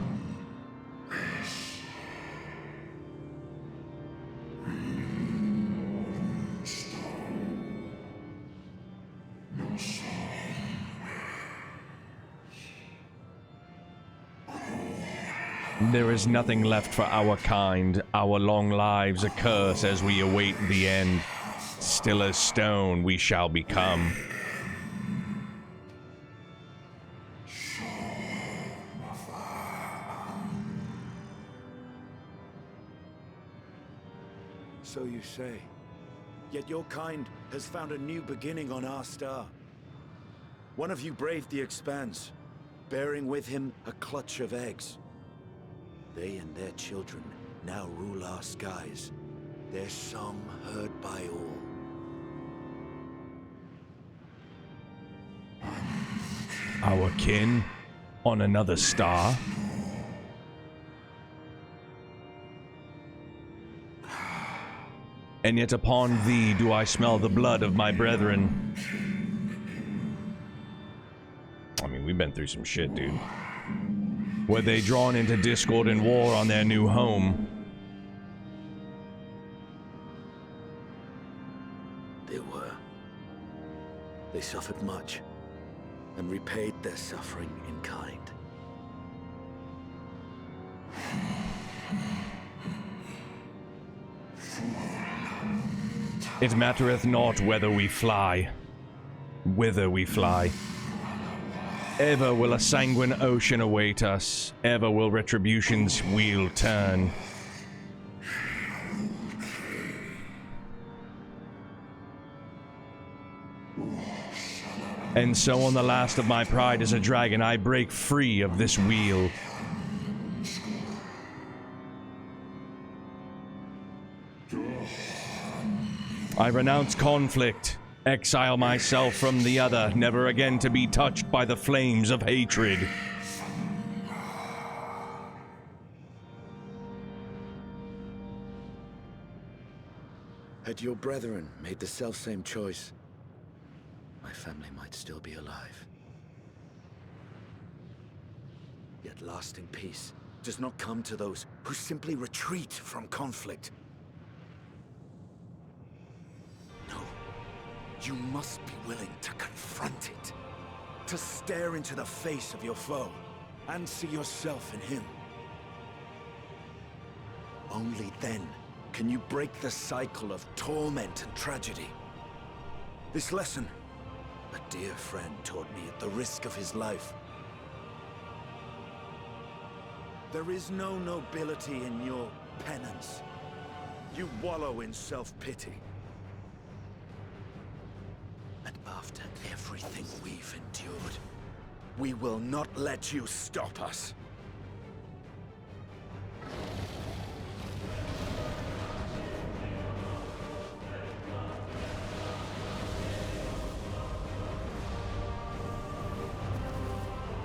There is nothing left for our kind, our long lives a curse as we await the end. Still as stone we shall become. So you say. Yet your kind has found a new beginning on our star. One of you braved the expanse, bearing with him a clutch of eggs. They and their children now rule our skies, their song heard by all. Our kin on another star? And yet upon thee do I smell the blood of my brethren. I mean, we've been through some shit, dude. Were they drawn into discord and war on their new home? They were. They suffered much, and repaid their suffering in kind. It mattereth not whether we fly, whither we fly. Ever will a sanguine ocean await us, ever will retribution's wheel turn. And so on the last of my pride as a dragon, I break free of this wheel. I renounce conflict, exile myself from the other, never again to be touched by the flames of hatred. had your brethren made the selfsame choice, my family might still be alive. Yet lasting peace does not come to those who simply retreat from conflict. No, you must be willing to confront it, to stare into the face of your foe, and see yourself in him. Only then can you break the cycle of torment and tragedy. This lesson, a dear friend taught me at the risk of his life. There is no nobility in your penance. You wallow in self-pity. And after everything we've endured, we will not let you stop us.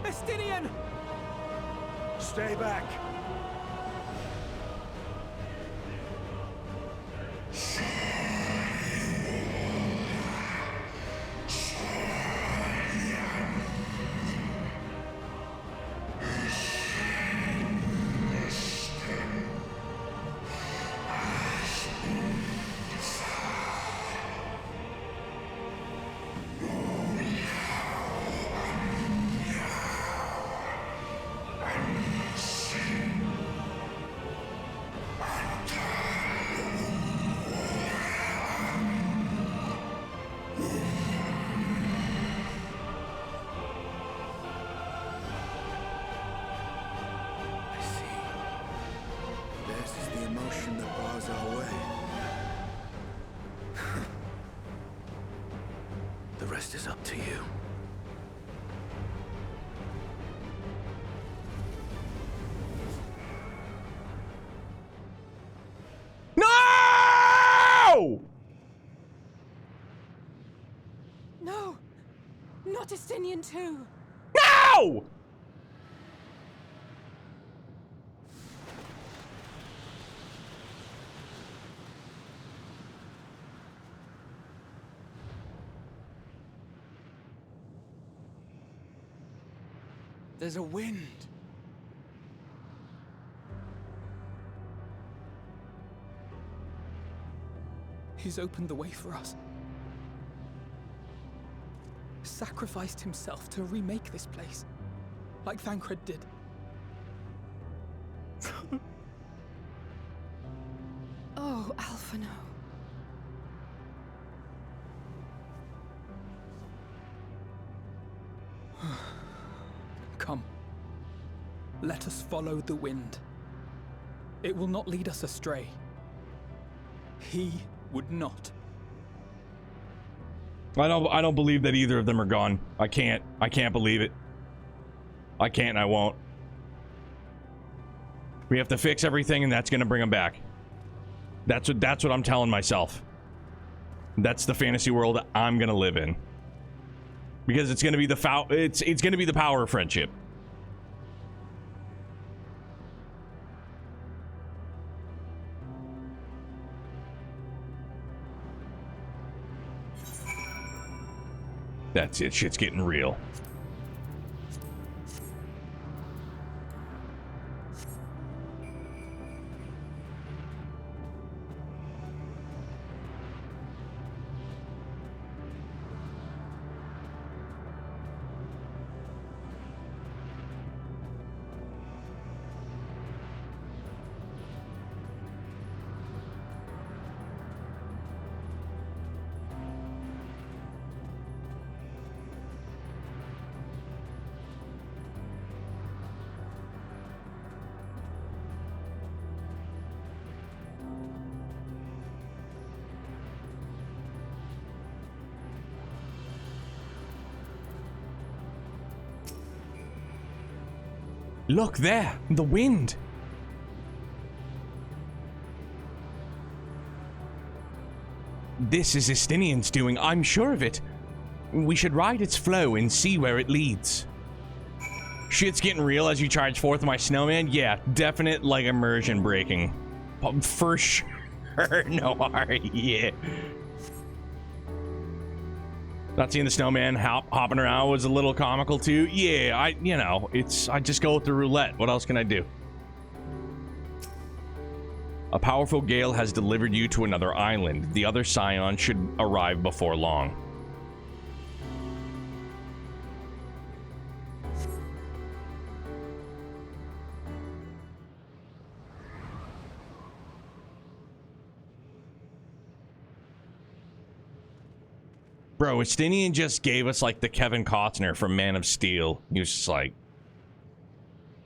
Estinian! Stay back! The rest is up to you. No! No! Not Estinian too! No! There's a wind. He's opened the way for us. Sacrificed himself to remake this place, like Thancred did. Oh, Alphino. Come. Let us follow the wind. It will not lead us astray. He would not. I don't believe that either of them are gone. I can't believe it. I can't and I won't. We have to fix everything and that's gonna bring them back. That's what I'm telling myself. That's the fantasy world I'm gonna live in. Because it's gonna be it's gonna be the power of friendship. That's it. Shit's getting real. Look there, the wind. This is Estinian's doing, I'm sure of it. We should ride its flow and see where it leads. Shit's getting real as you charge forth my snowman. Yeah, definite like immersion breaking. For sure. No worry, yeah. Not seeing the snowman hopping around was a little comical too. Yeah, I just go with the roulette. What else can I do? A powerful gale has delivered you to another island. The other scion should arrive before long. Bro, Estinian just gave us like the Kevin Costner from Man of Steel. He was just like,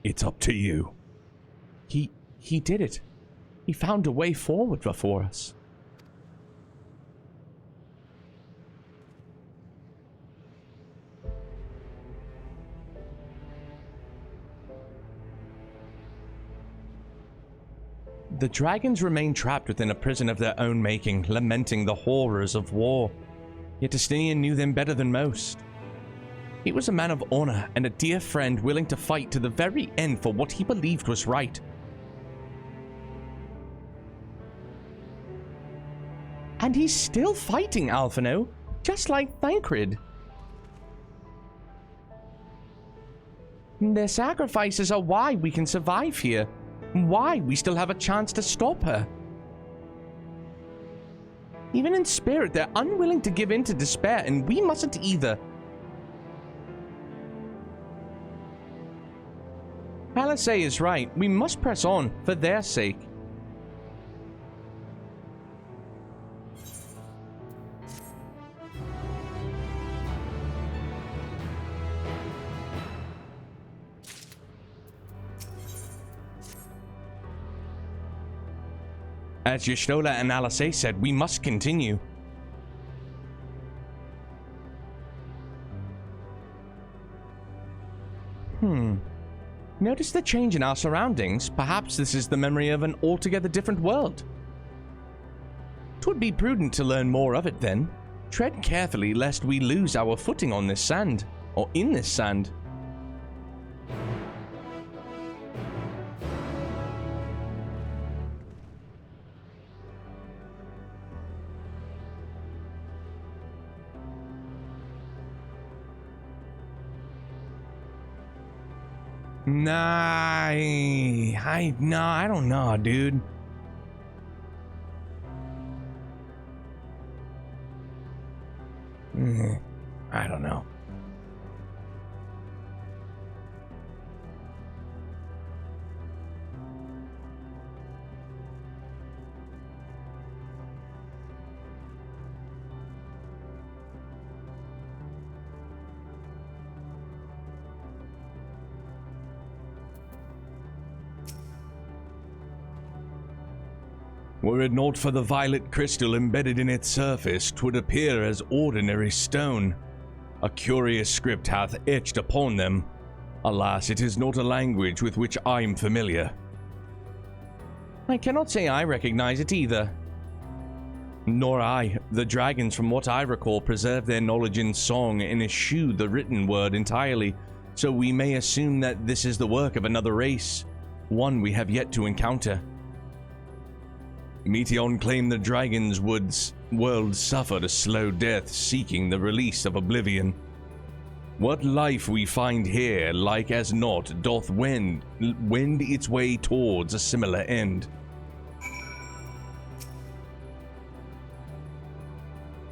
it's up to you. He did it. He found a way forward before us. The dragons remain trapped within a prison of their own making, lamenting the horrors of war. Yet Estinian knew them better than most. He was a man of honor and a dear friend willing to fight to the very end for what he believed was right. And he's still fighting, Alphino, just like Thancred. Their sacrifices are why we can survive here, why we still have a chance to stop her. Even in spirit, they're unwilling to give in to despair, and we mustn't either. Palisade is right. We must press on, for their sake. As Y'shtola and Alisei said, we must continue. Notice the change in our surroundings. Perhaps this is the memory of an altogether different world. 'Twould be prudent to learn more of it then. Tread carefully lest we lose our footing on this sand, or in this sand. Nah, I don't know, dude. I don't know. Were it not for the violet crystal embedded in its surface, 'twould appear as ordinary stone. A curious script hath etched upon them. Alas, it is not a language with which I'm familiar. I cannot say I recognize it either. Nor I. The dragons, from what I recall, preserve their knowledge in song and eschew the written word entirely, so we may assume that this is the work of another race, one we have yet to encounter. Meteon claimed the dragon's world suffered a slow death, seeking the release of oblivion. What life we find here, like as not, doth wend its way towards a similar end.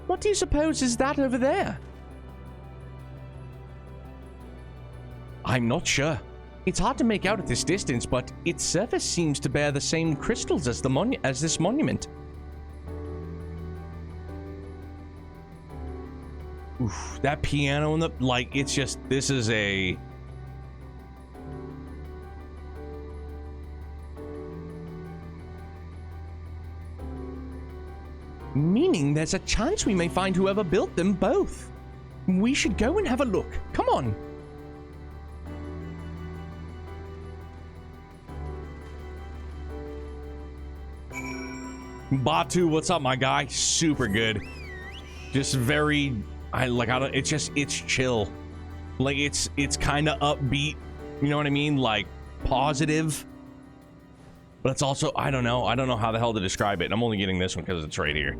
What do you suppose is that over there? I'm not sure. It's hard to make out at this distance, but its surface seems to bear the same crystals as this monument. Oof, that piano in the it's just this is a meaning there's a chance we may find whoever built them both. We should go and have a look. Come on. Batu, what's up, my guy? Super good. Just very, it's chill. Like, it's kind of upbeat. You know what I mean? Like, positive. But it's also, I don't know how the hell to describe it. I'm only getting this one because it's right here.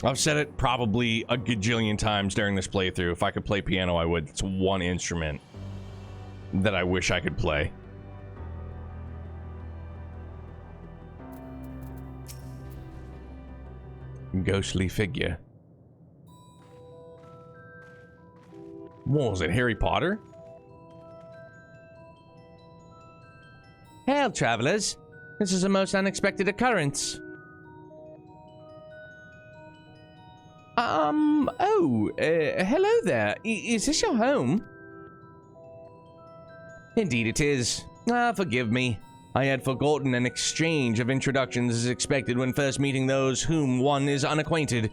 I've said it probably a gajillion times during this playthrough. If I could play piano, I would. It's one instrument that I wish I could play. Ghostly figure. What was it, Harry Potter? Hail, travelers. This is a most unexpected occurrence. Hello there. Is this your home? Indeed it is. Forgive me. I had forgotten an exchange of introductions is expected when first meeting those whom one is unacquainted.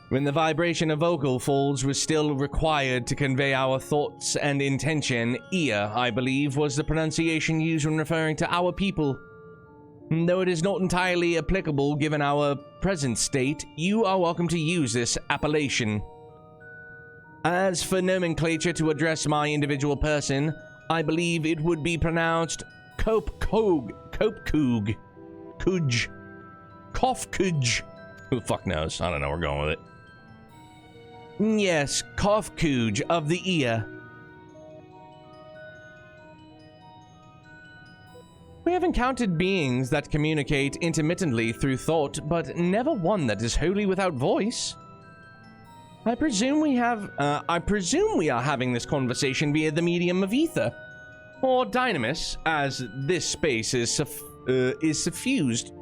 When the vibration of vocal folds was still required to convey our thoughts and intention, ear, I believe, was the pronunciation used when referring to our people. Though it is not entirely applicable given our present state, you are welcome to use this appellation. As for nomenclature to address my individual person, I believe it would be pronounced Cope-Coog, Cope-Coog, Kuj, Cough-Kuj. Who the fuck knows? I don't know, we're going with it. Yes, Cough-Kuj of the ear. We have encountered beings that communicate intermittently through thought, but never one that is wholly without voice. I presume we are having this conversation via the medium of ether, or dynamis, as this space is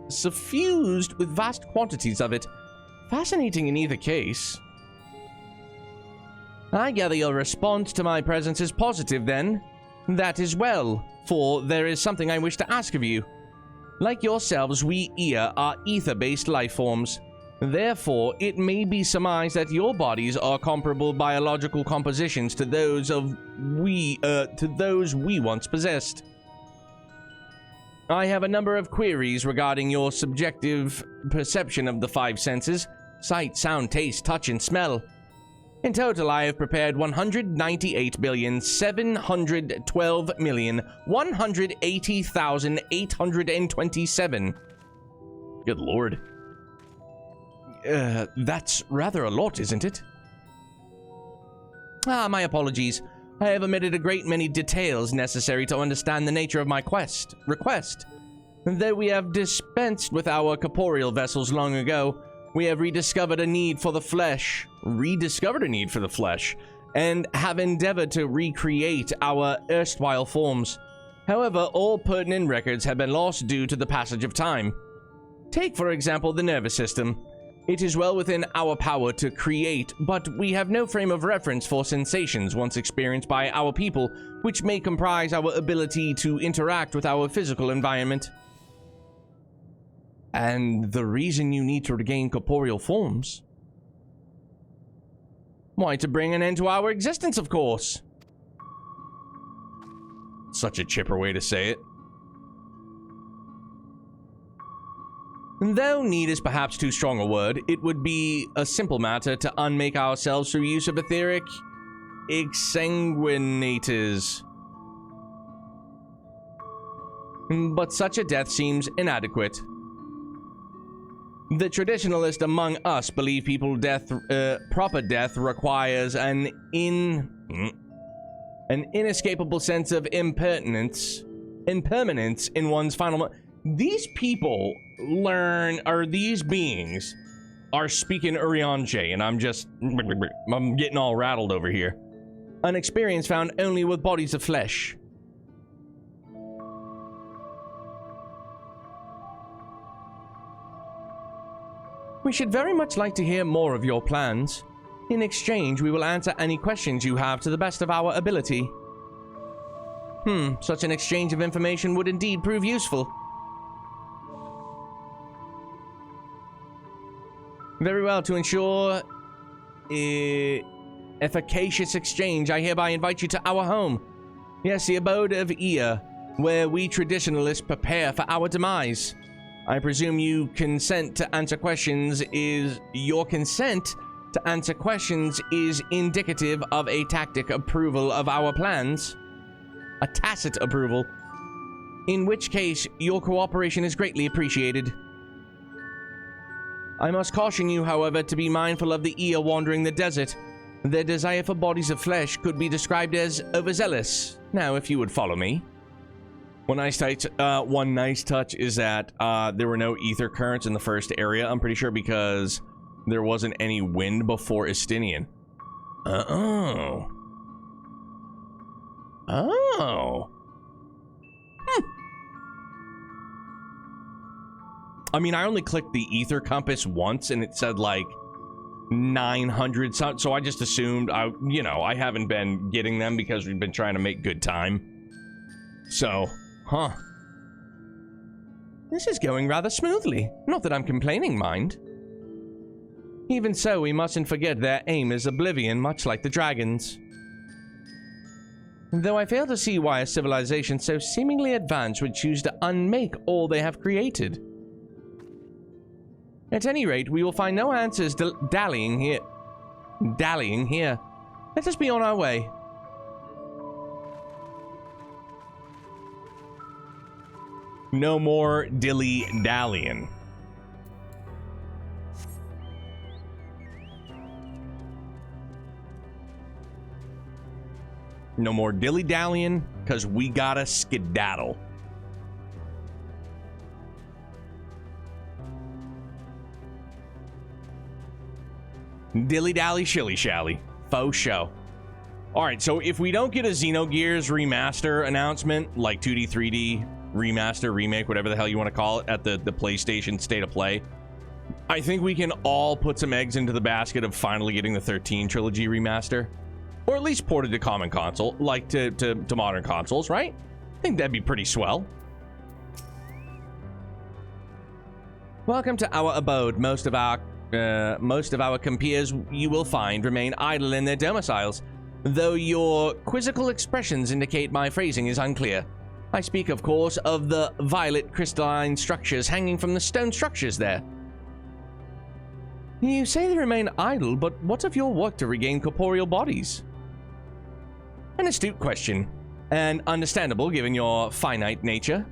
suffused with vast quantities of it. Fascinating in either case. I gather your response to my presence is positive, then. That is well, for there is something I wish to ask of you. Like yourselves, we ear are ether-based life forms. Therefore, it may be surmised that your bodies are comparable biological compositions to those we once possessed. I have a number of queries regarding your subjective perception of the five senses: sight, sound, taste, touch, and smell. In total, I have prepared 198,712,180,827. Good lord. That's rather a lot, isn't it? My apologies. I have omitted a great many details necessary to understand the nature of my request. Though we have dispensed with our corporeal vessels long ago, we have rediscovered a need for the flesh, and have endeavored to recreate our erstwhile forms. However, all pertinent records have been lost due to the passage of time. Take, for example, the nervous system. It is well within our power to create, but we have no frame of reference for sensations once experienced by our people, which may comprise our ability to interact with our physical environment. And the reason you need to regain corporeal forms? Why, to bring an end to our existence, of course. Such a chipper way to say it. Though need is perhaps too strong a word, it would be a simple matter to unmake ourselves through use of etheric exsanguinators. But such a death seems inadequate. The traditionalist among us believe proper death requires an inescapable sense of impermanence in one's final. These people these beings are speaking Urianche, and I'm getting all rattled over here. An experience found only with bodies of flesh. We should very much like to hear more of your plans. In exchange, we will answer any questions you have to the best of our ability. Such an exchange of information would indeed prove useful. Very well, to ensure efficacious exchange, I hereby invite you to our home. Yes, the abode of Ea, where we traditionalists prepare for our demise. I presume you consent to answer questions is... Your consent to answer questions is indicative of a tacit approval of our plans. A tacit approval. In which case, your cooperation is greatly appreciated. I must caution you, however, to be mindful of the Ea wandering the desert. Their desire for bodies of flesh could be described as overzealous. Now, if you would follow me. One nice touch is that there were no ether currents in the first area. I'm pretty sure because there wasn't any wind before Estinian. Oh. I mean, I only clicked the ether compass once and it said like 900 so I just assumed I haven't been getting them because we've been trying to make good time. So, this is going rather smoothly. Not that I'm complaining, mind. Even so, we mustn't forget their aim is oblivion, much like the dragons. Though I fail to see why a civilization so seemingly advanced would choose to unmake all they have created. At any rate, we will find no answers dallying here. Let us be on our way. No more dilly-dallying. No more dilly-dallying, because we gotta skedaddle. Dilly-dally, shilly-shally. Faux show. Alright, so if we don't get a Xenogears remaster announcement, like 2D, 3D, remaster, remake, whatever the hell you want to call it, at the PlayStation State of Play, I think we can all put some eggs into the basket of finally getting the 13 Trilogy remaster. Or at least ported to common console, like to modern consoles, right? I think that'd be pretty swell. Welcome to our abode. Most of our compeers you will find remain idle in their domiciles, though your quizzical expressions indicate my phrasing is unclear. I speak, of course, of the violet crystalline structures hanging from the stone structures there. You say they remain idle, but what of your work to regain corporeal bodies? An astute question, and understandable given your finite nature.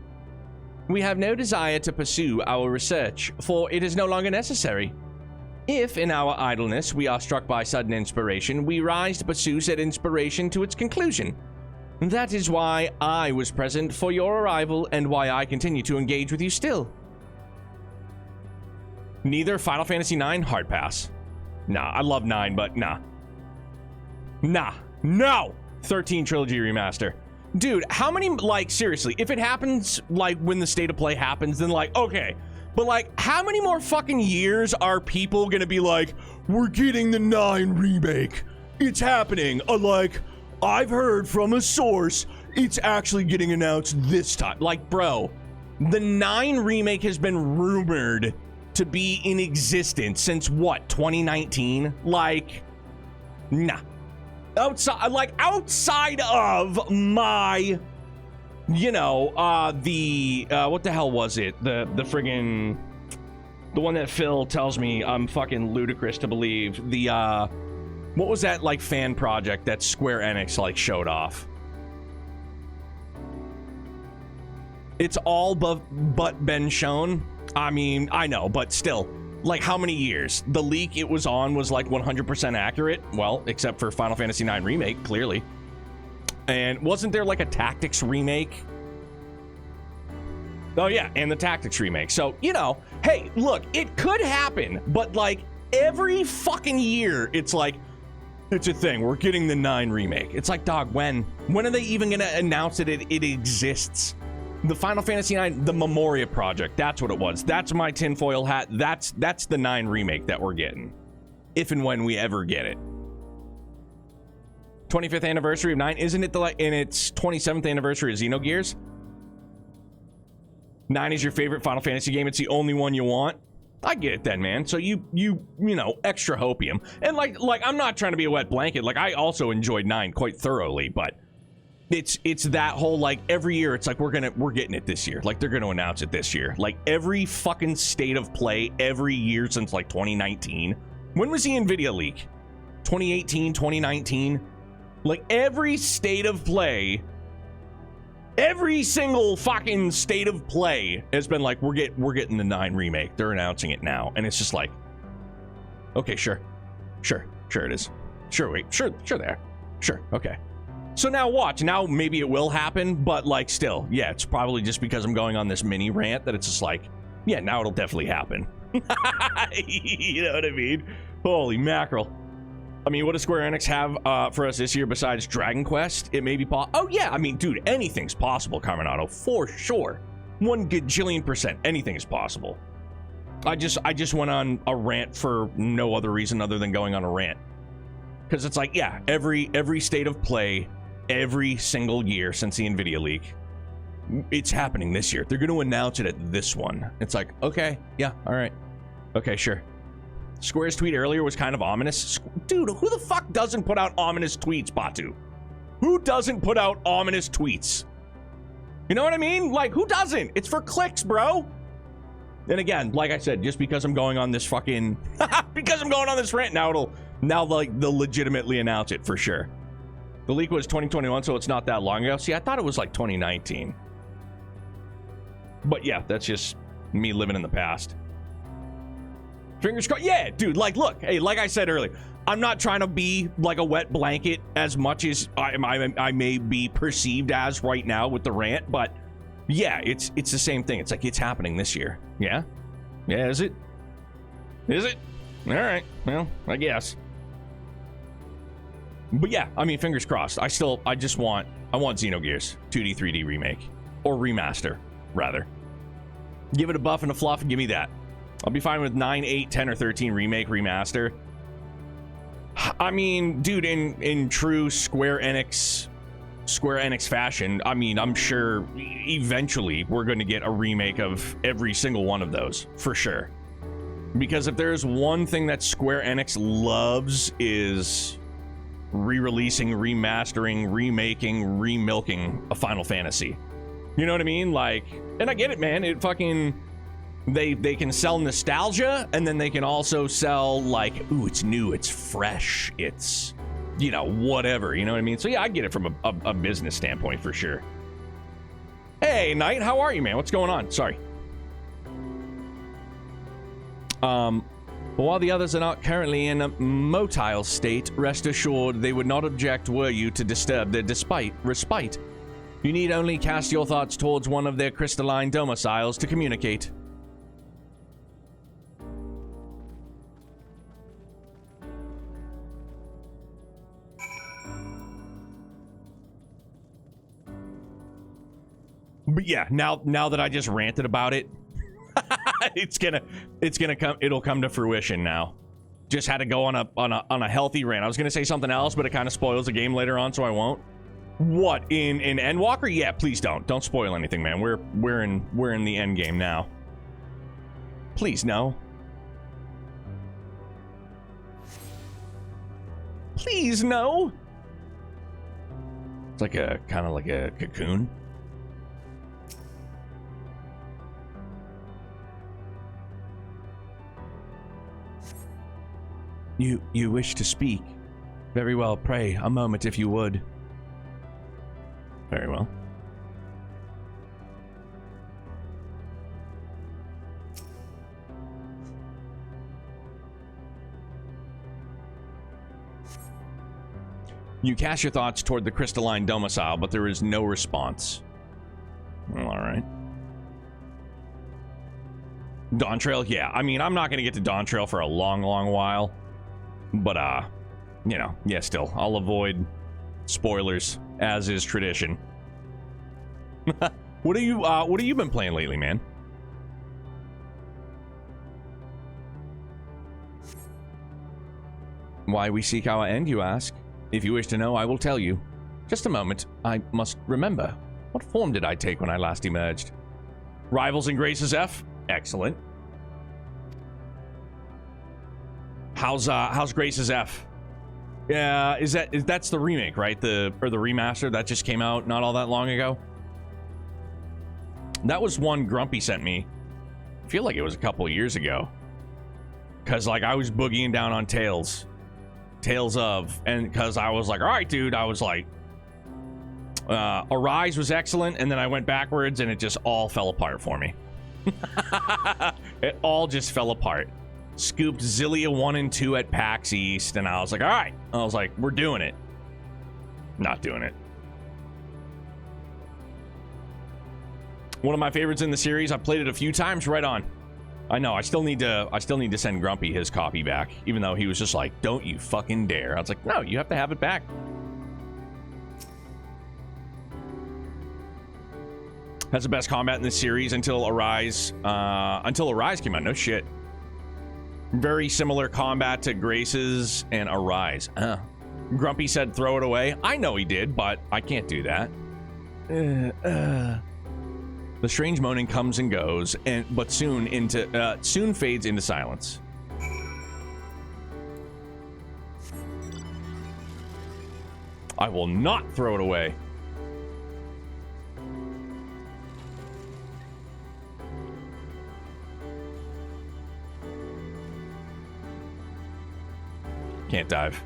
We have no desire to pursue our research, for it is no longer necessary. If, in our idleness, we are struck by sudden inspiration, we rise to pursue said inspiration to its conclusion. That is why I was present for your arrival, and why I continue to engage with you still. Neither Final Fantasy IX, hard pass. Nah, I love 9, but nah. No! 13 Trilogy Remaster. Dude, how many, like, seriously, if it happens, like, when the State of Play happens, then, like, okay. But, like, how many more fucking years are people gonna be like, we're getting the 9 remake. It's happening. Like, I've heard from a source, it's actually getting announced this time. Like, bro, the 9 remake has been rumored to be in existence since, what, 2019? Like, nah. Outside of my, you know, what the hell was it? The friggin', the one that Phil tells me I'm fucking ludicrous to believe. The, what was that, like, fan project that Square Enix, like, showed off? It's all but been shown. I mean, I know, but still. Like, how many years? The leak it was on was, like, 100% accurate. Well, except for Final Fantasy IX Remake, clearly. And wasn't there, like, a Tactics remake? Oh, yeah, and the Tactics remake. So, you know, hey, look, it could happen. But, like, every fucking year, it's like, it's a thing. We're getting the 9 remake. It's like, dog, when? When are they even going to announce that it exists? The Final Fantasy IX, the Memoria project, that's what it was. That's my tinfoil hat. That's the 9 remake that we're getting. If and when we ever get it. 25th anniversary of 9, isn't it in its 27th anniversary of Xenogears? 9 is your favorite Final Fantasy game. It's the only one you want. I get it then, man. So you know, extra hopium. And like I'm not trying to be a wet blanket. Like, I also enjoyed 9 quite thoroughly, but it's that whole, like, every year it's like we're getting it this year. Like, they're gonna announce it this year. Like, every fucking state of play every year since like 2019. When was the NVIDIA leak? 2018, 2019? Like, every state of play, every single fucking state of play has been like, we're getting the 9 remake. They're announcing it now. And it's just like, okay, sure it is. Sure, wait, sure there. Sure, okay. So now watch. Now maybe it will happen, but like still, yeah, it's probably just because I'm going on this mini rant that it's just like, yeah, now it'll definitely happen. You know what I mean? Holy mackerel. I mean, what does Square Enix have for us this year besides Dragon Quest? It may be oh yeah, I mean, dude, anything's possible, Carminato, for sure. 1 gajillion %, anything is possible. I just went on a rant for no other reason other than going on a rant. Because it's like, yeah, every state of play, every single year since the NVIDIA leak, it's happening this year. They're going to announce it at this one. It's like, okay, yeah, all right. Okay, sure. Square's tweet earlier was kind of ominous. Dude, who the fuck doesn't put out ominous tweets, Batu? Who doesn't put out ominous tweets? You know what I mean? Like, who doesn't? It's for clicks, bro. And again, like I said, just because I'm going on this fucking... because I'm going on this rant, now they'll legitimately announce it for sure. The leak was 2021, so it's not that long ago. See, I thought it was like 2019. But yeah, that's just me living in the past. Fingers crossed. Yeah, dude, like, look, hey, like I said earlier, I'm not trying to be like a wet blanket as much as I may be perceived as right now with the rant, but yeah, it's the same thing. It's like, it's happening this year. Yeah? Yeah, is it? Is it? All right, well, I guess. But yeah, I mean, fingers crossed. I want Xenogears 2D, 3D remake. Or remaster, rather. Give it a buff and a fluff and give me that. I'll be fine with 9, 8, 10, or 13 remake, remaster. I mean, dude, in true Square Enix fashion, I mean, I'm sure eventually we're going to get a remake of every single one of those, for sure. Because if there's one thing that Square Enix loves is re-releasing, remastering, remaking, remilking a Final Fantasy. You know what I mean? Like, and I get it, man. It fucking... They can sell nostalgia, and then they can also sell, like, ooh, it's new, it's fresh, it's, you know, whatever. You know what I mean? So yeah, I get it from a business standpoint for sure. Hey, Knight, how are you, man? What's going on? Sorry. But while the others are not currently in a motile state, rest assured they would not object were you to disturb their respite. You need only cast your thoughts towards one of their crystalline domiciles to communicate. But yeah, now that I just ranted about it, it'll come to fruition now. Just had to go on a healthy rant. I was gonna say something else, but it kind of spoils the game later on, so I won't. What, in Endwalker? Yeah, please don't spoil anything, man. We're in the end game now. Please no. Please no. It's like kind of like a cocoon. You wish to speak? Very well, pray, a moment if you would. Very well. You cast your thoughts toward the crystalline domicile, but there is no response. Well, all right. Dawn Trail, yeah. I mean, I'm not going to get to Dawn Trail for a long, long while. But, you know, yeah, still, I'll avoid spoilers, as is tradition. What have you been playing lately, man? Why we seek our end, you ask? If you wish to know, I will tell you. Just a moment, I must remember. What form did I take when I last emerged? Rivals and Graces F? Excellent. How's Grace's F? Yeah, that's the remake, right? The remaster that just came out not all that long ago. That was one Grumpy sent me. I feel like it was a couple of years ago. Cause like I was boogieing down on Tales of, and cause I was like, all right, dude, I was like, Arise was excellent, and then I went backwards, and it just all fell apart for me. It all just fell apart. Scooped Zillia 1 and 2 at PAX East, and I was like, all right. I was like, we're doing it. Not doing it. One of my favorites in the series. I've played it a few times. Right on. I know. I still need to send Grumpy his copy back, even though he was just like, "Don't you fucking dare!" I was like, "No, you have to have it back." That's the best combat in this series until Arise. Until Arise came out. No shit. Very similar combat to Grace's and Arise. Grumpy said throw it away. I know he did, but I can't do that. The strange moaning comes and goes, but soon fades into silence. I will not throw it away. Can't dive.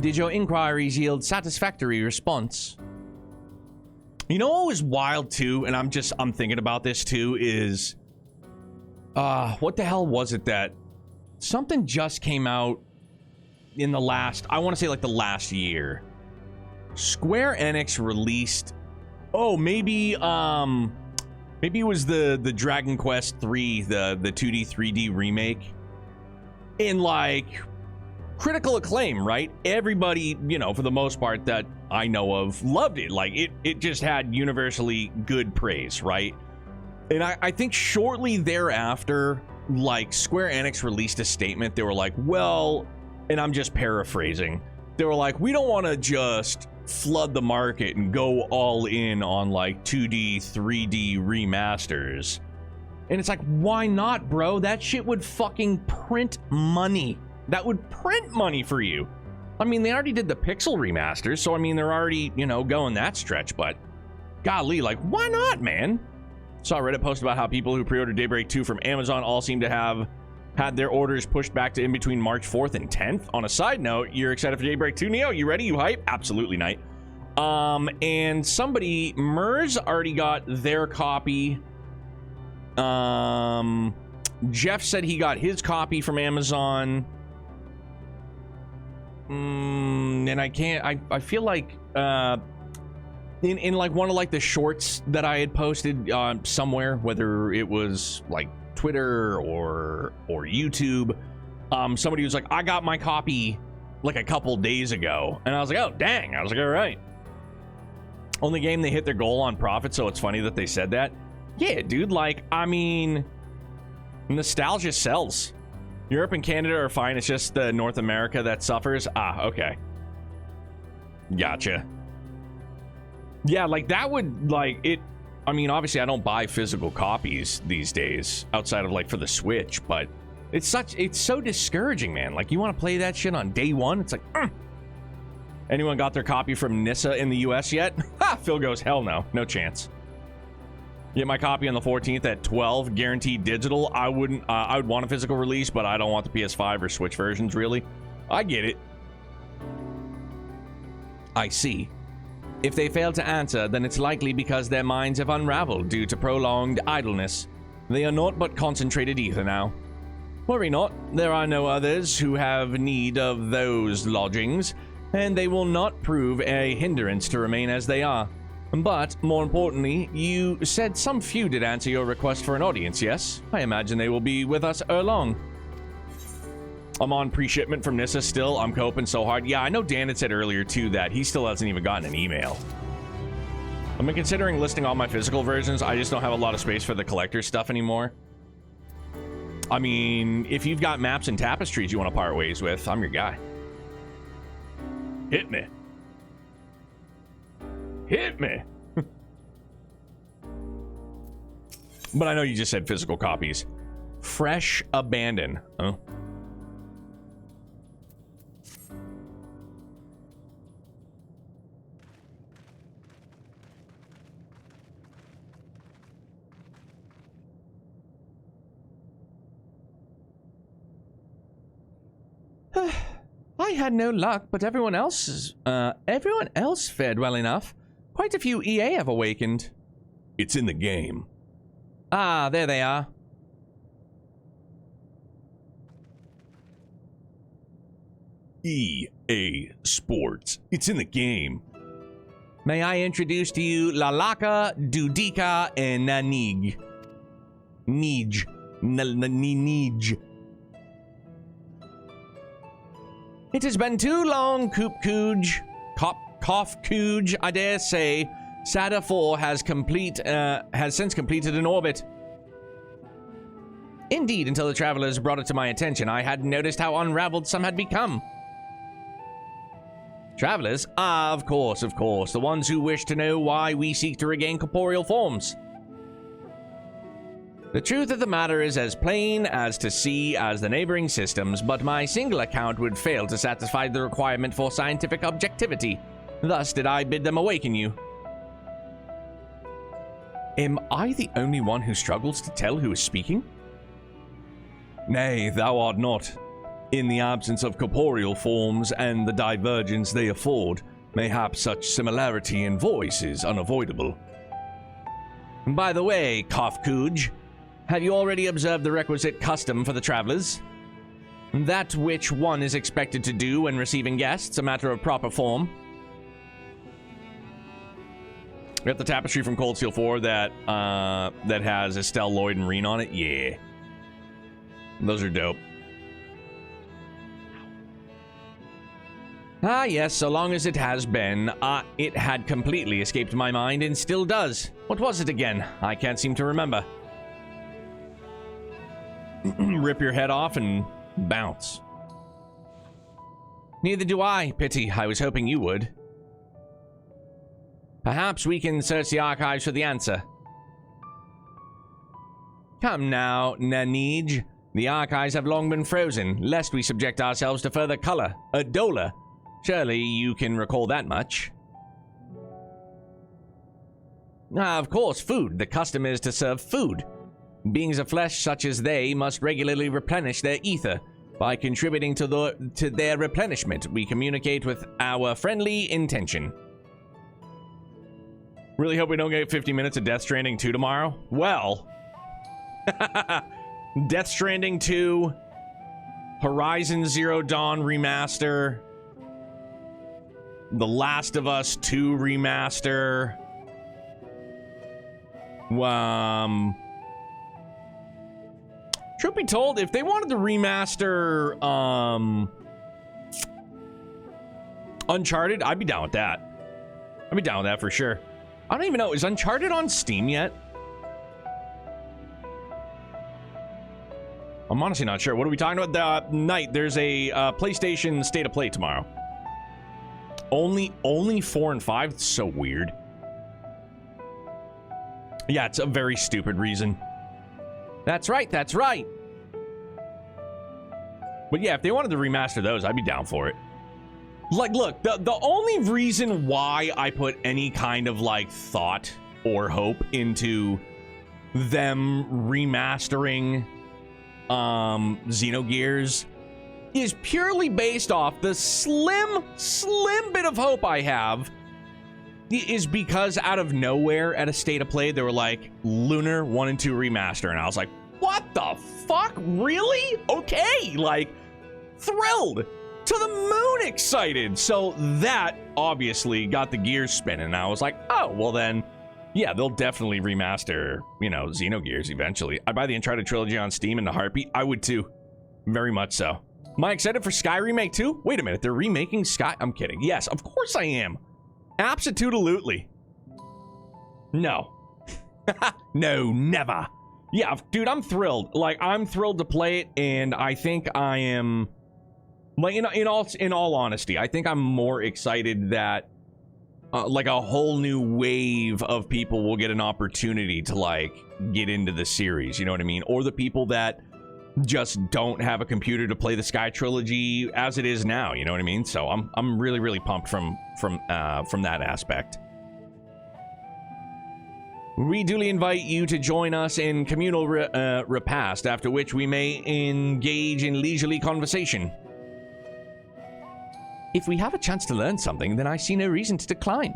Did your inquiries yield satisfactory response? You know what was wild too, and I'm thinking about this too, is what the hell was it that something just came out in the last, I want to say like the last year. Square Enix released, maybe it was the Dragon Quest 3, the 2D 3D remake, in like critical acclaim, right? Everybody, for the most part that I know of, loved it. Like it just had universally good praise, right? And I think shortly thereafter, like Square Enix released a statement. They were like, well, and I'm just paraphrasing, they were like, we don't want to just flood the market and go all in on like 2D 3D remasters. And it's like, why not, bro? That shit would fucking print money. That would print money for you. I mean, they already did the pixel remasters, so I mean, they're already, going that stretch, but golly, like, why not, man? Saw a Reddit post about how people who pre-ordered Daybreak 2 from Amazon all seem to have had their orders pushed back to in between March 4th and 10th. On a side note, you're excited for Daybreak 2, Neo? You ready? You hype? Absolutely, Knight. And somebody, Mers, already got their copy. Jeff said he got his copy from Amazon. And I feel like in like one of like the shorts that I had posted somewhere, whether it was like Twitter or YouTube, somebody was like, I got my copy like a couple days ago, and I was like, oh dang. I was like, all right. Only game they hit their goal on profit, so it's funny that they said that. Yeah, dude, like, I mean, nostalgia sells. Europe and Canada are fine. It's just the North America that suffers. Okay. Gotcha. Yeah, like that would, like, it, I mean, obviously I don't buy physical copies these days outside of like for the Switch, but it's so discouraging, man. Like, you want to play that shit on day one? It's like, Anyone got their copy from Nissa in the US yet? Ha! Phil goes, hell no. No chance. Get my copy on the 14th at 12, guaranteed digital. I would want a physical release, but I don't want the PS5 or Switch versions, really. I get it. I see. If they fail to answer, then it's likely because their minds have unraveled due to prolonged idleness. They are naught but concentrated ether now. Worry not, there are no others who have need of those lodgings, and they will not prove a hindrance to remain as they are. But, more importantly, you said some few did answer your request for an audience, yes? I imagine they will be with us ere long. I'm on pre-shipment from Nissa still. I'm coping so hard. Yeah, I know Dan had said earlier, too, that he still hasn't even gotten an email. I've been considering listing all my physical versions. I just don't have a lot of space for the collector stuff anymore. I mean, if you've got maps and tapestries you want to part ways with, I'm your guy. Hit me. Hit me. But I know you just said physical copies. Fresh Abandon. Oh. I had no luck, but everyone else fared well enough. Quite a few EA have awakened. It's in the game. Ah, there they are. EA Sports. It's in the game. May I introduce to you Lalaka, Dudika, and Nanig. Nij. Nij. It has been too long, Coop Cooge. Cough Cooge, I dare say. Sada 4 has since completed an orbit. Indeed, until the travelers brought it to my attention, I hadn't noticed how unraveled some had become. Travelers? Ah, of course. The ones who wish to know why we seek to regain corporeal forms. The truth of the matter is as plain as to see as the neighboring systems, but my single account would fail to satisfy the requirement for scientific objectivity. Thus did I bid them awaken you. Am I the only one who struggles to tell who is speaking? Nay, thou art not. In the absence of corporeal forms and the divergence they afford, mayhap such similarity in voice is unavoidable. By the way, Cough Cooge, have you already observed the requisite custom for the travelers? That which one is expected to do when receiving guests, a matter of proper form. We got the tapestry from Cold Steel 4 that has Estelle, Lloyd, and Reen on it. Yeah. Those are dope. Ah, yes, so long as it has been. It had completely escaped my mind and still does. What was it again? I can't seem to remember. Rip your head off and bounce. Neither do I. Pity. I was hoping you would. Perhaps we can search the archives for the answer. Come now, Nanij. The archives have long been frozen, lest we subject ourselves to further color. Adola. Surely you can recall that much. Of course, food. The custom is to serve food. Beings of flesh such as they must regularly replenish their ether. By contributing to their replenishment, we communicate with our friendly intention. Really hope we don't get 50 minutes of Death Stranding 2 tomorrow. Well, Death Stranding 2, Horizon Zero Dawn Remaster, The Last of Us 2 Remaster, truth be told, if they wanted to remaster Uncharted, I'd be down with that. I'd be down with that for sure. I don't even know, is Uncharted on Steam yet? I'm honestly not sure. What are we talking about? Night, there's a PlayStation State of Play tomorrow. Only 4 and 5? It's so weird. Yeah, it's a very stupid reason. That's right, that's right. But yeah, if they wanted to remaster those, I'd be down for it. Like, look, the only reason why I put any kind of, like, thought or hope into them remastering Xenogears is purely based off the slim bit of hope I have is because out of nowhere at a State of Play, they were like, Lunar 1 and 2 remaster. And I was like, what the fuck? Really? Okay. Like, thrilled. To the moon excited. So that obviously got the gears spinning. I was like, oh, well then, yeah, they'll definitely remaster, you know, Xenogears eventually. I'd buy the Uncharted trilogy on Steam in a heartbeat. I would too. Very much so. Am I excited for Sky Remake too? Wait a minute, they're remaking Sky? I'm kidding. Yes, of course I am. Abso-toodalutely. No. No, never. Yeah, dude, I'm thrilled. Like, I'm thrilled to play it, and I think I am Like, in all honesty, I think I'm more excited that like a whole new wave of people will get an opportunity to like get into the series, you know what I mean? Or the people that just don't have a computer to play the Sky trilogy as it is now, you know what I mean? So I'm really, really pumped from that aspect. We duly invite you to join us in communal repast, after which we may engage in leisurely conversation. If we have a chance to learn something, then I see no reason to decline.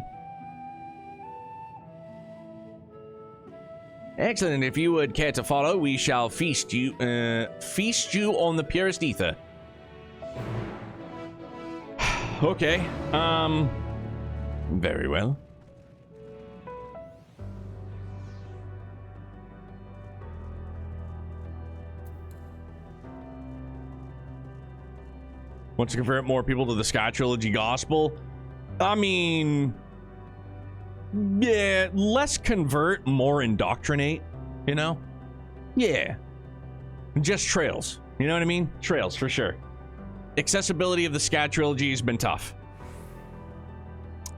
Excellent. If you would care to follow, we shall feast you on the purest ether. Okay. Very well. Want to convert more people to the Sky Trilogy Gospel? I mean, yeah, less convert, more indoctrinate, you know? Yeah. Just trails. You know what I mean? Trails, for sure. Accessibility of the Sky Trilogy has been tough.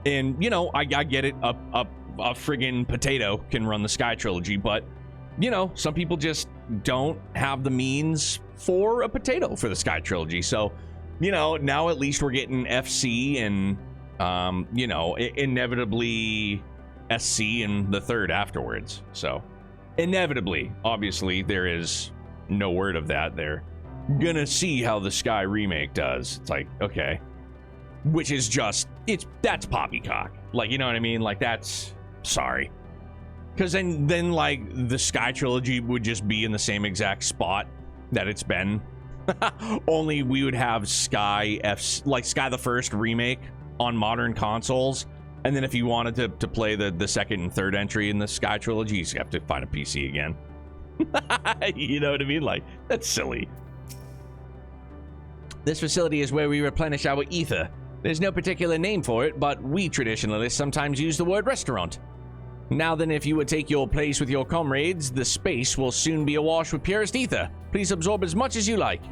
And, you know, I get it. A friggin' potato can run the Sky Trilogy, but, you know, some people just don't have the means for a potato for the Sky Trilogy, so... You know, now at least we're getting FC and, you know, inevitably SC and the third afterwards. So, inevitably, obviously, there is no word of that. They're gonna see how the Sky remake does. It's like, okay. Which is just, that's poppycock. Like, you know what I mean? Like, that's, sorry. Because then, like, the Sky Trilogy would just be in the same exact spot that it's been. Only we would have Sky the First remake on modern consoles, and then if you wanted to play the second and third entry in the Sky Trilogy, you have to find a PC again. You know what I mean? Like, that's silly. This facility is where we replenish our ether. There's no particular name for it, but we traditionalists sometimes use the word restaurant. Now then, if you would take your place with your comrades, the space will soon be awash with purest ether. Please absorb as much as you like.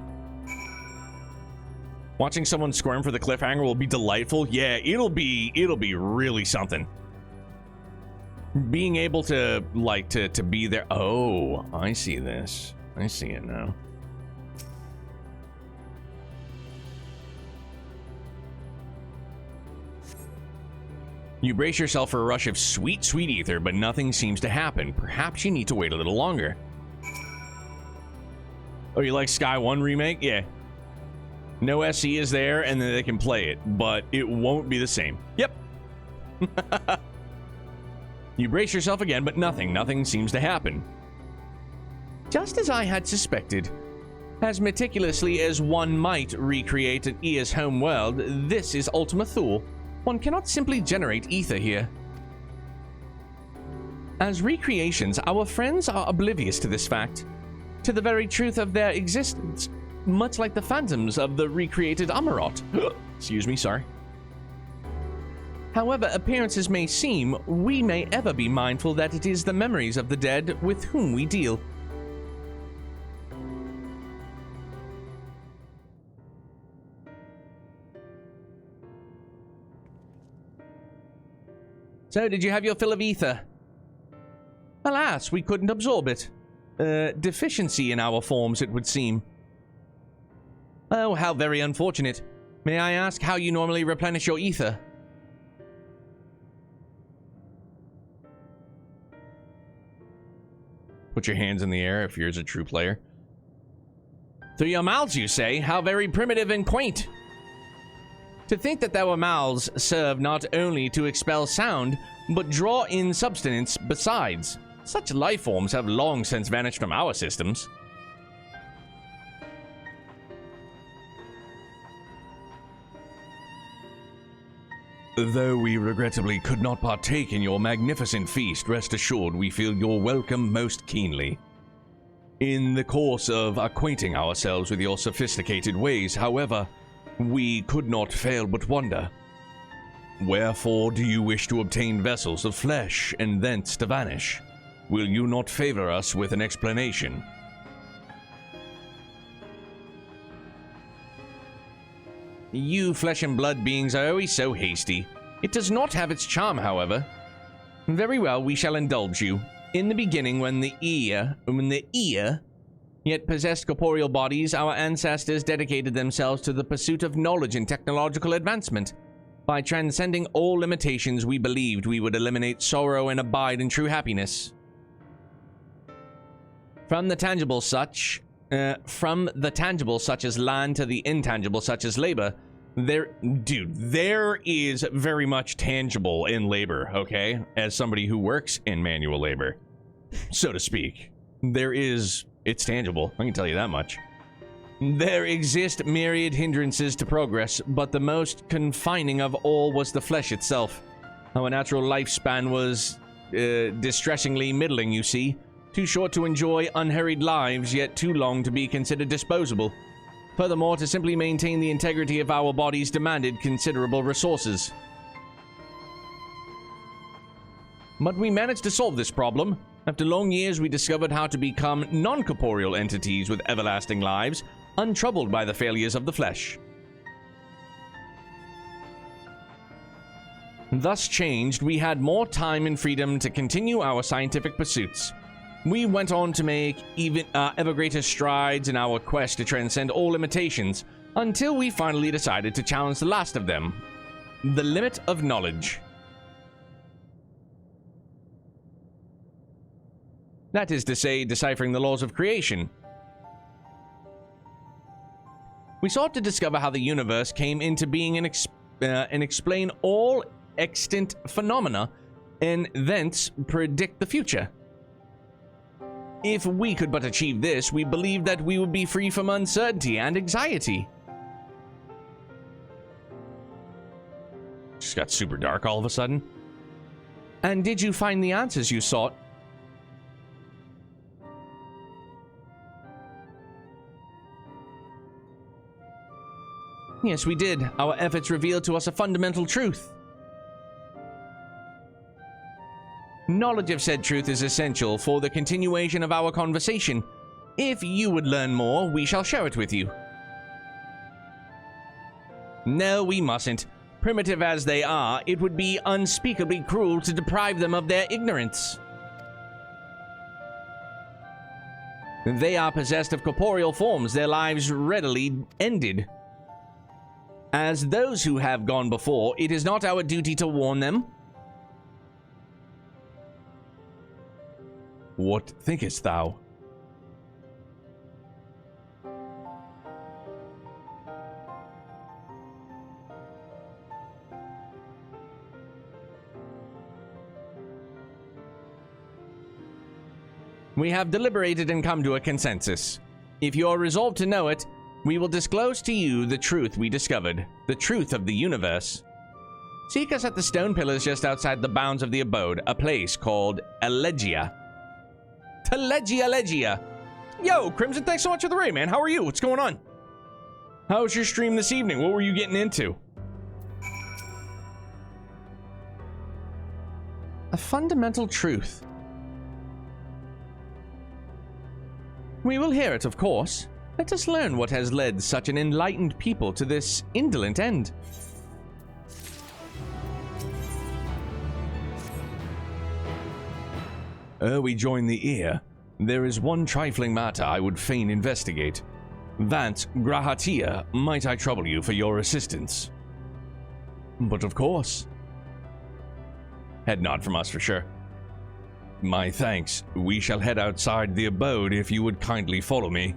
Watching someone squirm for the cliffhanger will be delightful. Yeah, it'll be really something. Being able to, like, to be there. Oh, I see this. I see it now. You brace yourself for a rush of sweet, sweet ether, but nothing seems to happen. Perhaps you need to wait a little longer. Oh, you like Sky 1 remake? Yeah. No SE is there, and then they can play it, but it won't be the same. Yep. You brace yourself again, but nothing seems to happen. Just as I had suspected. As meticulously as one might recreate an Ea's home world, this is Ultima Thule. One cannot simply generate ether here. As recreations, our friends are oblivious to this fact, to the very truth of their existence, much like the phantoms of the recreated Amarot. Excuse me, sorry. However appearances may seem, we may ever be mindful that it is the memories of the dead with whom we deal. So, did you have your fill of ether? Alas, we couldn't absorb it. Deficiency in our forms, it would seem. Oh, how very unfortunate. May I ask how you normally replenish your ether? Put your hands in the air if you're a true player. Through your mouths, you say? How very primitive and quaint. To think that our mouths serve not only to expel sound, but draw in substance besides. Such life forms have long since vanished from our systems. Though we regrettably could not partake in your magnificent feast, rest assured we feel your welcome most keenly. In the course of acquainting ourselves with your sophisticated ways, however, we could not fail but wonder. Wherefore do you wish to obtain vessels of flesh and thence to vanish? Will you not favor us with an explanation? You flesh and blood beings are always so hasty. It does not have its charm, however. Very well, we shall indulge you. In the beginning, when the ear yet possessed corporeal bodies, our ancestors dedicated themselves to the pursuit of knowledge and technological advancement. By transcending all limitations, we believed we would eliminate sorrow and abide in true happiness. From the tangible such as land to the intangible such as labor, there is very much tangible in labor, okay? As somebody who works in manual labor, so to speak. It's tangible, I can tell you that much. There exist myriad hindrances to progress, but the most confining of all was the flesh itself. Our natural lifespan was distressingly middling, you see. Too short to enjoy unhurried lives, yet too long to be considered disposable. Furthermore, to simply maintain the integrity of our bodies demanded considerable resources. But we managed to solve this problem. After long years, we discovered how to become non-corporeal entities with everlasting lives, untroubled by the failures of the flesh. Thus changed, we had more time and freedom to continue our scientific pursuits. We went on to make even ever greater strides in our quest to transcend all limitations, until we finally decided to challenge the last of them, the limit of knowledge. That is to say, deciphering the laws of creation. We sought to discover how the universe came into being and explain all extant phenomena, and thence predict the future. If we could but achieve this, we believed that we would be free from uncertainty and anxiety. Just got super dark all of a sudden. And did you find the answers you sought? Yes, we did. Our efforts revealed to us a fundamental truth. Knowledge of said truth is essential for the continuation of our conversation. If you would learn more, we shall share it with you. No, we mustn't. Primitive as they are, it would be unspeakably cruel to deprive them of their ignorance. They are possessed of corporeal forms, their lives readily ended. As those who have gone before, it is not our duty to warn them. What thinkest thou? We have deliberated and come to a consensus. If you are resolved to know it, we will disclose to you the truth we discovered, the truth of the universe. Seek us at the stone pillars just outside the bounds of the abode, a place called Elegia. Telegia. Yo, Crimson, thanks so much for the raid, man. How are you? What's going on? How was your stream this evening? What were you getting into? A fundamental truth. We will hear it, of course. Let us learn what has led such an enlightened people to this indolent end. Ere we join the ear, there is one trifling matter I would fain investigate. That, Grahatia, might I trouble you for your assistance? But of course. Head nod from us for sure. My thanks. We shall head outside the abode if you would kindly follow me.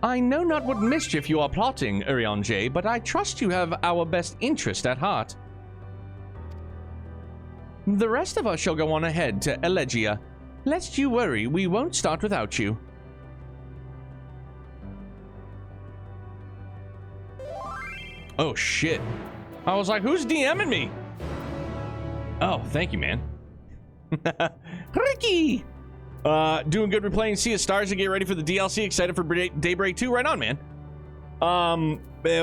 I know not what mischief you are plotting, Urianger, but I trust you have our best interest at heart. The rest of us shall go on ahead to Elegia. Lest you worry, we won't start without you. Oh shit. I was like, who's DMing me? Oh, thank you, man. Ricky! Doing good replaying Sea of Stars to get ready for the DLC. Excited for Daybreak 2. Right on, man.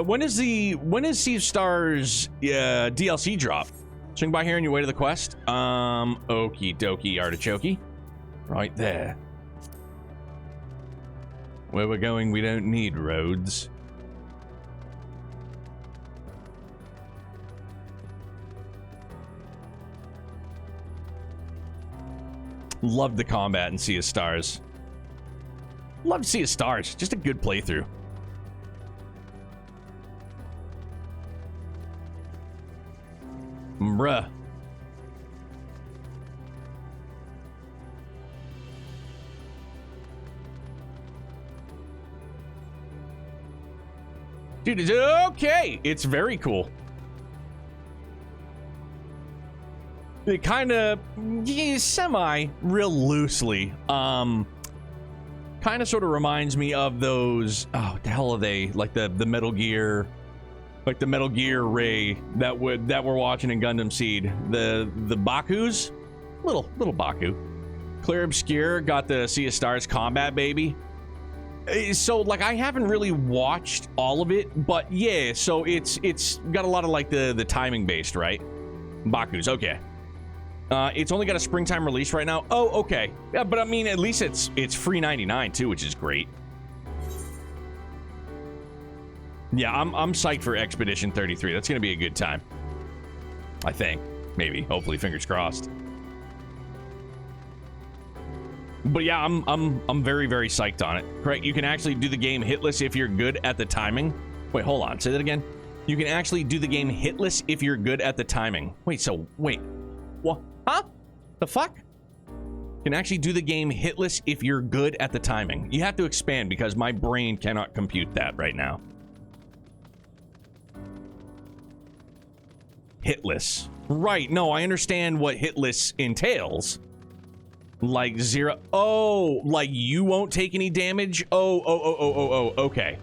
When is Sea of Stars DLC drop? Swing by here on your way to the quest. Okie dokie artichoke. Right there. Where we're going, we don't need roads. Loved the combat in Sea of Stars. Loved Sea of Stars. Just a good playthrough. Bruh. Dude, it's okay. It's very cool. It kind of, semi, real loosely, kind of sort of reminds me of those, oh, the hell are they? Like the Metal Gear, like the Metal Gear Ray that we're watching in Gundam Seed. The Baku's, little Baku. Clear Obscure got the Sea of Stars combat, baby. So, like, I haven't really watched all of it, but yeah, so it's got a lot of, like, the timing based, right? Baku's, okay. It's only got a springtime release right now. Oh, okay. Yeah, but I mean, at least it's free 99 too, which is great. Yeah, I'm psyched for Expedition 33. That's gonna be a good time. I think. Maybe. Hopefully, fingers crossed. But yeah, I'm very, very psyched on it. Correct? You can actually do the game hitless if you're good at the timing. Wait, hold on. Say that again. You can actually do the game hitless if you're good at the timing. Wait, what? Huh? The fuck? You can actually do the game hitless if you're good at the timing. You have to expand because my brain cannot compute that right now. Hitless. Right, no, I understand what hitless entails. Like zero. Oh, like you won't take any damage? Oh, okay.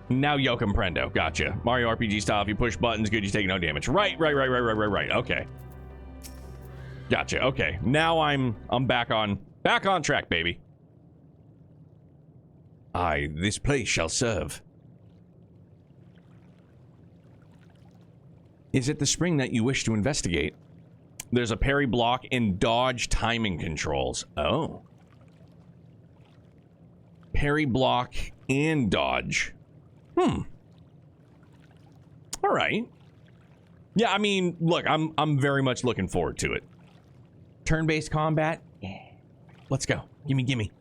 Now yo comprendo. Gotcha. Mario RPG style, if you push buttons, good, you take no damage. Right. Okay. Gotcha. Okay. Now I'm back on track, baby. Aye, this place shall serve. Is it the spring that you wish to investigate? There's a parry block and dodge timing controls. Oh. Parry block and dodge. All right. Yeah, I mean, look, I'm very much looking forward to it. Turn-based combat? Yeah. Let's go. Gimme.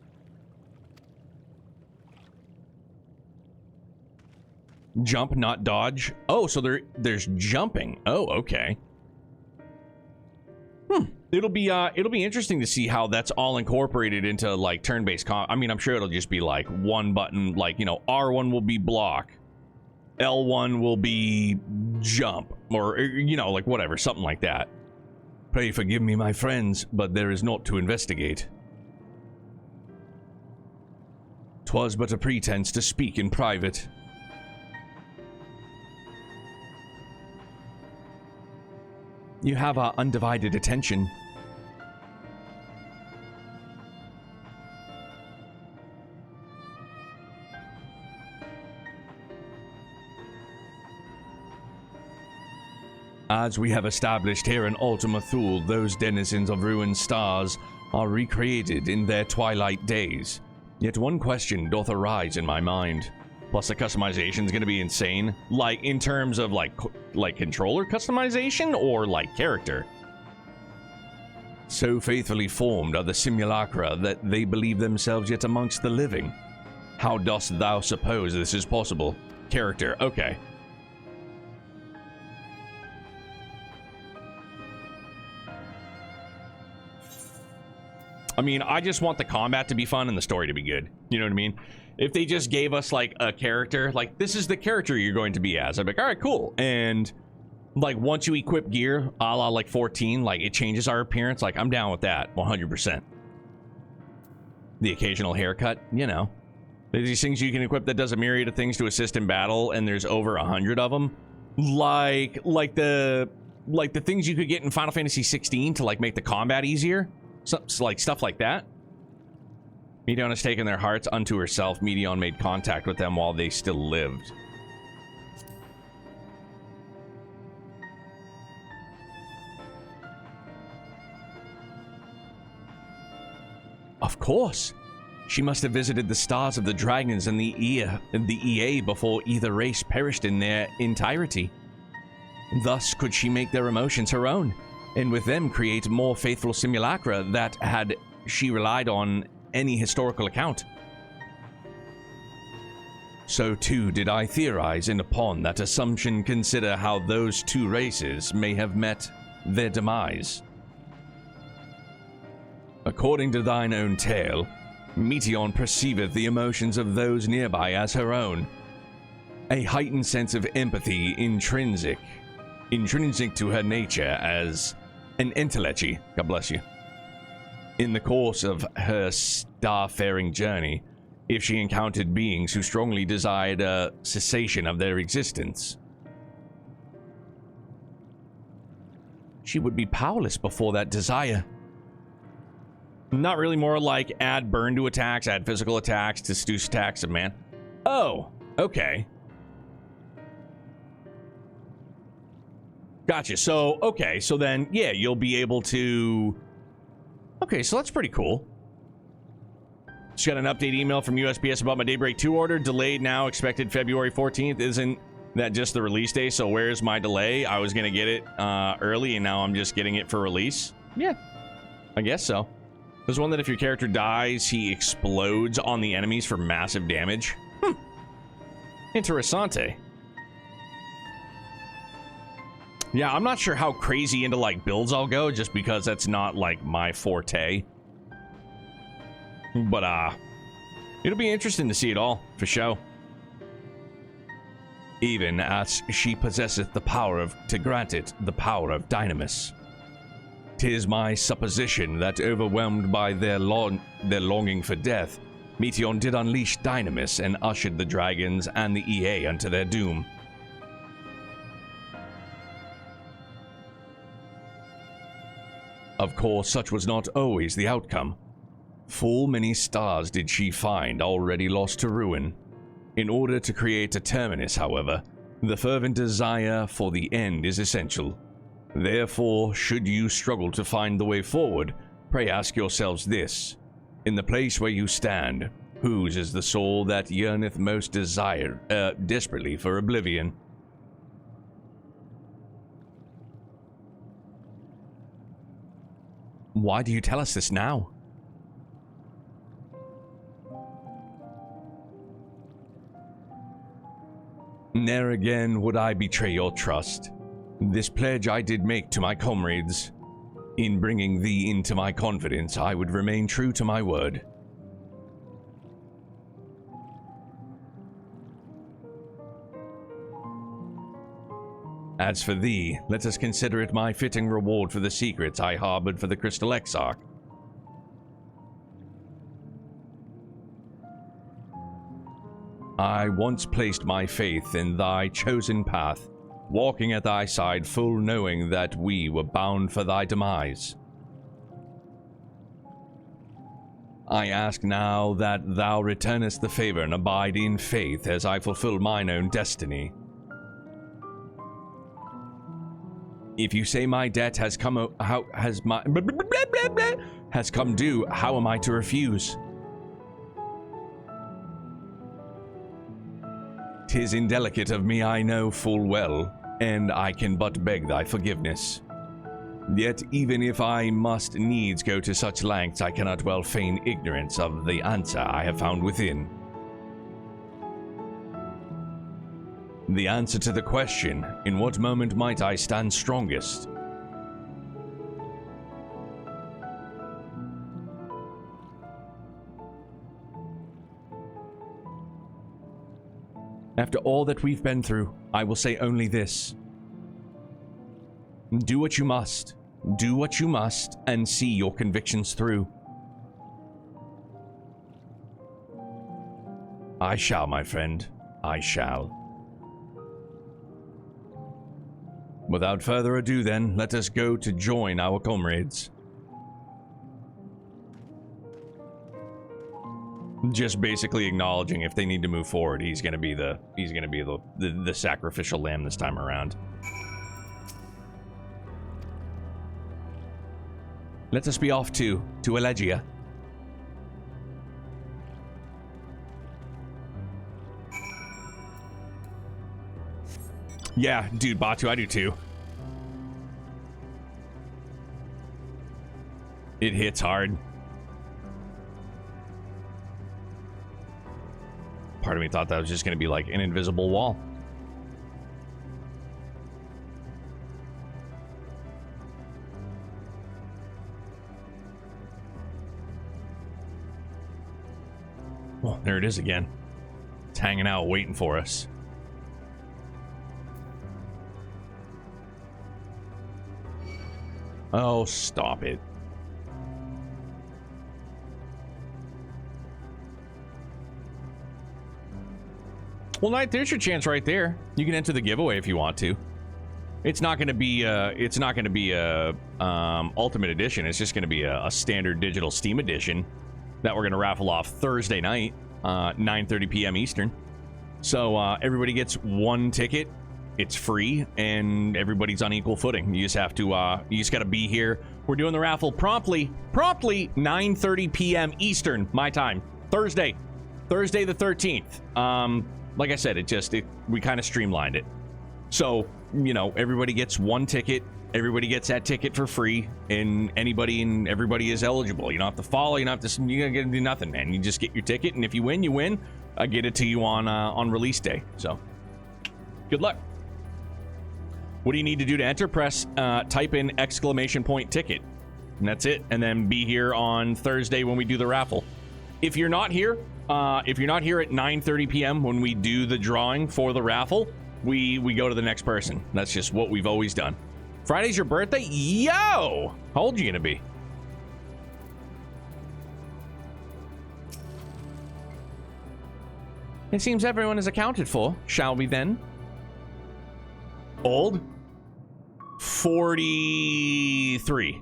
Jump, not dodge. Oh, so there's jumping. Oh, okay. It'll be interesting to see how that's all incorporated into like turn-based I mean, I'm sure it'll just be like one button, like, you know, R1 will be block, L1 will be jump, or, you know, like whatever, something like that. Pray forgive me, my friends, but there is naught to investigate. 'Twas but a pretense to speak in private. You have our undivided attention. As we have established here in Ultima Thule, those denizens of ruined stars are recreated in their twilight days. Yet one question doth arise in my mind. Plus the customization is going to be insane. Like, in terms of, like controller customization or, like, character. So faithfully formed are the simulacra that they believe themselves yet amongst the living. How dost thou suppose this is possible? Character, okay. I mean, I just want the combat to be fun and the story to be good. You know what I mean? If they just gave us, like, a character, like, this is the character you're going to be as, I'd be like, all right, cool. And, like, once you equip gear, a la, like, 14, like, it changes our appearance. Like, I'm down with that, 100%. The occasional haircut, you know. There's these things you can equip that does a myriad of things to assist in battle, and there's over 100 of them. Like the things you could get in Final Fantasy 16 to, like, make the combat easier. So, like, stuff like that. Meteon has taken their hearts unto herself. Meteon made contact with them while they still lived. Of course. She must have visited the stars of the dragons and the EA before either race perished in their entirety. Thus could she make their emotions her own, and with them create more faithful simulacra that had she relied on any historical account. So too did I theorize, and upon that assumption consider how those two races may have met their demise. According to thine own tale, Meteon perceiveth the emotions of those nearby as her own. A heightened sense of empathy intrinsic to her nature as an entelechy, God bless you. In the course of her starfaring journey, if she encountered beings who strongly desired a cessation of their existence, she would be powerless before that desire. Not really, more like add burn to attacks, add physical attacks to seduce attacks of man. Oh, okay. Gotcha. So, okay, so then, yeah, you'll be able to... Okay, so that's pretty cool. Just got an update email from USPS about my Daybreak 2 order. Delayed now, expected February 14th. Isn't that just the release day? So where's my delay? I was going to get it early, and now I'm just getting it for release. Yeah, I guess so. There's one that if your character dies, he explodes on the enemies for massive damage. Interessante. Yeah, I'm not sure how crazy into, like, builds I'll go, just because that's not, like, my forte. But, it'll be interesting to see it all, for show. Even as she possesseth the power to grant it the power of Dynamis. 'Tis my supposition that overwhelmed by their longing for death, Meteon did unleash Dynamis and ushered the dragons and the EA unto their doom. Of course, such was not always the outcome. Full many stars did she find already lost to ruin. In order to create a terminus, however, the fervent desire for the end is essential. Therefore, should you struggle to find the way forward, pray ask yourselves this. In the place where you stand, whose is the soul that yearneth most desperately for oblivion? Why do you tell us this now? Ne'er again would I betray your trust. This pledge I did make to my comrades. In bringing thee into my confidence, I would remain true to my word. As for thee, let us consider it my fitting reward for the secrets I harbored for the Crystal Exarch. I once placed my faith in thy chosen path, walking at thy side full knowing that we were bound for thy demise. I ask now that thou returnest the favor and abide in faith as I fulfill mine own destiny. If you say my debt has come due, how am I to refuse? 'Tis indelicate of me, I know full well, and I can but beg thy forgiveness. Yet even if I must needs go to such lengths, I cannot well feign ignorance of the answer I have found within. The answer to the question, in what moment might I stand strongest? After all that we've been through, I will say only this. Do what you must. Do what you must, and see your convictions through. I shall, my friend. I shall. Without further ado, then, let us go to join our comrades. Just basically acknowledging if they need to move forward, he's gonna be the sacrificial lamb this time around. Let us be off to Elegia. Yeah, dude, Batu, I do too. It hits hard. Part of me thought that was just going to be like an invisible wall. Well, there it is again. It's hanging out, waiting for us. Oh, stop it. Well, Knight, there's your chance right there. You can enter the giveaway if you want to. It's not going to be a Ultimate Edition. It's just going to be a standard digital Steam edition that we're going to raffle off Thursday night, 9:30 p.m. Eastern. So everybody gets one ticket. It's free, and everybody's on equal footing. You just have to, you just got to be here. We're doing the raffle promptly 9:30 p.m. Eastern, my time, Thursday the 13th. Like I said, we kind of streamlined it. So, you know, everybody gets one ticket. Everybody gets that ticket for free, and anybody and everybody is eligible. You don't have to follow. You don't have to. You don't get to do nothing, man. You just get your ticket, and if you win, you win. I get it to you on release day. So, good luck. What do you need to do to enter? Press type in !ticket, and that's it. And then be here on Thursday when we do the raffle. If you're not here, at 9:30 p.m. when we do the drawing for the raffle, we go to the next person. That's just what we've always done. Friday's your birthday? Yo! How old are you gonna be? It seems everyone is accounted for. Shall we then? Old? 43.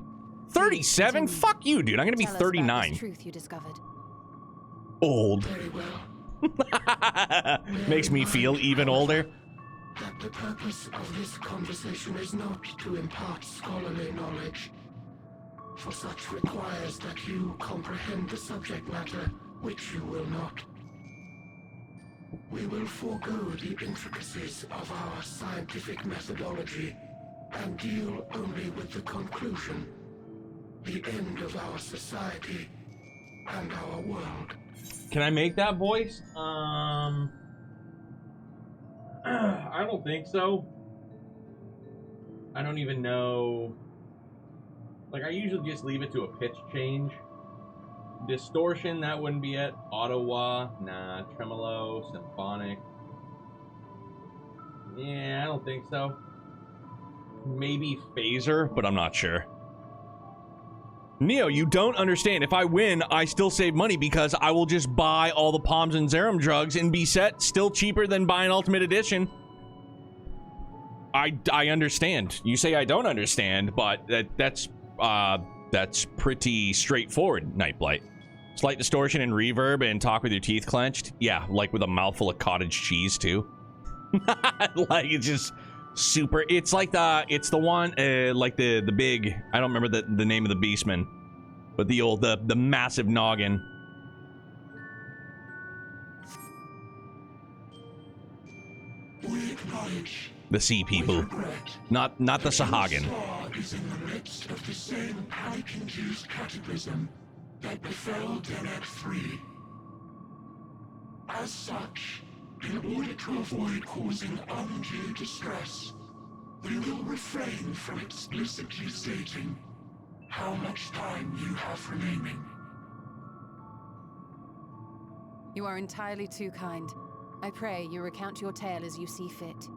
37? Fuck you, dude. I'm gonna be 39. Truth you discovered. Old. Makes me feel even older. That the purpose of this conversation is not to impart scholarly knowledge, for such requires that you comprehend the subject matter, which you will not. We will forego the intricacies of our scientific methodology and deal only with the conclusion, the end of our society and our world. Can I make that voice? I don't think so. I don't even know. Like, I usually just leave it to a pitch change. Distortion, that wouldn't be it. Ottawa, nah. Tremolo, symphonic. Yeah, I don't think so. Maybe phaser, but I'm not sure. Neo, you don't understand. If I win, I still save money because I will just buy all the Palms and Zerum drugs and be set. Still cheaper than buying Ultimate Edition. I understand. You say I don't understand, but that's pretty straightforward, Nightblight. Slight distortion and reverb and talk with your teeth clenched. Yeah, like with a mouthful of cottage cheese too. Like it's just super. It's like it's the one like the big. I don't remember the name of the beastman, but the massive noggin. We acknowledge the sea people, not the Sahagin. Is in the midst of the same panic-induced cataclysm that befell Deneb 3. As such, in order to avoid causing undue distress, we will refrain from explicitly stating how much time you have remaining. You are entirely too kind. I pray you recount your tale as you see fit.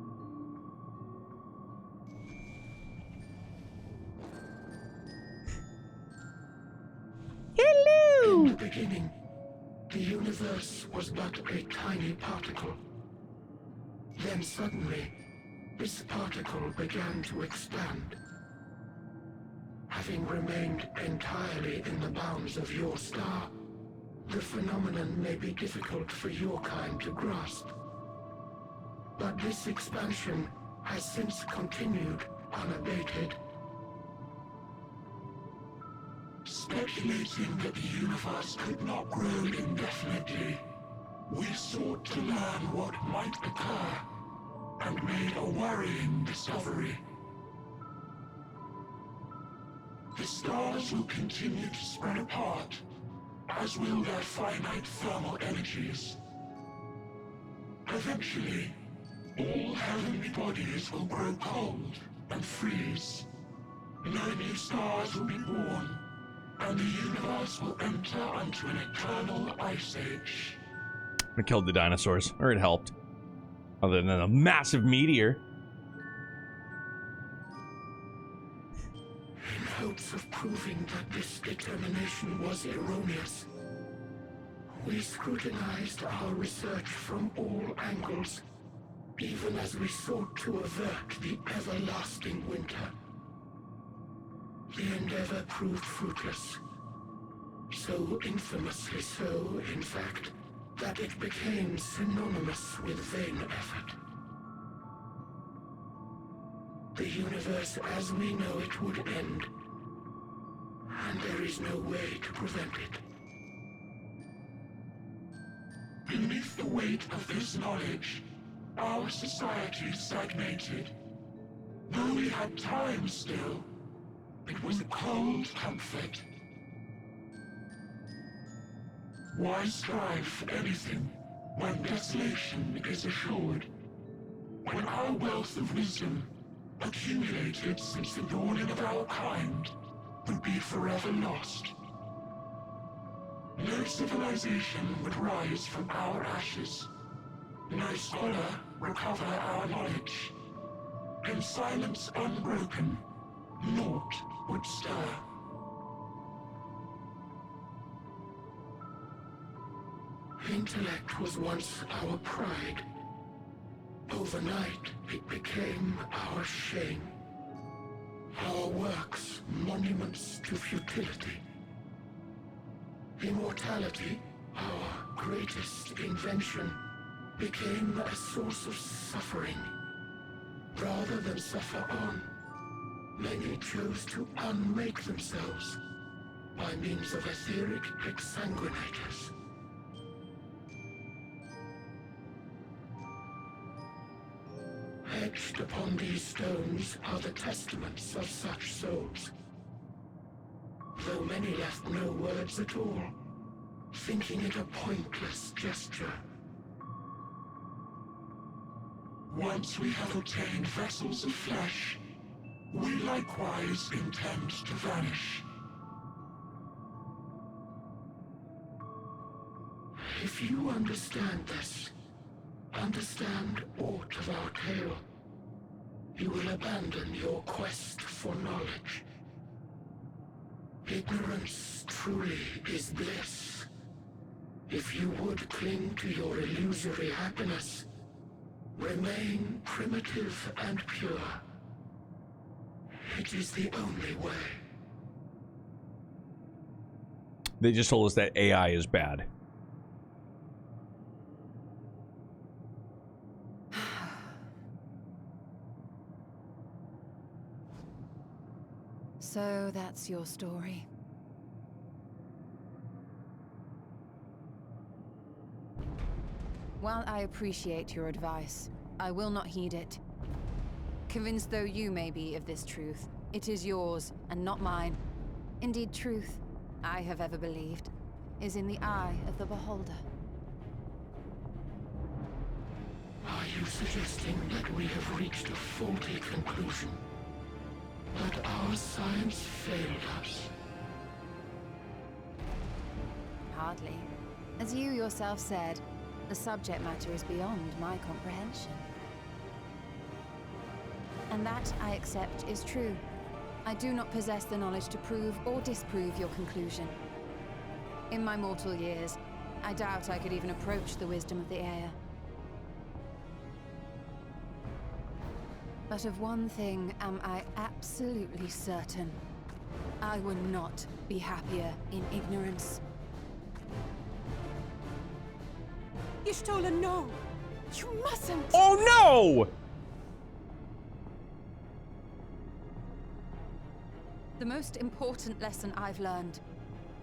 Hello! In the beginning, the universe was but a tiny particle. Then suddenly, this particle began to expand. Having remained entirely in the bounds of your star, the phenomenon may be difficult for your kind to grasp. But this expansion has since continued unabated. Speculating that the universe could not grow indefinitely, we sought to learn what might occur, and made a worrying discovery. The stars will continue to spread apart, as will their finite thermal energies. Eventually, all heavenly bodies will grow cold and freeze. No new stars will be born, and the universe will enter into an eternal ice age. It killed the dinosaurs, or it helped. Other than a massive meteor. In hopes of proving that this determination was erroneous, we scrutinized our research from all angles, even as we sought to avert the everlasting winter. The endeavor proved fruitless. So infamously so, in fact, that it became synonymous with vain effort. The universe as we know it would end, and there is no way to prevent it. Beneath the weight of this knowledge, our society stagnated. Though we had time still, it was a cold comfort. Why strive for anything when desolation is assured? When our wealth of wisdom, accumulated since the dawning of our kind, would be forever lost. No civilization would rise from our ashes. No scholar recover our knowledge. In silence unbroken, naught would stir. Intellect was once our pride. Overnight, it became our shame. Our works, monuments to futility. Immortality, our greatest invention, became a source of suffering. Rather than suffer on, many chose to unmake themselves by means of etheric exsanguinators. Etched upon these stones are the testaments of such souls. Though many left no words at all, thinking it a pointless gesture. Once we have obtained vessels of flesh, we likewise intend to vanish. If you understand this, understand aught of our tale, you will abandon your quest for knowledge. Ignorance truly is bliss. If you would cling to your illusory happiness, remain primitive and pure. It is the only way. They just told us that AI is bad. So that's your story. While I appreciate your advice, I will not heed it. Convinced though you may be of this truth, it is yours and not mine. Indeed, truth, I have ever believed, is in the eye of the beholder. Are you suggesting that we have reached a faulty conclusion? That our science failed us? Hardly. As you yourself said, the subject matter is beyond my comprehension. And that, I accept, is true. I do not possess the knowledge to prove or disprove your conclusion. In my mortal years, I doubt I could even approach the wisdom of the air. But of one thing am I absolutely certain. I would not be happier in ignorance. Y'shtola, no! You mustn't! Oh no! The most important lesson I've learned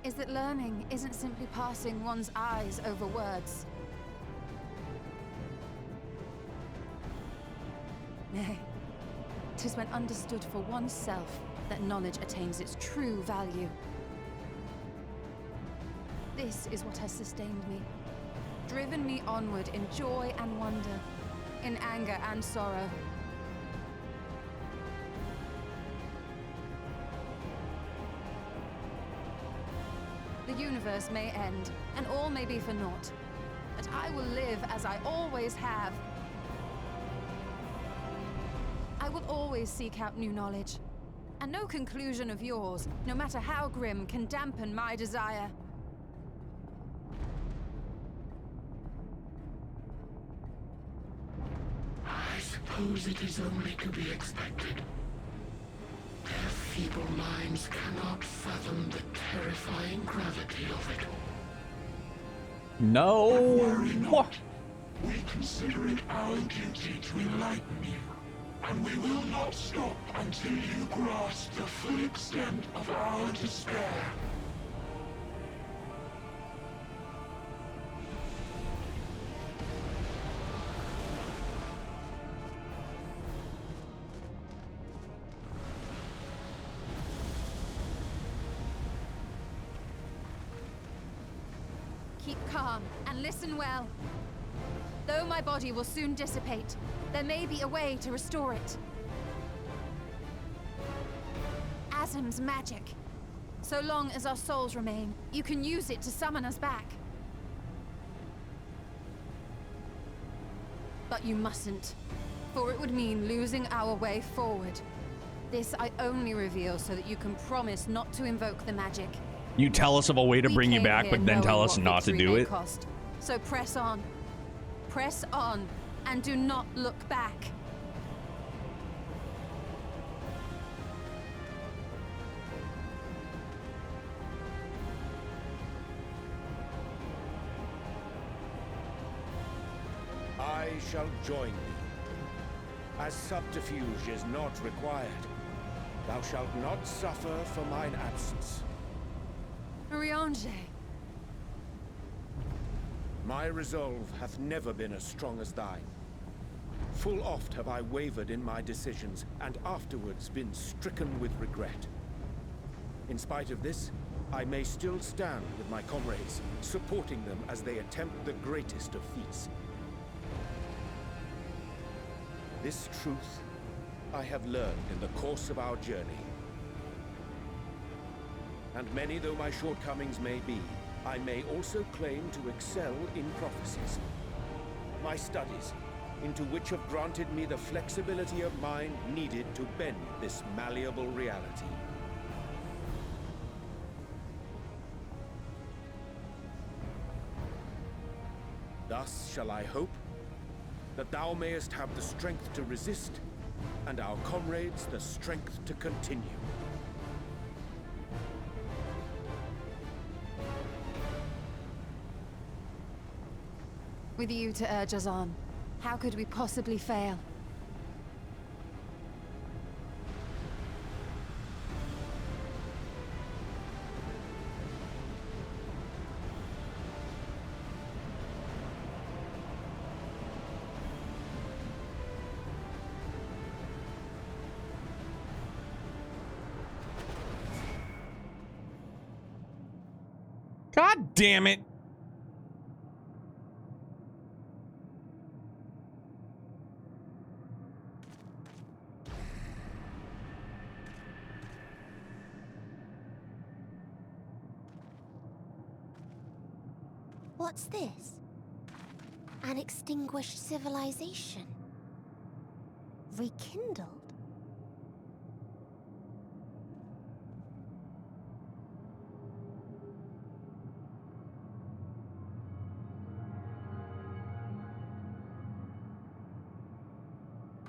is that learning isn't simply passing one's eyes over words. Nay, 'tis when understood for oneself that knowledge attains its true value. This is what has sustained me. driven me onward in joy and wonder, in anger and sorrow. The universe may end, and all may be for naught. But I will live as I always have. I will always seek out new knowledge. And no conclusion of yours, no matter how grim, can dampen my desire. I suppose it is only to be expected. Their feeble minds cannot fathom the terrifying gravity of it all. No. But worry not. We consider it our duty to enlighten you. And we will not stop until you grasp the full extent of our despair. Keep calm and listen well. Though my body will soon dissipate, there may be a way to restore it. Asm's magic. So long as our souls remain, you can use it to summon us back. But you mustn't, for it would mean losing our way forward. This I only reveal so that you can promise not to invoke the magic. You tell us of a way to bring you back, but then tell us not to do it. So press on, and do not look back. I shall join thee. As subterfuge is not required, thou shalt not suffer for mine absence. Riange. My resolve hath never been as strong as thine. Full oft have I wavered in my decisions, and afterwards been stricken with regret. In spite of this, I may still stand with my comrades, supporting them as they attempt the greatest of feats. This truth I have learned in the course of our journey. And many though my shortcomings may be, I may also claim to excel in prophecies. My studies, into which have granted me the flexibility of mind needed to bend this malleable reality. Thus shall I hope that thou mayest have the strength to resist, and our comrades the strength to continue. With you to urge us on, how could we possibly fail? God damn it. What's this? An extinguished civilization. Rekindled.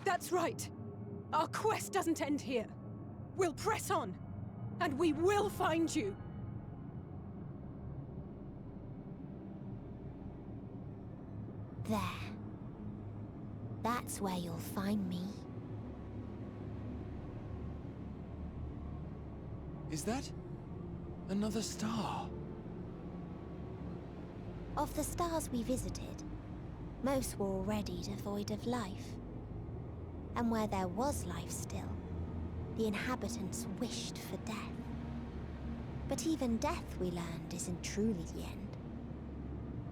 That's right. Our quest doesn't end here. We'll press on, and we will find you. There. That's where you'll find me. Is that another star? Of the stars we visited, most were already devoid of life. And where there was life still, the inhabitants wished for death. But even death, we learned, isn't truly the end.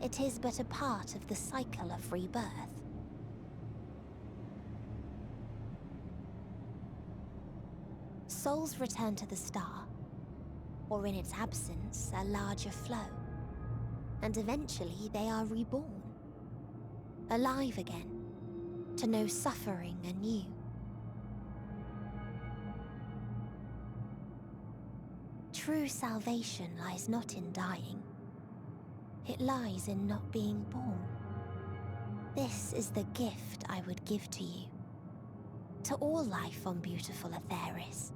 it is but a part of the cycle of rebirth. Souls return to the star, or in its absence, a larger flow. And eventually they are reborn, alive again, to know suffering anew. True salvation lies not in dying. It lies in not being born. This is the gift I would give to you, to all life on beautiful Aetheris.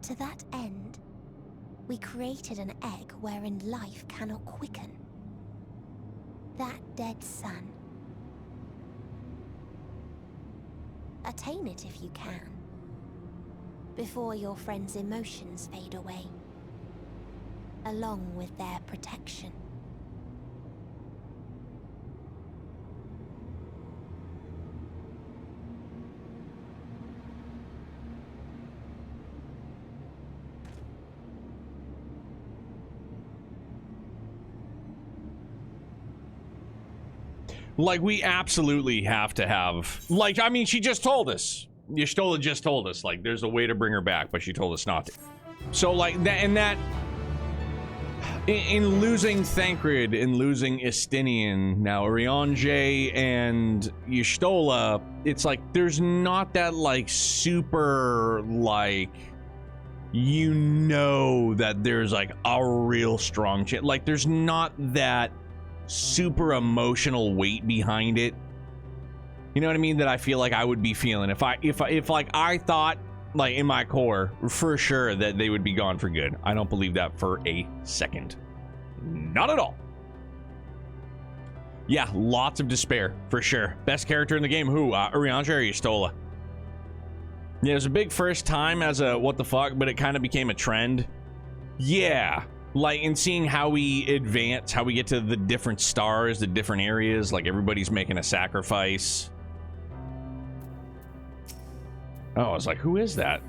To that end, we created an egg wherein life cannot quicken. That dead sun. Attain it if you can, before your friend's emotions fade away, along with their protection. Like, we absolutely have to have... Like, I mean, she just told us. Y'shtola just told us, like, there's a way to bring her back, but she told us not to. So, like, that... And that... In losing Thancred, in losing Estinian, now Urianger and Y'shtola, it's like, there's not that, like, super, like... You know that there's, like, a real strong chance. Like, there's not that... super emotional weight behind it. You know what I mean? That I feel like I would be feeling if like I thought, like, in my core for sure that they would be gone for good. I don't believe that for a second. Not at all. Yeah, lots of despair for sure. Best character in the game, who? Urianger or Y'shtola? Yeah, it was a big first time as a what the fuck, but it kind of became a trend. Yeah. Like, in seeing how we advance, how we get to the different stars, the different areas, like everybody's making a sacrifice. Oh, I was like, who is that?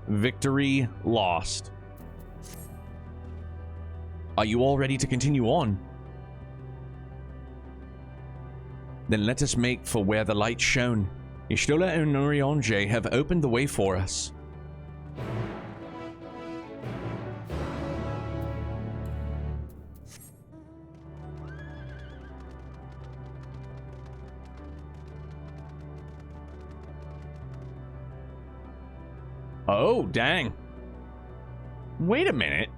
Victory lost. Are you all ready to continue on? Then let us make for where the light shone. Y'shtola and Urianger have opened the way for us. Oh, dang. Wait a minute.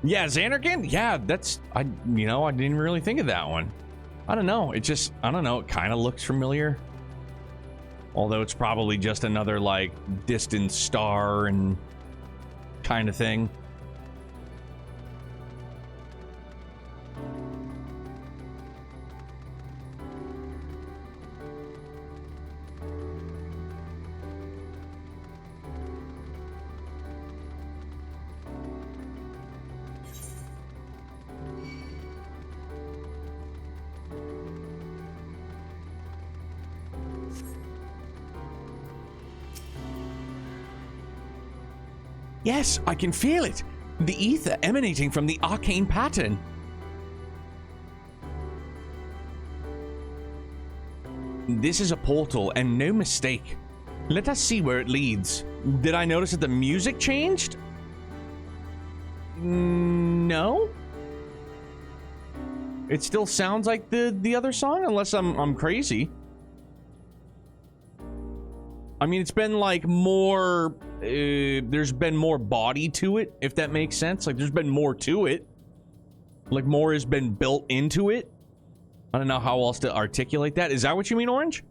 Yeah, Xanarkand? Yeah, that's... I didn't really think of that one. I don't know. It just... I don't know. It kind of looks familiar. Although it's probably just another, like, distant star and kind of thing. Yes, I can feel it. The ether emanating from the arcane pattern. This is a portal and no mistake. Let us see where it leads. Did I notice that the music changed? No. It still sounds like the other song, unless I'm crazy. I mean, it's been like more, there's been more body to it, if that makes sense. Like, there's been more to it. Like, more has been built into it. I don't know how else to articulate that. Is that what you mean, Orange?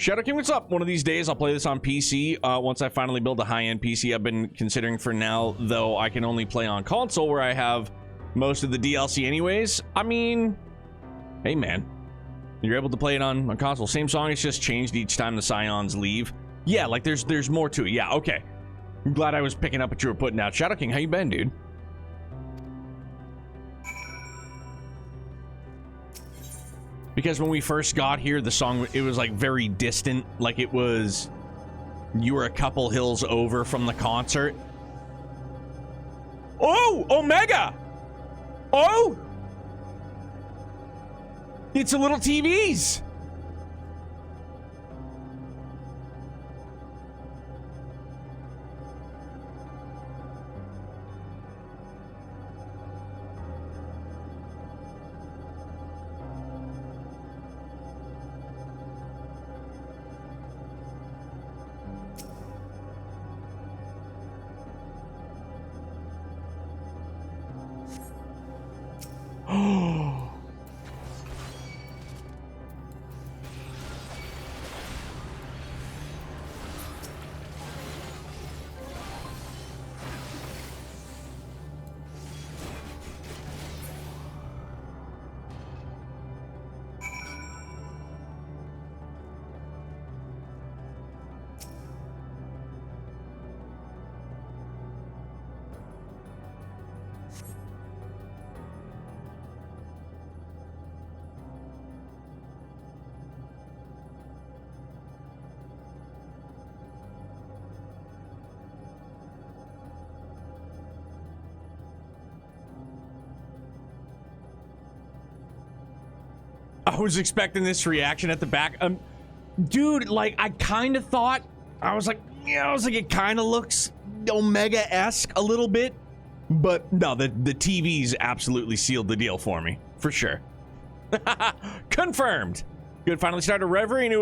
Shadow King, what's up? One of these days I'll play this on PC once I finally build a high-end PC I've been considering for now, though I can only play on console where I have most of the DLC anyways. I mean, hey man, you're able to play it on console. Same song, it's just changed each time the Scions leave. Yeah, like there's more to it. Yeah, okay. I'm glad I was picking up what you were putting out. Shadow King, how you been, dude? Because when we first got here, the song, it was like very distant. Like it was, you were a couple hills over from the concert. Oh, Omega! Oh! It's a little TVs! I was expecting this reaction at the back. Dude, like, I kind of thought, I was like, it kind of looks Omega-esque a little bit. But no, the TVs absolutely sealed the deal for me, for sure. Confirmed. Good, finally started Reverie, and it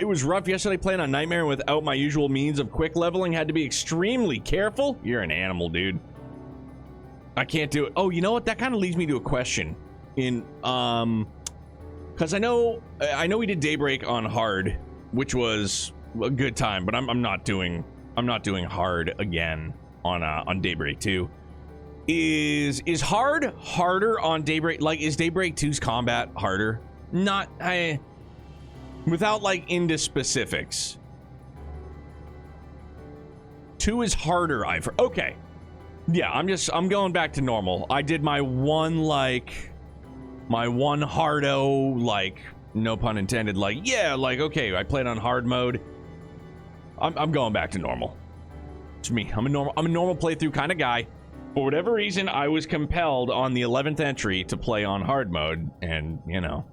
was rough yesterday playing on Nightmare without my usual means of quick leveling. Had to be extremely careful. You're an animal, dude. I can't do it. Oh, you know what? That kind of leads me to a question. Because I know we did Daybreak on hard, which was a good time, but I'm not doing hard again on Daybreak 2. Is hard harder on Daybreak? Like, is Daybreak 2's combat harder? Not without like into specifics. 2 is harder. Okay. Yeah, I'm going back to normal. I did my one hardo, like, no pun intended, like, yeah, like, okay, I played on hard mode. I'm going back to normal. It's me. I'm a normal playthrough kind of guy. For whatever reason, I was compelled on the 11th entry to play on hard mode, and, you know.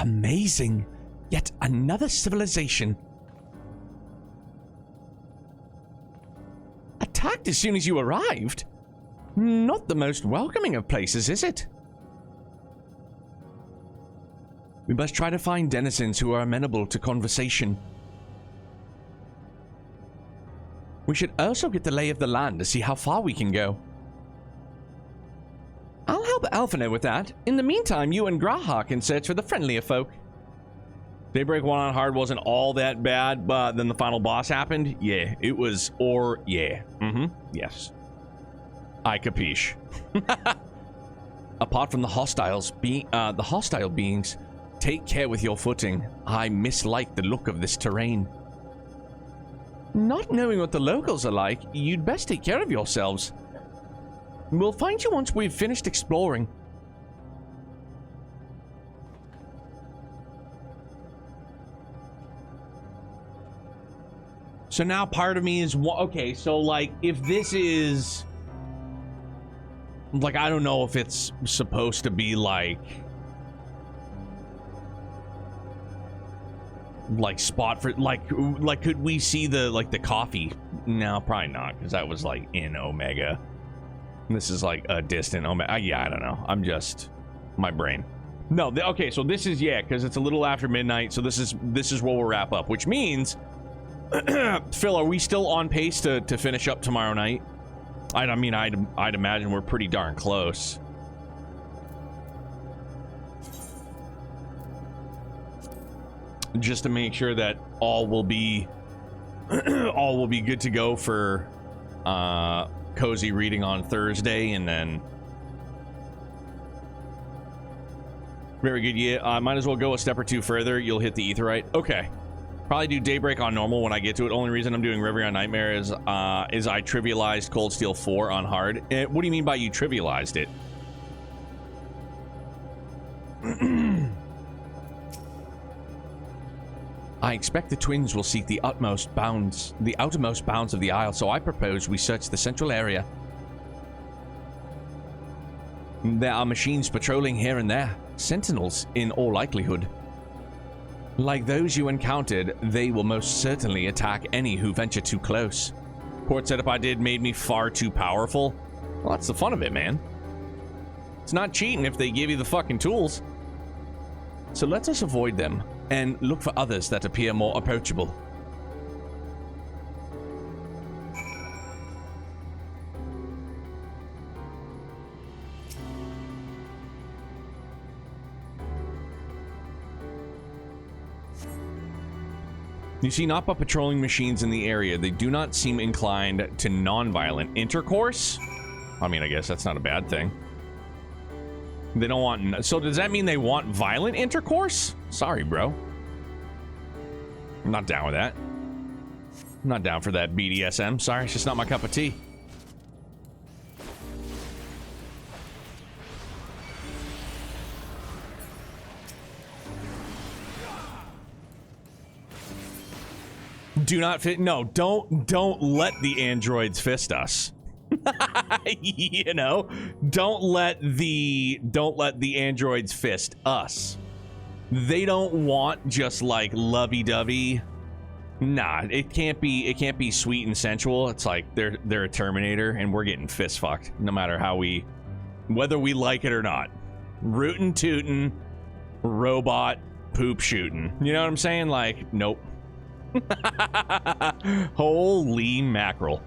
Amazing. Yet another civilization. Attacked as soon as you arrived? Not the most welcoming of places, is it? We must try to find denizens who are amenable to conversation. We should also get the lay of the land to see how far we can go. I'll help Alphinaud with that. In the meantime, you and Graha can search for the friendlier folk. Daybreak 1 on hard wasn't all that bad, but then the final boss happened. Yeah, it was, yeah. Yes. I capiche. Apart from the hostile beings, take care with your footing. I mislike the look of this terrain. Not knowing what the locals are like, you'd best take care of yourselves. We'll find you once we've finished exploring. So now part of me is, okay, so like, if this is, like, I don't know if it's supposed to be like spot for, like could we see the, like, the coffee? No, probably not, because that was like in Omega. This is like a distant Omega. Yeah, I don't know. I'm just, my brain. No, okay, so this is, yeah, because it's a little after midnight, so this is where we'll wrap up, which means, Phil, are we still on pace to finish up tomorrow night? I'd imagine we're pretty darn just to make sure that all will be all will be good to go for cozy reading on Thursday, and then very good. Yeah, I might as well go a step or two further. You'll hit the Aetheryte. Okay. Probably do Daybreak on normal when I get to it. Only reason I'm doing Reverie on Nightmare is I trivialized Cold Steel 4 on hard. What do you mean by you trivialized it? I expect the twins will seek the outermost bounds of the Isle, so I propose we search the central area. There are machines patrolling here and there. Sentinels, in all likelihood. Like those you encountered, they will most certainly attack any who venture too close. Port setup I did made me far too powerful. Well, that's the fun of it, man. It's not cheating if they give you the fucking tools. So let us avoid them and look for others that appear more approachable. You see not but patrolling machines in the area. They do not seem inclined to non-violent intercourse. I mean, I guess that's not a bad thing. They don't want... So does that mean they want violent intercourse? Sorry, bro. I'm not down with that. I'm not down for that BDSM. Sorry, it's just not my cup of tea. Do not fit. No, don't let the androids fist us. You know, don't let the androids fist us. They don't want just like lovey-dovey. Nah, it can't be sweet and sensual. It's like they're a Terminator and we're getting fist fucked no matter how whether we like it or not. Rootin' tootin', robot poop shooting. You know what I'm saying? Like, nope. Holy mackerel.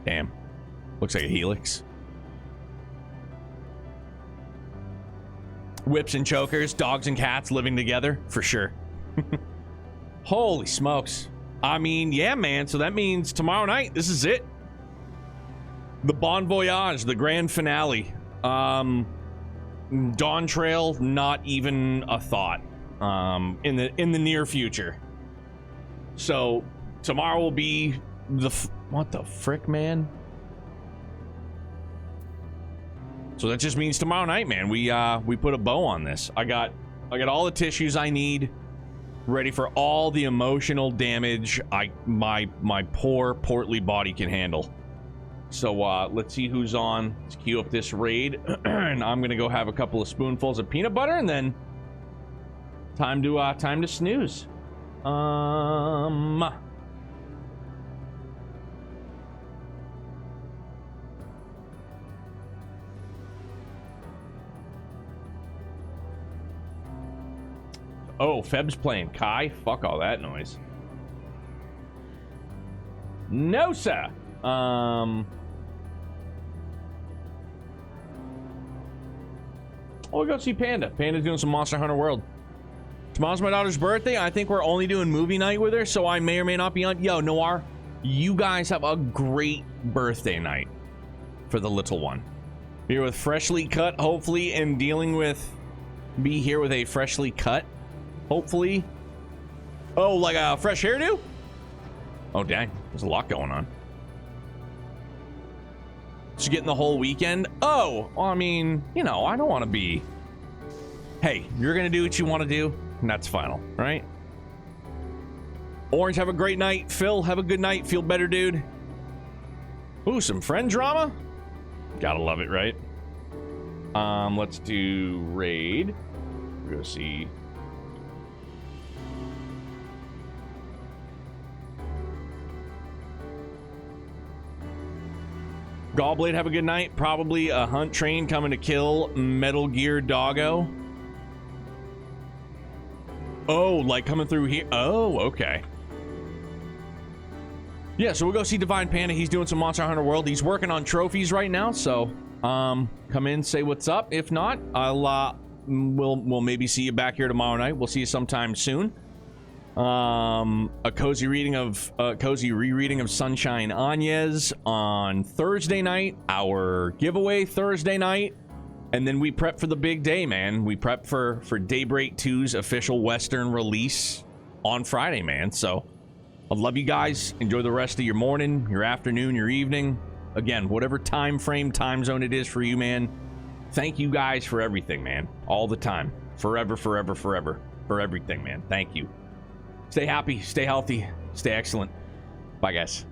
Damn. Looks like a helix. Whips and chokers, dogs and cats living together, for sure. Holy smokes. I mean, yeah, man. So that means tomorrow night, this is it. The Bon Voyage, the grand finale. Dawn Trail, not even a thought. In the near future. So tomorrow will be what the frick, man? So that just means tomorrow night, man, we put a bow on this. I got all the tissues I need, ready for all the emotional damage my poor portly body can handle. So let's see who's on. Let's queue up this raid, and I'm gonna go have a couple of spoonfuls of peanut butter, and then time to snooze. Oh, Feb's playing Kai? Fuck all that noise. No, sir. We'll go see Panda. Panda's doing some Monster Hunter World. Tomorrow's my daughter's birthday. I think we're only doing movie night with her, so I may or may not be on. Yo, Noir, you guys have a great birthday night for the little one. Be here with freshly cut, hopefully, and dealing with... Be here with a freshly cut, hopefully. Oh, like a fresh hairdo? Oh, dang. There's a lot going on. Just getting the whole weekend? Oh, well, I mean, you know, I don't want to be... Hey, you're going to do what you want to do, and that's final, right? Orange, have a great night. Phil, have a good night. Feel better, dude. Ooh, some friend drama? Gotta love it, right? Let's do raid. We're gonna see... Gallblade, have a good night. Probably a hunt train coming to kill Metal Gear Doggo. Oh, like coming through here. Oh, okay. Yeah, so we'll go see Divine Panda. He's doing some Monster Hunter World. He's working on trophies right now, so come in, say what's up. If not, we'll maybe see you back here tomorrow night. We'll see you sometime soon. A cozy rereading of Sunshine Anez on Thursday night, our giveaway Thursday night, and then we prep for the big day, man. We prep for Daybreak 2's official Western release on Friday, man. So I love you guys. Enjoy the rest of your morning, your afternoon, your evening. Again, whatever time zone it is for you, man. Thank you guys for everything, man. All the time. Forever, forever, forever. For everything, man. Thank you. Stay happy, stay healthy, stay excellent. Bye, guys.